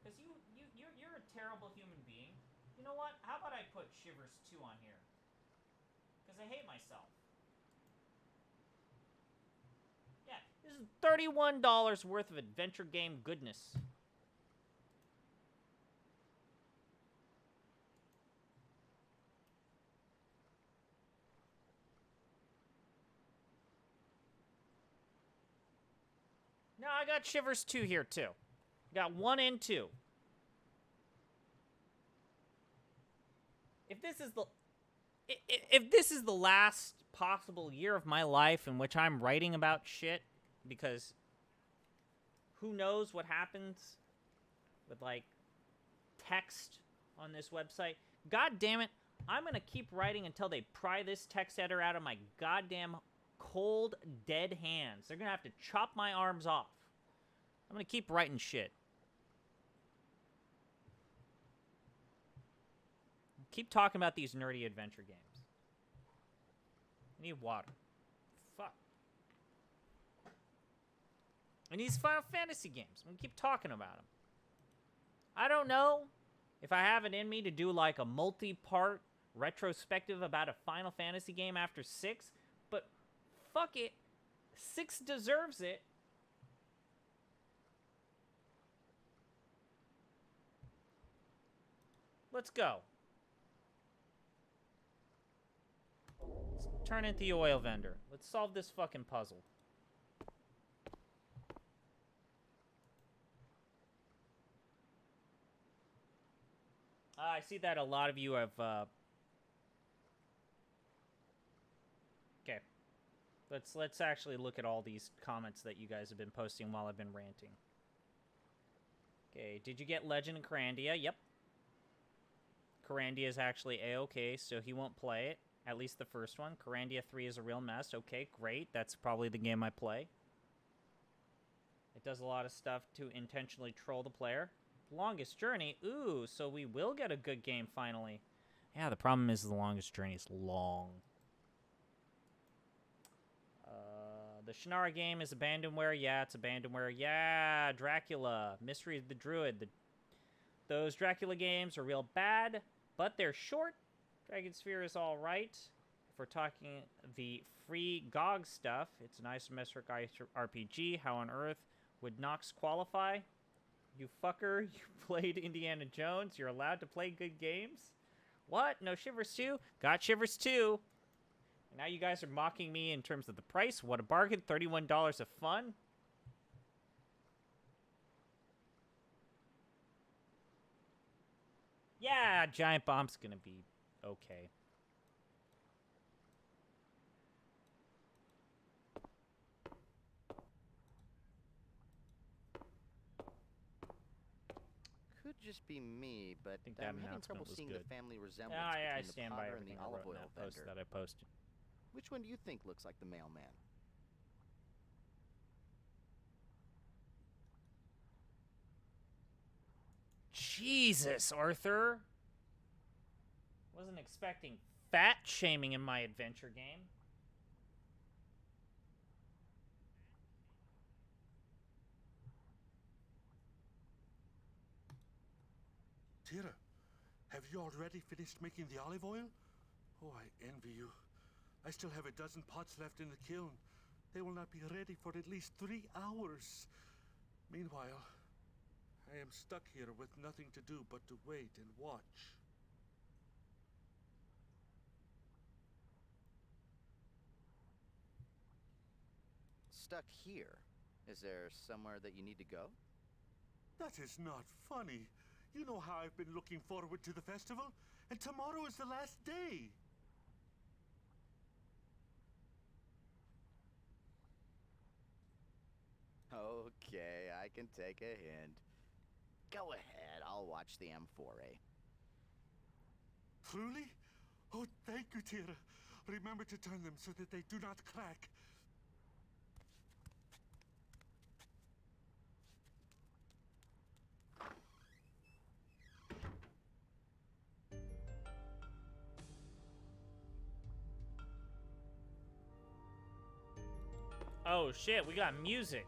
Because you're a terrible human being. You know what? How about I put Shivers 2 on here? Because I hate myself. Yeah, this is $31 worth of adventure game goodness. No, I got Shivers 2 here, too. Got 1 and 2. If this is the last possible year of my life in which I'm writing about shit, because who knows what happens with, like, text on this website. God damn it, I'm going to keep writing until they pry this text editor out of my goddamn cold, dead hands. They're going to have to chop my arms off. I'm going to keep writing shit. Keep talking about these nerdy adventure games. I need water. Fuck. And these Final Fantasy games. I'm going to keep talking about them. I don't know if I have it in me to do like a multi-part retrospective about a Final Fantasy game after 6, but fuck it. 6 deserves it. Let's go. Let's turn into the oil vendor. Let's solve this fucking puzzle. I see that a lot of you have, Okay. Let's actually look at all these comments that you guys have been posting while I've been ranting. Okay, did you get Legend of Corandia? Yep. Corandia is actually A-okay, so he won't play it. At least the first one. Corandia 3 is a real mess. Okay, great. That's probably the game I play. It does a lot of stuff to intentionally troll the player. Longest Journey. Ooh, so we will get a good game finally. Yeah, the problem is the Longest Journey is long. The Shannara game is abandonware. Yeah, it's abandonware. Yeah, Dracula. Mystery of the Druid. Those Dracula games are real bad, but they're short. Dragon Sphere is all right. If we're talking the free GOG stuff, it's an isometric RPG. How on earth would Nox qualify? You fucker, you played Indiana Jones. You're allowed to play good games? What? No Shivers 2? Got Shivers 2. Now you guys are mocking me in terms of the price. What a bargain. $31 of fun. Yeah, Giant Bomb's gonna be okay. Could just be me, but I think that I'm having announcement trouble was seeing good. the family resemblance Yeah, I between the stand by potter and the everything I olive wrote in oil that post vendor. that I posted. Which one do you think looks like the mailman? Jesus, Arthur. Wasn't expecting fat shaming in my adventure game. Tira, have you already finished making the olive oil? Oh, I envy you. I still have a dozen pots left in the kiln. They will not be ready for at least 3 hours. Meanwhile, I am stuck here with nothing to do but to wait and watch. stuck here. Is there somewhere that you need to go? That is not funny. You know how I've been looking forward to the festival, and tomorrow is the last day. Okay, I can take a hint. Go ahead, I'll watch the M4A. Truly? Oh, thank you, Tira. Remember to turn them so that they do not crack. Oh shit, we got music.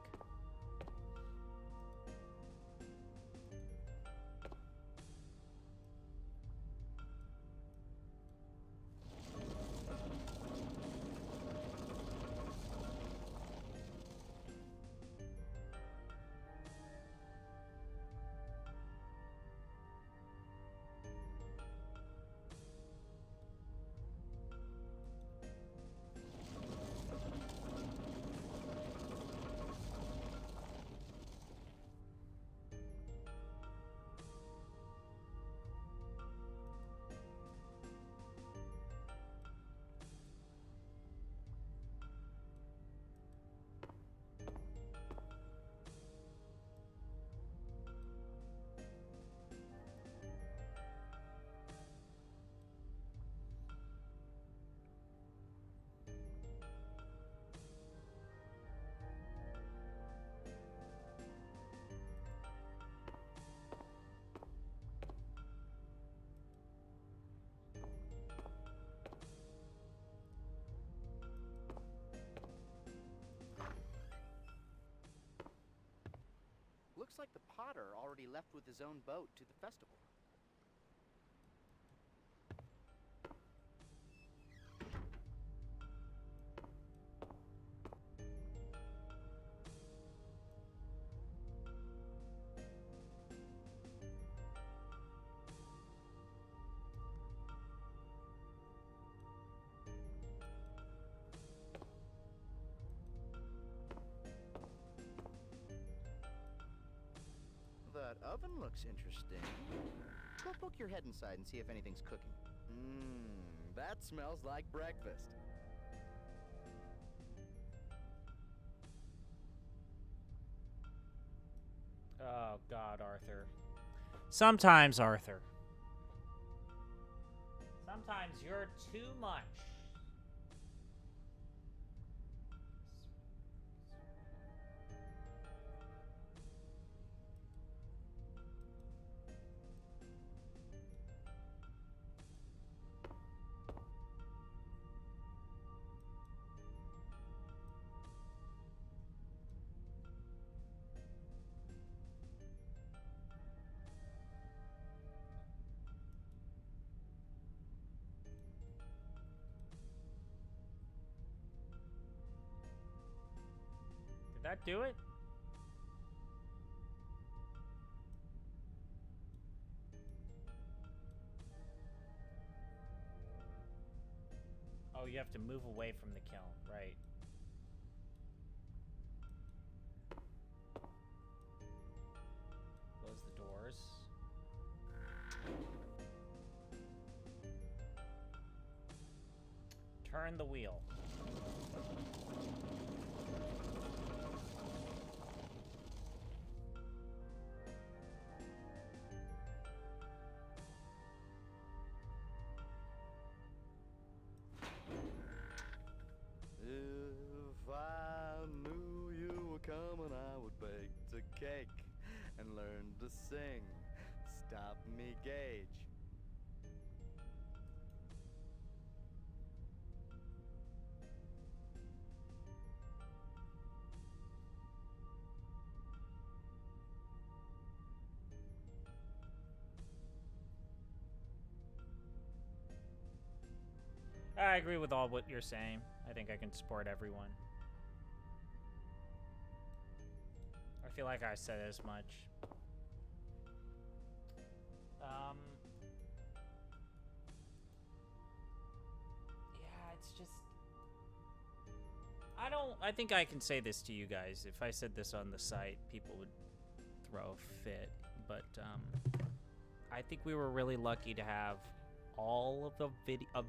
Looks like the Potter already left with his own boat to the festival. That oven looks interesting. Go poke your head inside and see if anything's cooking. Mmm, that smells like breakfast. Oh God, Arthur. Sometimes, Arthur. Sometimes you're too much. Did that do it? Oh, you have to move away from the kiln, right? Close the doors. Turn the wheel. If I knew you were coming, I would bake the cake and learn to sing. Stop me, Gage. I agree with all what you're saying. I think I can support everyone. I feel like I said as much. Yeah, it's just... I I think I can say this to you guys. If I said this on the site, people would throw a fit. But I think we were really lucky to have all of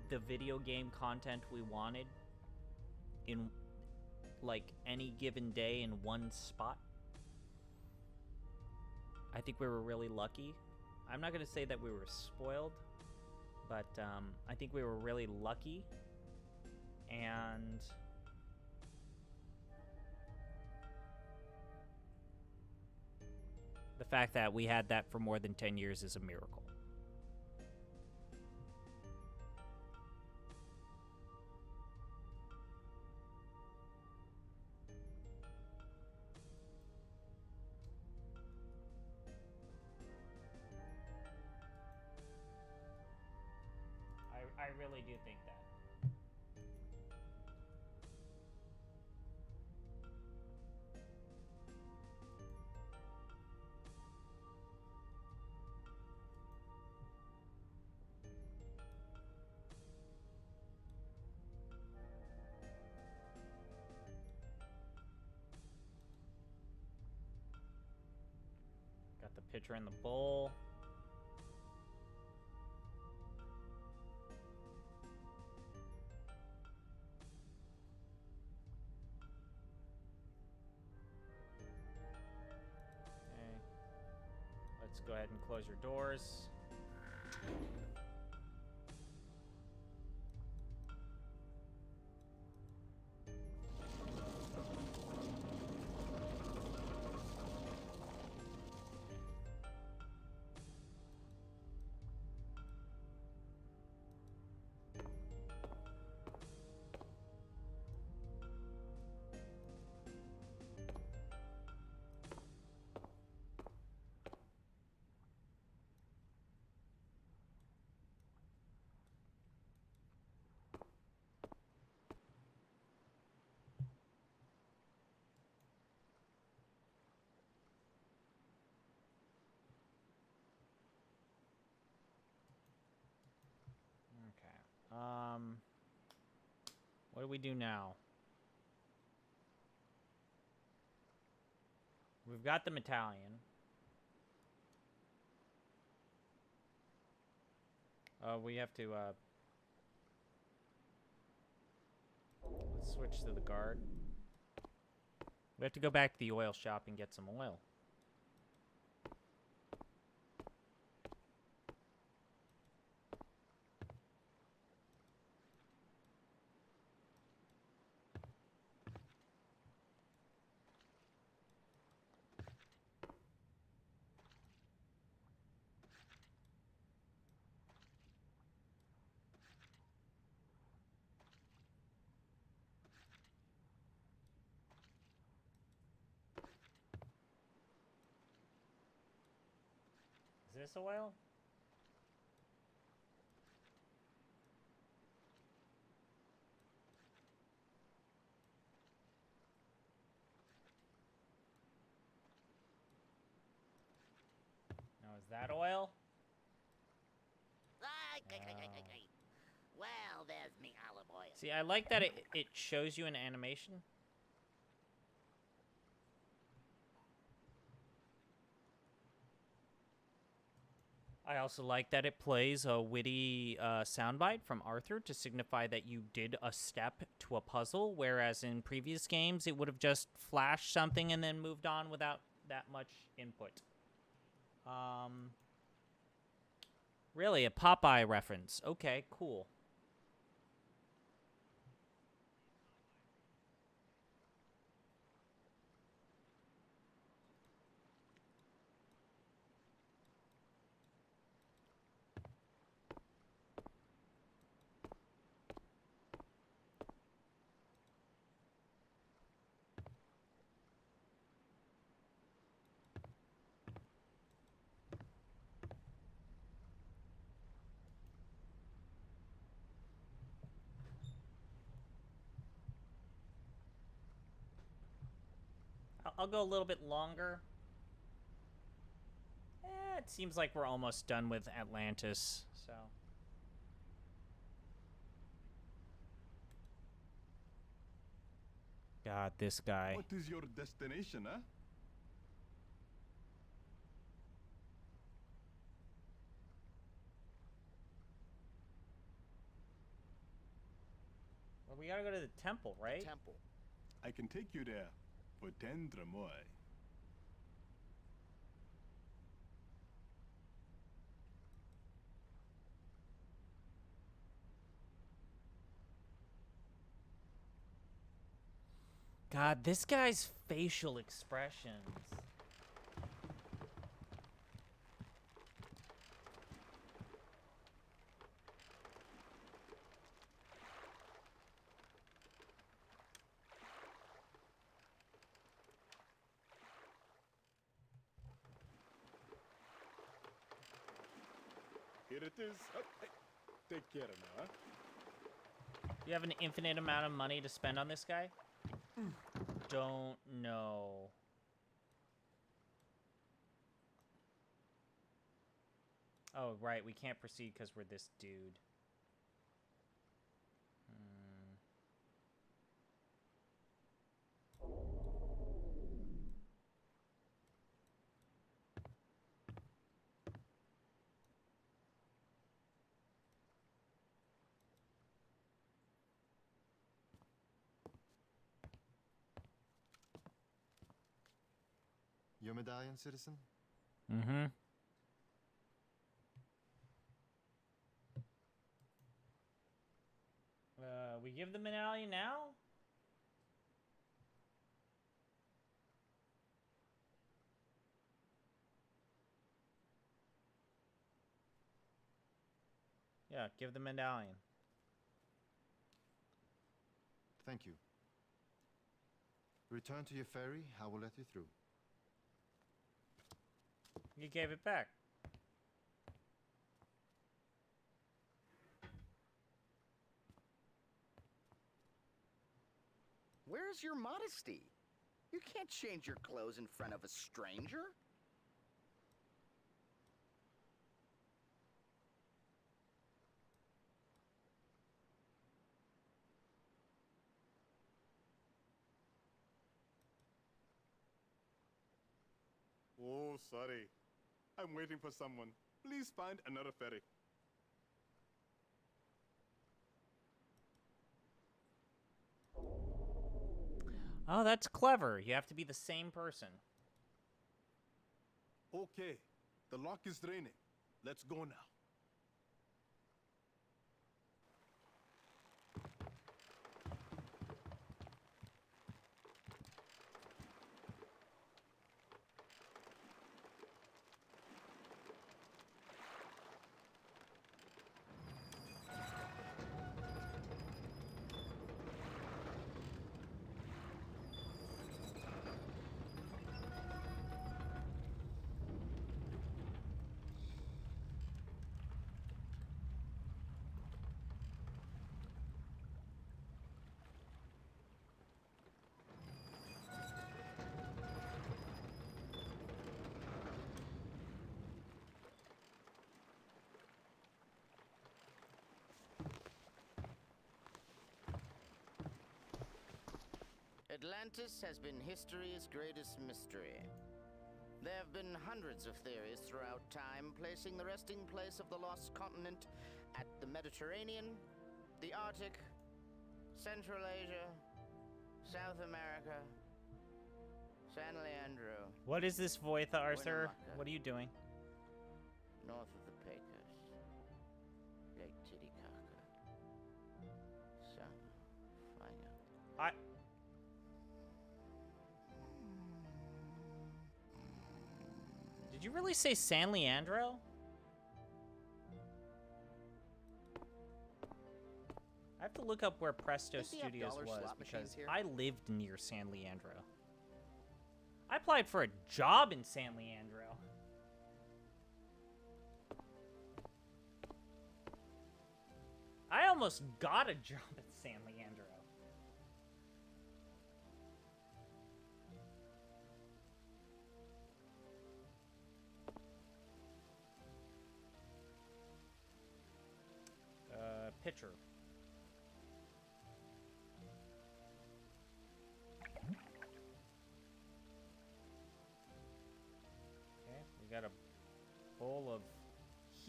the video game content we wanted in like any given day in one spot. I think we were really lucky. I'm not gonna say that we were spoiled, but I think we were really lucky. And the fact that we had that for more than 10 years is a miracle. I really do think that. Got the pitcher in the bowl. Let's go ahead and close your doors. What do we do now? We've got the medallion. We have to, let's switch to the guard. We have to go back to the oil shop and get some oil. Is this oil? Now, is that oil? Well, there's me olive oil. See, I like that it shows you an animation. I also like that it plays a witty soundbite from Arthur to signify that you did a step to a puzzle, whereas in previous games it would have just flashed something and then moved on without that much input. Really, a Popeye reference. Okay, cool. I'll go a little bit longer. It seems like we're almost done with Atlantis, so. God, this guy. What is your destination, huh? Well, we gotta go to the temple, right? The temple. I can take you there for 10 tremoy. God, this guy's facial expressions. Here it is. Oh, hey, take care now, huh? You have an infinite amount of money to spend on this guy? Don't know. Oh, right. We can't proceed because we're this dude. Your medallion, citizen? Mm-hmm. We give the medallion now? Yeah, give the medallion. Thank you. Return to your ferry. I will let you through. You gave it back. Where's your modesty? You can't change your clothes in front of a stranger. Oh, sorry. I'm waiting for someone. Please find another ferry. Oh, that's clever. You have to be the same person. Okay, the lock is draining. Let's go now. Atlantis has been history's greatest mystery. There have been hundreds of theories throughout time, placing the resting place of the lost continent at the Mediterranean, the Arctic, Central Asia, South America, San Leandro. What is this voice, Arthur? What are you doing? North of the Pecos, Lake Titicaca, South Fire. Did you really say San Leandro? I have to look up where Presto Studios was because I lived near San Leandro. I applied for a job in San Leandro. I almost got a job at San Leandro. Pitcher.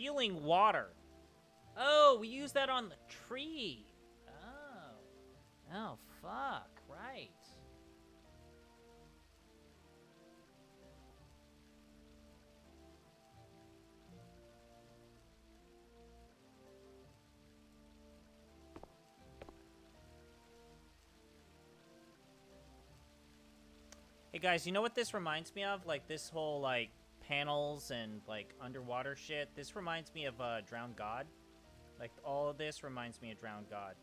Healing water. Oh, we use that on the tree. Oh. Oh, fuck. Right. Hey guys, you know what this reminds me of? Like this whole like panels and like underwater shit. This reminds me of Drowned God. Like all of this reminds me of Drowned God.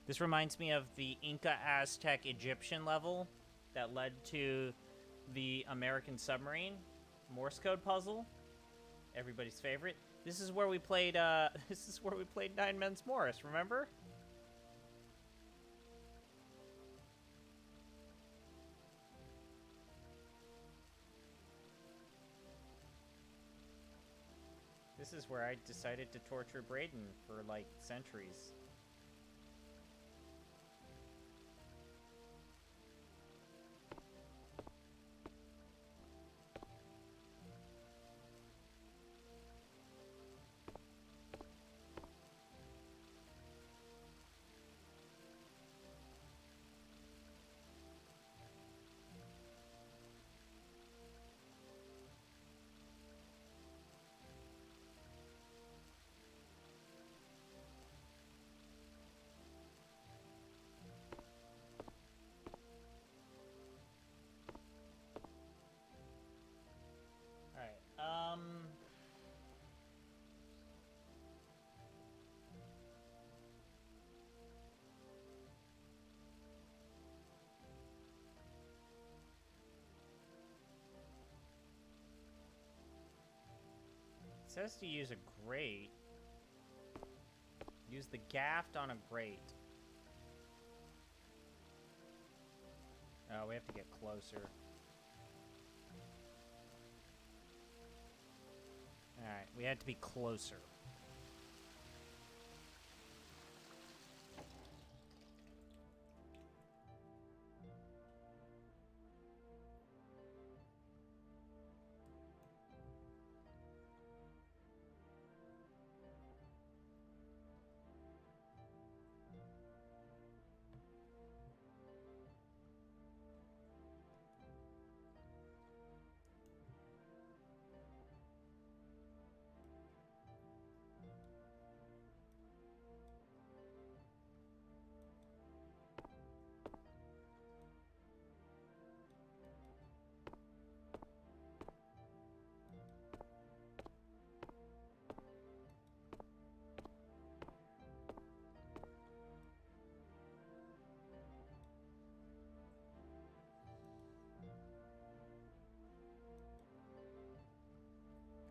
This reminds me of the Inca, Aztec, Egyptian level that led to the American submarine Morse code puzzle. Everybody's favorite. This is where we played this is where we played Nine Men's Morris, remember? This is where I decided to torture Brayden for, like, centuries. It says to use a grate. Use the gaff on a grate. Oh, we have to get closer. Alright, we had to be closer.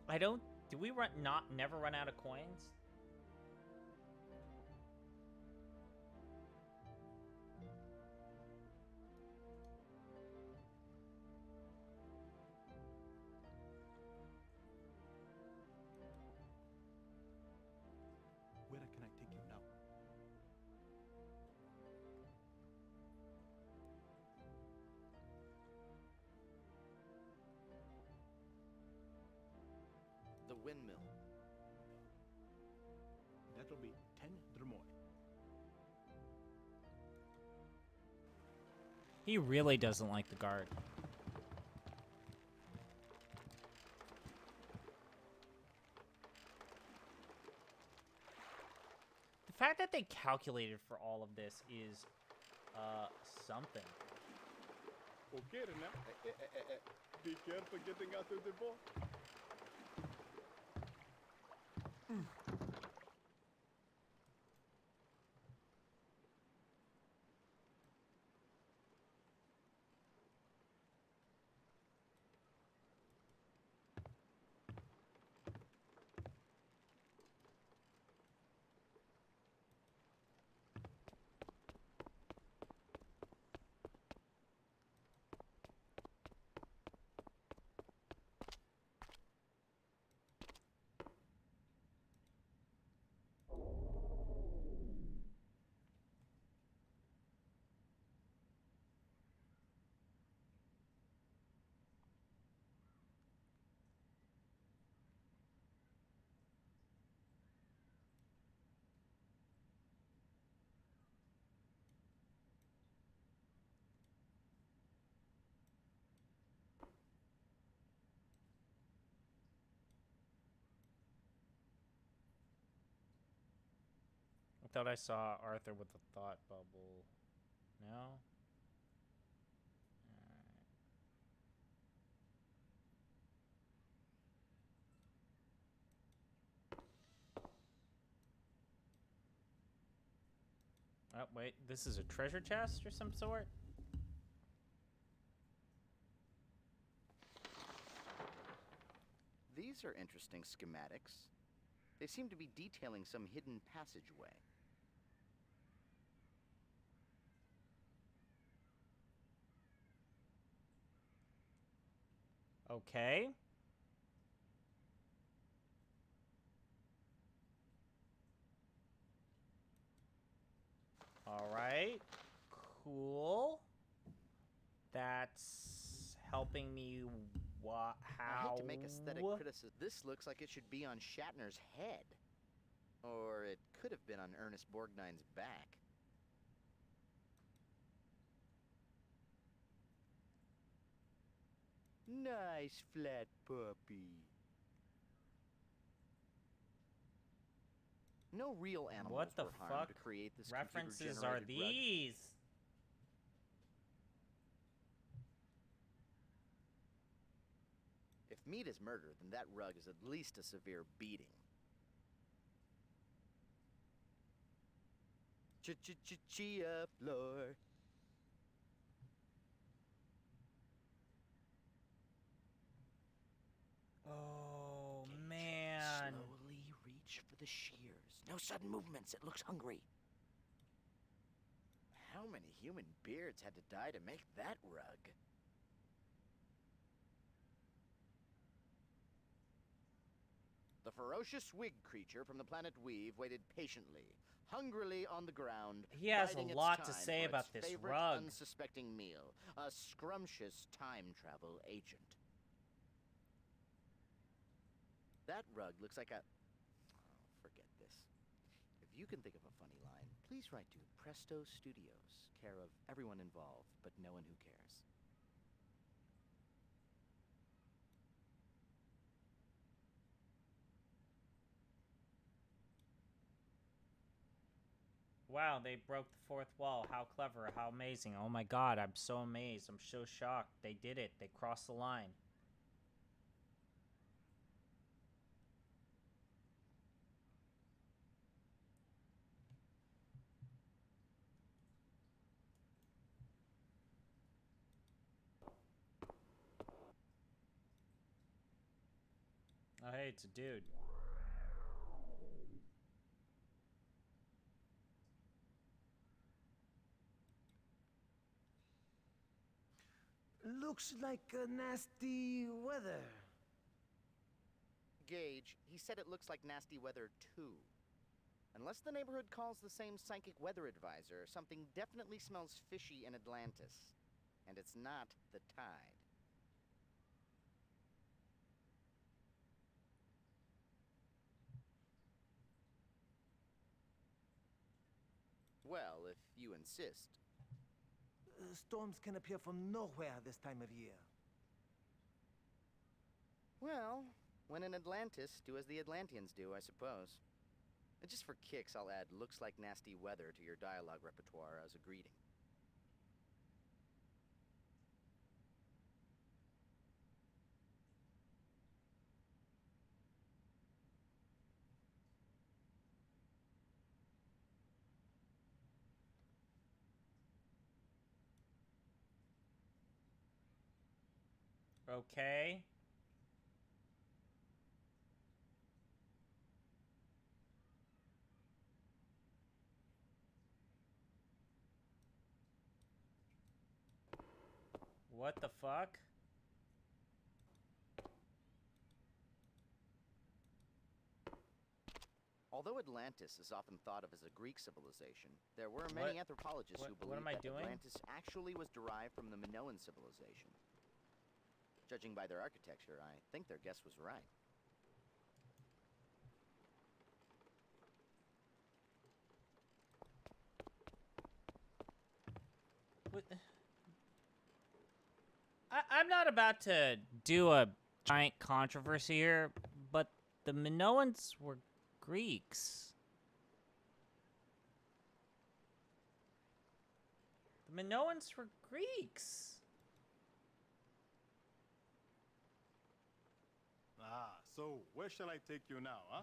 I don't... Do we never run out of coins? Where can I take you now? The windmill. That'll be 10 drachmoy. He really doesn't like the guard. The fact that they calculated for all of this is, something. Okay, now. Be careful getting out of the boat. thought I saw Arthur with a thought bubble. No? Oh, wait. This is a treasure chest or some sort? These are interesting schematics. They seem to be detailing some hidden passageway. Okay. All right. Cool. That's helping me. How? I hate to make aesthetic criticism. This looks like it should be on Shatner's head. Or it could have been on Ernest Borgnine's back. Nice flat puppy. No real animals What the were harmed fuck to create this references are computer-generated rug. these? If meat is murder, then that rug is at least a severe beating. Chia floor. Oh, man. Slowly reach for the shears. No sudden movements. It looks hungry. How many human beards had to die to make that rug? The ferocious wig creature from the planet Weave waited patiently, hungrily on the ground. He has a biding its lot to time say for about its this favorite rug. unsuspecting meal, a scrumptious time travel agent. That rug looks like a... Oh, forget this. If you can think of a funny line, please write to Presto Studios, care of everyone involved, but no one who cares. Wow, they broke the fourth wall. How clever, how amazing. Oh my god, I'm so amazed. I'm so shocked. They did it. They crossed the line. Oh, hey, it's a dude. Looks like nasty weather. Gage, he said it looks like nasty weather too. Unless the neighborhood calls the same psychic weather advisor, something definitely smells fishy in Atlantis. And it's not the tide. Well, if you insist. Storms can appear from nowhere this time of year. Well, when in Atlantis, do as the Atlanteans do, I suppose. And just for kicks, I'll add looks like nasty weather to your dialogue repertoire as a greeting. Okay. What the fuck? Although Atlantis is often thought of as a Greek civilization, there were many anthropologists who what believed am I that doing? Atlantis actually was derived from the Minoan civilization. Judging by their architecture, I think their guess was right. What? I'm not about to do a giant controversy here, but the Minoans were Greeks. Minoans were Greeks. Ah, so where shall I take you now, huh?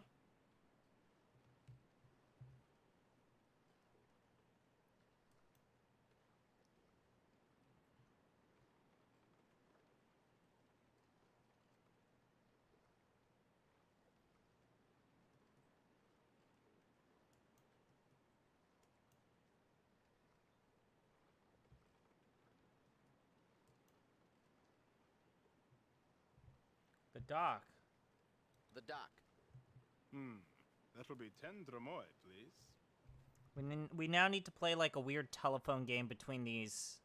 The dock. The dock. That will be 10 dromoi, please. We now need to play like a weird telephone game between these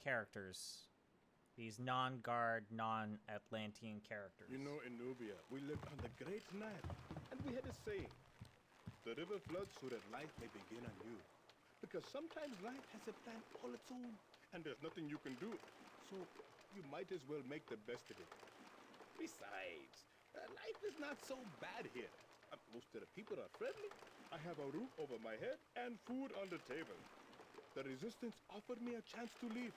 characters. These non-guard, non-Atlantean characters. You know, in Nubia, we live on the Great Nile, and we had a saying. The river floods so that life may begin anew. Because sometimes life has a plan all its own, and there's nothing you can do. So you might as well make the best of it. Besides, life is not so bad here. Most of the people are friendly. I have a roof over my head and food on the table. The resistance offered me a chance to leave,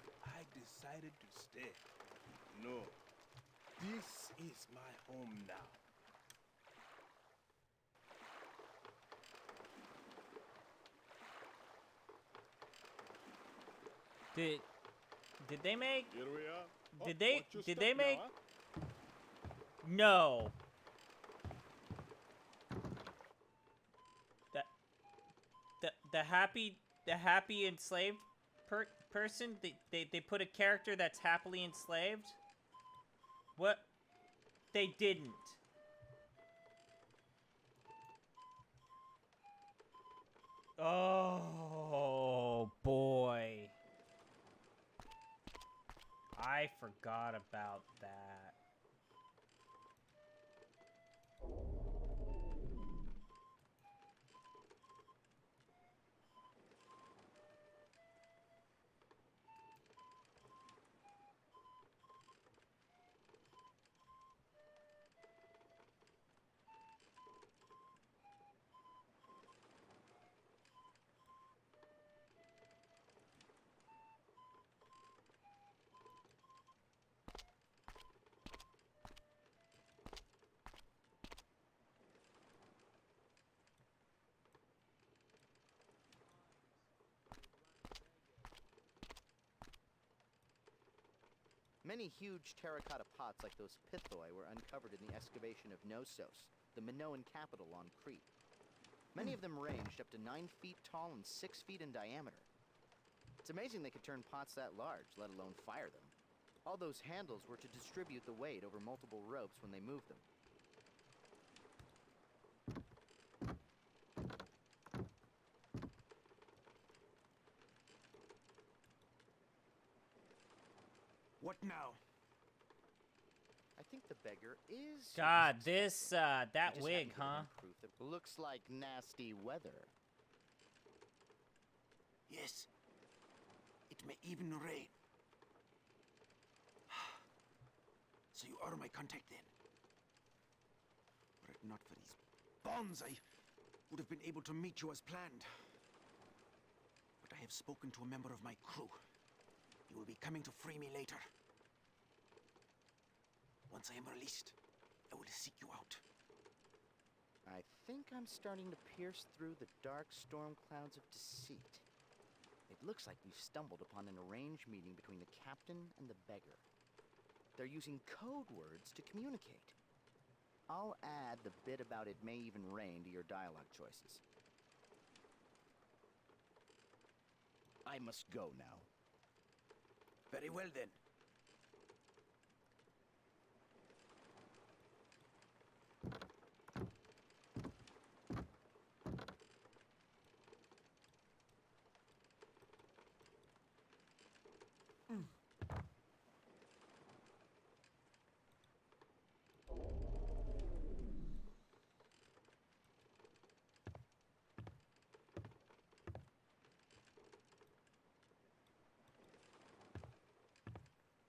but I decided to stay. No, this is my home now. Did they make? Here we are. Did they make? Now, huh? No. The happy enslaved person. They put a character that's happily enslaved. What? They didn't. Oh boy. I forgot about that. Many huge terracotta pots like those pithoi were uncovered in the excavation of Knossos, the Minoan capital on Crete. Many of them ranged up to 9 feet tall and 6 feet in diameter. It's amazing they could turn pots that large, let alone fire them. All those handles were to distribute the weight over multiple ropes when they moved them. What now? I think the beggar is... God, this, that I just wig, haven't given huh? him proof that looks like nasty weather. Yes. It may even rain. So you are my contact then? Were it not for these bonds, I would have been able to meet you as planned. But I have spoken to a member of my crew. He will be coming to free me later. Once I am released, I will seek you out. I think I'm starting to pierce through the dark storm clouds of deceit. It looks like we've stumbled upon an arranged meeting between the captain and the beggar. They're using code words to communicate. I'll add the bit about it may even rain to your dialogue choices. I must go now. Very well then.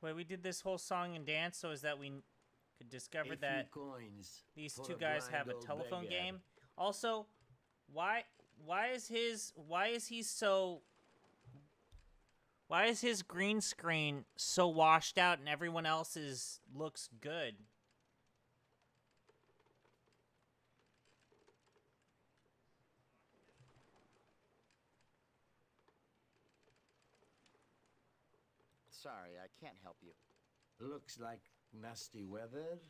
Wait, we did this whole song and dance, so is that we could discover A few that coins these for two a guys have blind a old telephone beggar. game. Also, why is his green screen so washed out and everyone else's looks good? Sorry, I can't help you. Looks like nasty weather.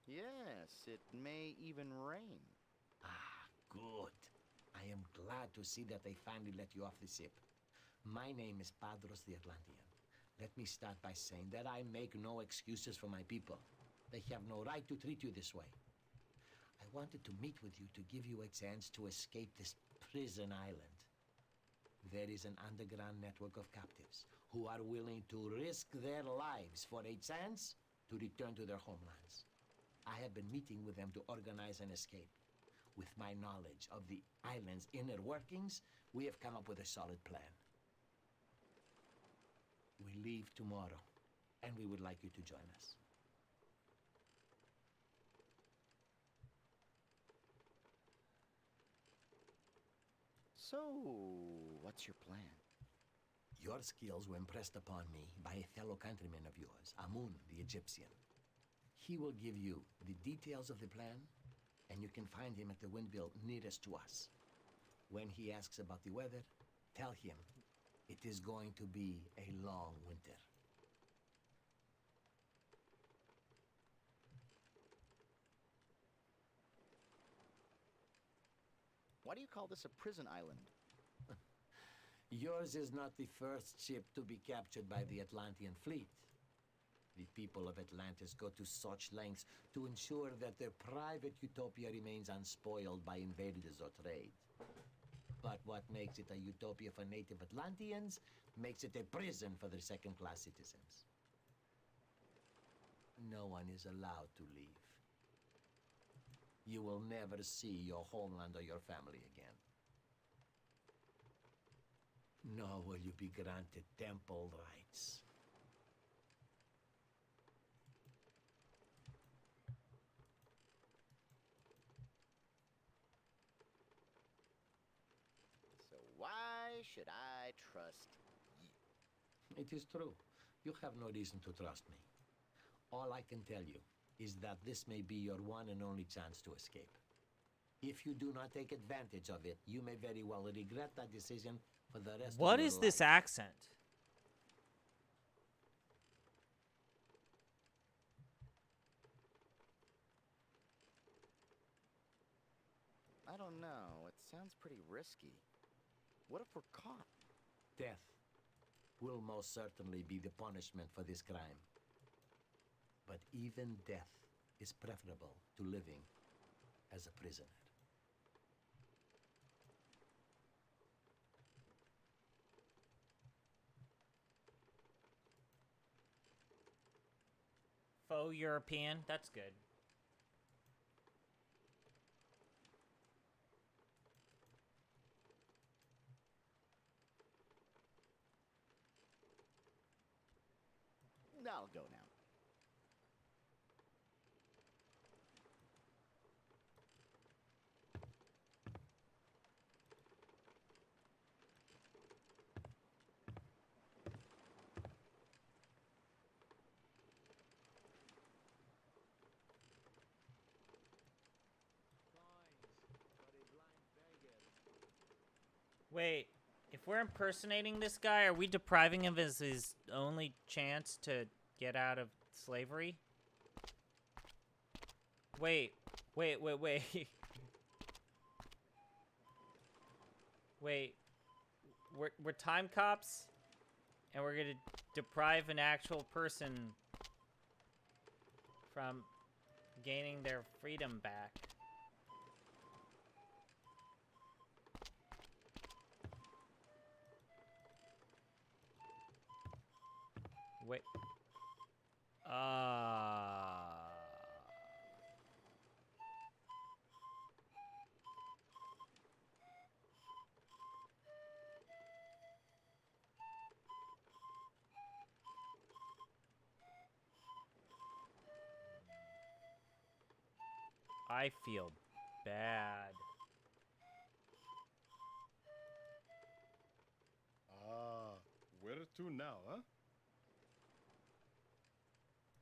Yes, it may even rain. Ah, good. I am glad to see that they finally let you off the ship. My name is Padros the Atlantean. Let me start by saying that I make no excuses for my people. They have no right to treat you this way. I wanted to meet with you to give you a chance to escape this prison island. There is an underground network of captives who are willing to risk their lives for a chance to return to their homelands. I have been meeting with them to organize an escape. With my knowledge of the island's inner workings, we have come up with a solid plan. We leave tomorrow, and we would like you to join us. So, what's your plan? Your skills were impressed upon me by a fellow countryman of yours, Amun the Egyptian. He will give you the details of the plan, and you can find him at the windmill nearest to us. When he asks about the weather, tell him it is going to be a long winter. Why do you call this a prison island? Yours is not the first ship to be captured by the Atlantean fleet. The people of Atlantis go to such lengths to ensure that their private utopia remains unspoiled by invaders or trade. But what makes it a utopia for native Atlanteans makes it a prison for their second-class citizens. No one is allowed to leave. You will never see your homeland or your family again. Nor will you be granted temple rights. So why should I trust you? It is true. You have no reason to trust me. All I can tell you is that this may be your one and only chance to escape. If you do not take advantage of it, you may very well regret that decision for the rest of your life. What is this accent? I don't know. It sounds pretty risky. What if we're caught? Death will most certainly be the punishment for this crime. But even death is preferable to living as a prisoner. Faux European. That's good. I'll go now. Wait, if we're impersonating this guy, are we depriving him of his only chance to get out of slavery? Wait. Wait. We're time cops, and we're gonna deprive an actual person from gaining their freedom back. Wait. I feel bad. Ah, where to now, huh?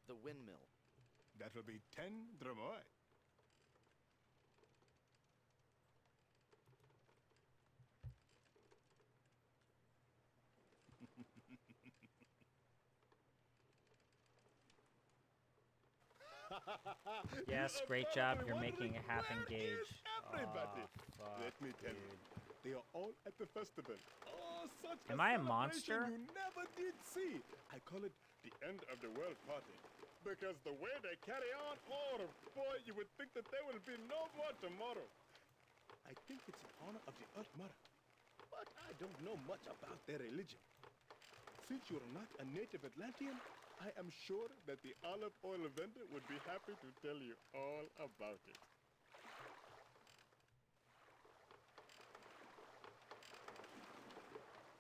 The windmill. That will be 10 dromoi. Yes, You are great job. probably You're making wondering, a half where engage. is everybody? Oh, fuck, Let me tell you, they are all at the festival. Oh, such Am a I a celebration monster? you never did see. I call it the end of the world party. Because the way they carry on, oh boy, you would think that there will be no more tomorrow. I think it's in honor of the Earth Mother. But I don't know much about their religion. Since you're not a native Atlantean, I am sure that the olive oil vendor would be happy to tell you all about it.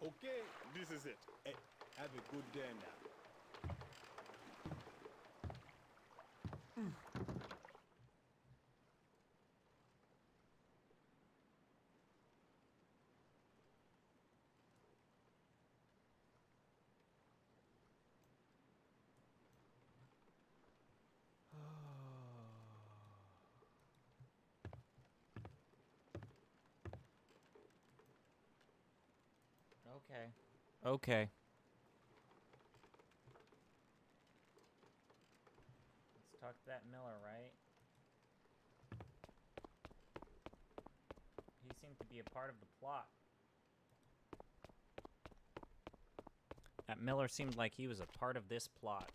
Okay, this is it. Hey, have a good day now. Okay. Okay. Let's talk to that Miller, right? He seemed to be a part of the plot. That Miller seemed like he was a part of this plot.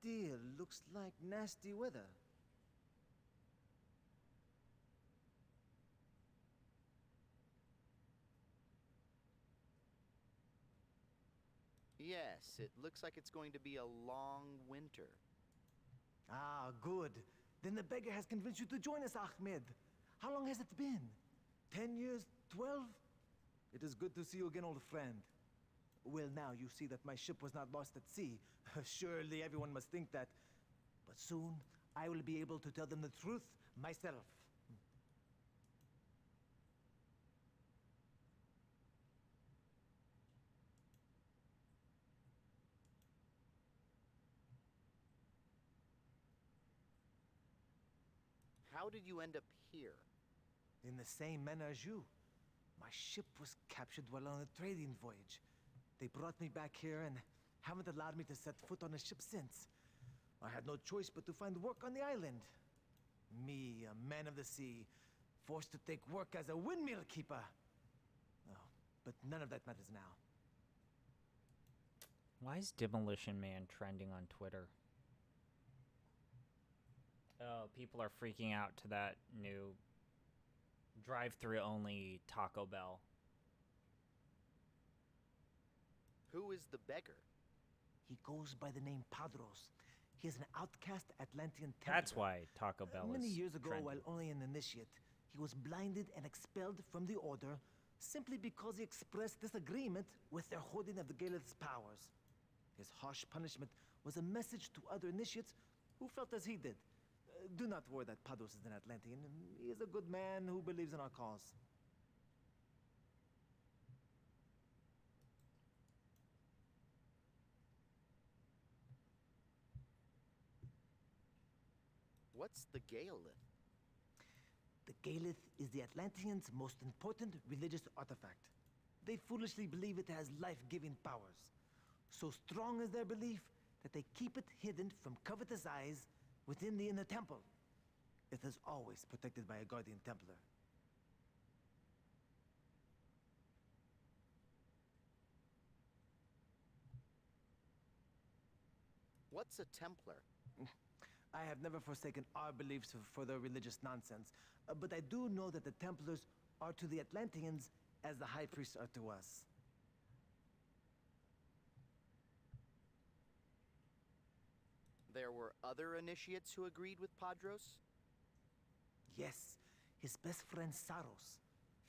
Still looks like nasty weather. Yes, it looks like it's going to be a long winter. Ah, good. Then the beggar has convinced you to join us, Ahmed. How long has it been? 10 years? 12? It is good to see you again, old friend. Well, now you see that my ship was not lost at sea. Surely everyone must think that. But soon, I will be able to tell them the truth myself. How did you end up here? In the same manner as you. My ship was captured while on a trading voyage. They brought me back here and haven't allowed me to set foot on a ship since. I had no choice but to find work on the island. Me, a man of the sea, forced to take work as a windmill keeper. Oh, but none of that matters now. Why is Demolition Man trending on Twitter? Oh, people are freaking out to that new drive-through only Taco Bell. Who is the beggar? He goes by the name Padros. He is an outcast Atlantean Templar. That's why Taco Bell is Many years ago, trending. while only an initiate, he was blinded and expelled from the Order simply because he expressed disagreement with their holding of the Galeth's powers. His harsh punishment was a message to other initiates who felt as he did. Do not worry that Padros is an Atlantean. He is a good man who believes in our cause. What's the Galeth? The Galeth is the Atlanteans' most important religious artifact. They foolishly believe it has life-giving powers. So strong is their belief that they keep it hidden from covetous eyes within the inner temple. It is always protected by a guardian Templar. What's a Templar? I have never forsaken our beliefs for their religious nonsense, but I do know that the Templars are to the Atlanteans as the High Priests are to us. There were other initiates who agreed with Padros? yes. His best friend Saros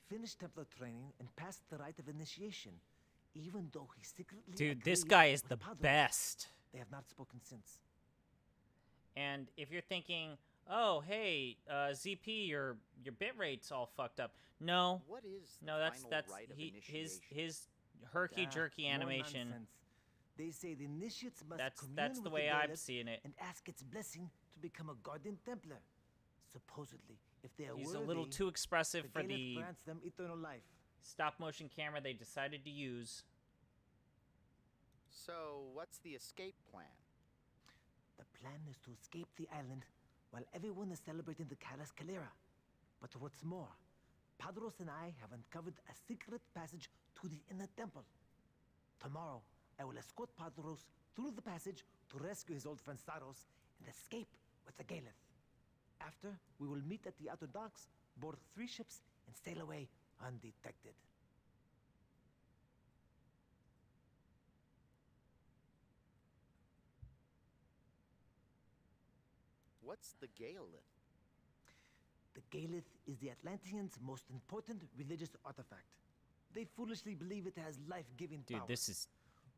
finished Templar training and passed the rite of initiation, even though he secretly Dude, this agreed guy is with the Padros. best. They have not spoken since. And if you're thinking, oh, hey, ZP, your bit rate's all fucked up. No. What is the no, that's final rite of his initiation? herky jerky More animation. nonsense. They say the initiates must That's commune the with way the I'm Gaelith seeing it. and ask its blessing to become a Guardian Templar. Supposedly, if they are He's worthy, a little too expressive for Gaelith the grants them eternal life. stop motion camera they decided to use. So, what's the escape plan? The plan is to escape the island while everyone is celebrating the Calas Calera. But what's more, Padros and I have uncovered a secret passage to the inner temple. Tomorrow, I will escort Padros through the passage to rescue his old friend Saros and escape with the Gaelith. After, we will meet at the outer docks, board 3 ships, and sail away undetected. What's the Gaelith? The Gaelith is the Atlanteans' most important religious artifact. They foolishly believe it has life-giving power. Dude, this is...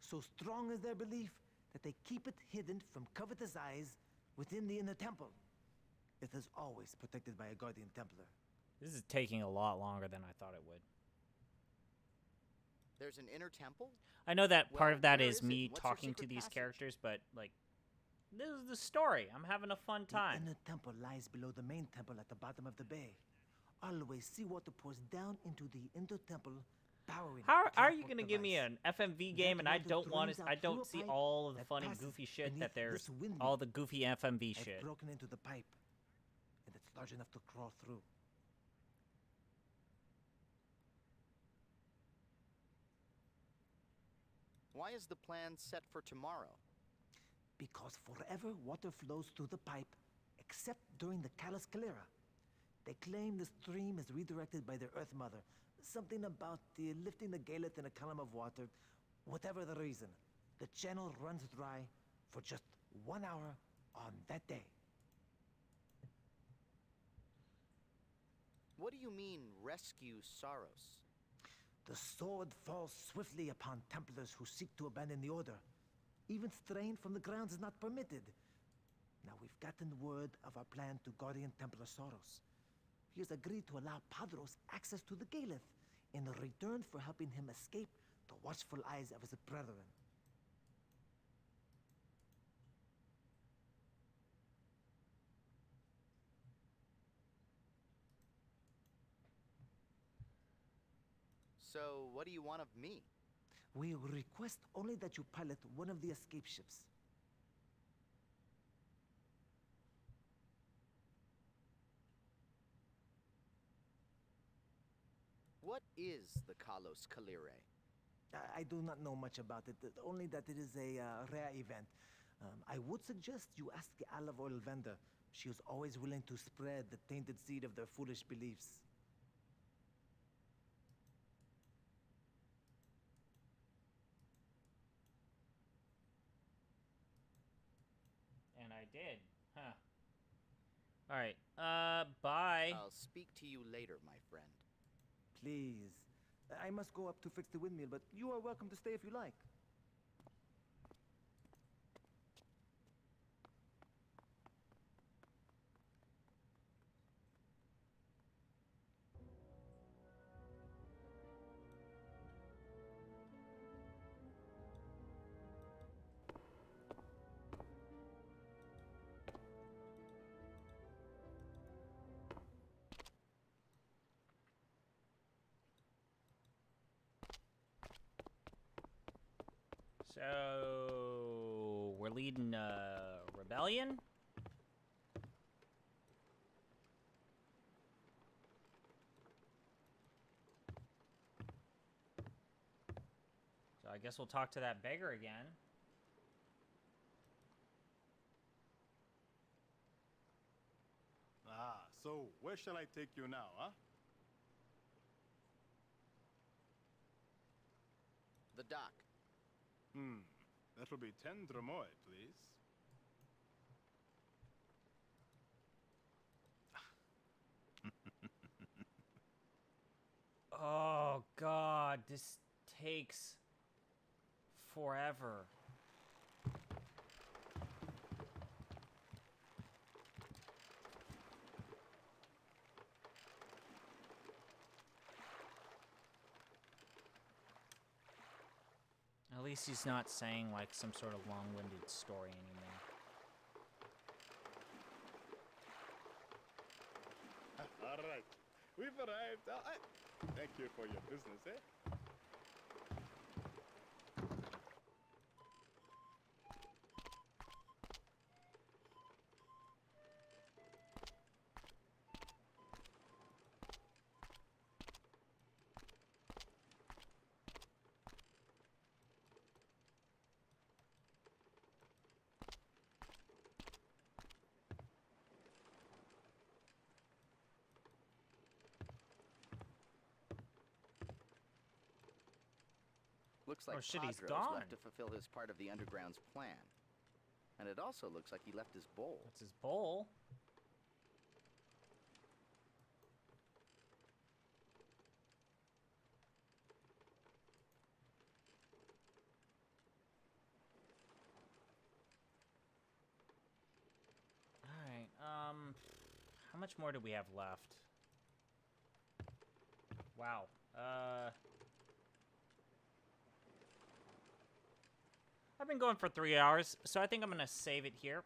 So strong is their belief that they keep it hidden from covetous eyes within the inner temple. It is always protected by a Guardian Templar. This is taking a lot longer than I thought it would. There's an inner temple? I know that part Well, of that where is is it? me What's your talking to secret these passage? characters, but, like, this is the story. I'm having a fun time. The inner temple lies below the main temple at the bottom of the bay. Always seawater pours down into the inner temple, powering. How the are you transport gonna give me device. an FMV That game and I water don't want drains to? out I through don't a see pipe all of the that funny, passes goofy shit beneath that there's. this windmill. All the goofy FMV I've shit. broken into the pipe, and it's large enough to crawl through. Why is the plan set for tomorrow? Because forever water flows through the pipe, except during the Calas Calera. They claim the stream is redirected by their Earth Mother. Something about the lifting the Gaelith in a column of water. Whatever the reason, the channel runs dry for just 1 hour on that day. What do you mean, rescue Saros? The sword falls swiftly upon Templars who seek to abandon the Order. Even straying from the grounds is not permitted. Now we've gotten word of our plan to Guardian Templar Saros. He has agreed to allow Padros access to the Gaelith in return for helping him escape the watchful eyes of his brethren. So, what do you want of me? We request only that you pilot one of the escape ships. What is the Kalos Kalire? I do not know much about it, only that it is a rare event. I would suggest you ask the olive oil vendor. She is always willing to spread the tainted seed of their foolish beliefs. And I did, huh? All right. Bye. I'll speak to you later, my friend. Please. I must go up to fix the windmill, but you are welcome to stay if you like. So we're leading rebellion. So I guess we'll talk to that beggar again. Ah, so where shall I take you now, huh? The dock. That will be 10 dromoi, please. God, this takes forever. At least he's not saying like some sort of long-winded story anymore. All right. We've arrived. Thank you for your business, eh? Looks like Oh, shit, he's Padros gone. left to fulfill his part of the Underground's plan. And it also looks like he left his bowl. What's his bowl? Alright, how much more do we have left? Wow. I've been going for 3 hours, so I think I'm gonna save it here.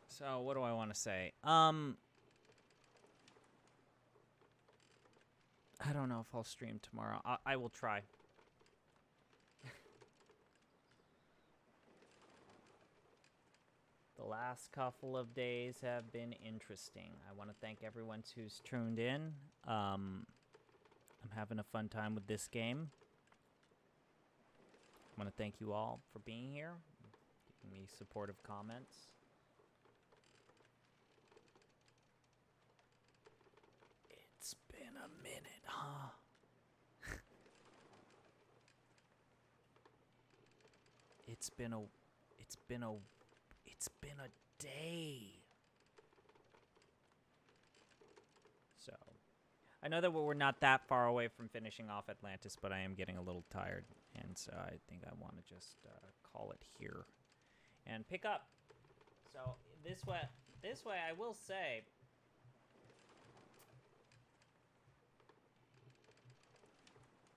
So, what do I want to say? I don't know if I'll stream tomorrow. I will try. The last couple of days have been interesting. I want to thank everyone who's tuned in. I'm having a fun time with this game. I want to thank you all for being here, giving me supportive comments. It's been a minute, huh? It's been a day. So, I know that we're not that far away from finishing off Atlantis, but I am getting a little tired, and so I think I want to just call it here and pick up. So this way, I will say,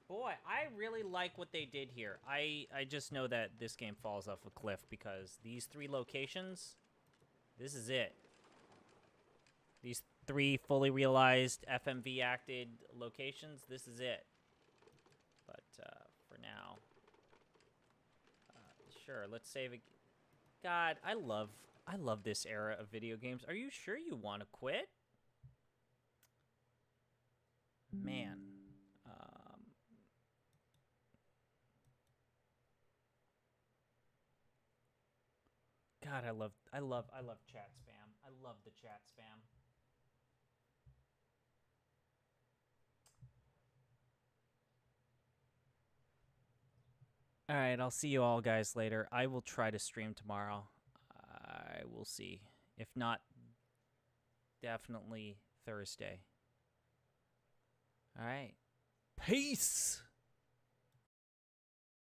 boy, I really like what they did here. I just know that this game falls off a cliff because these 3 locations, this is it. These 3 fully realized FMV acted locations, this is it. But for now, sure, let's save it. God, I love this era of video games. Are you sure you want to quit? Man. God, I love chat spam. I love the chat spam. All right, I'll see you all guys later. I will try to stream tomorrow. I will see. If not, definitely Thursday. All right. Peace.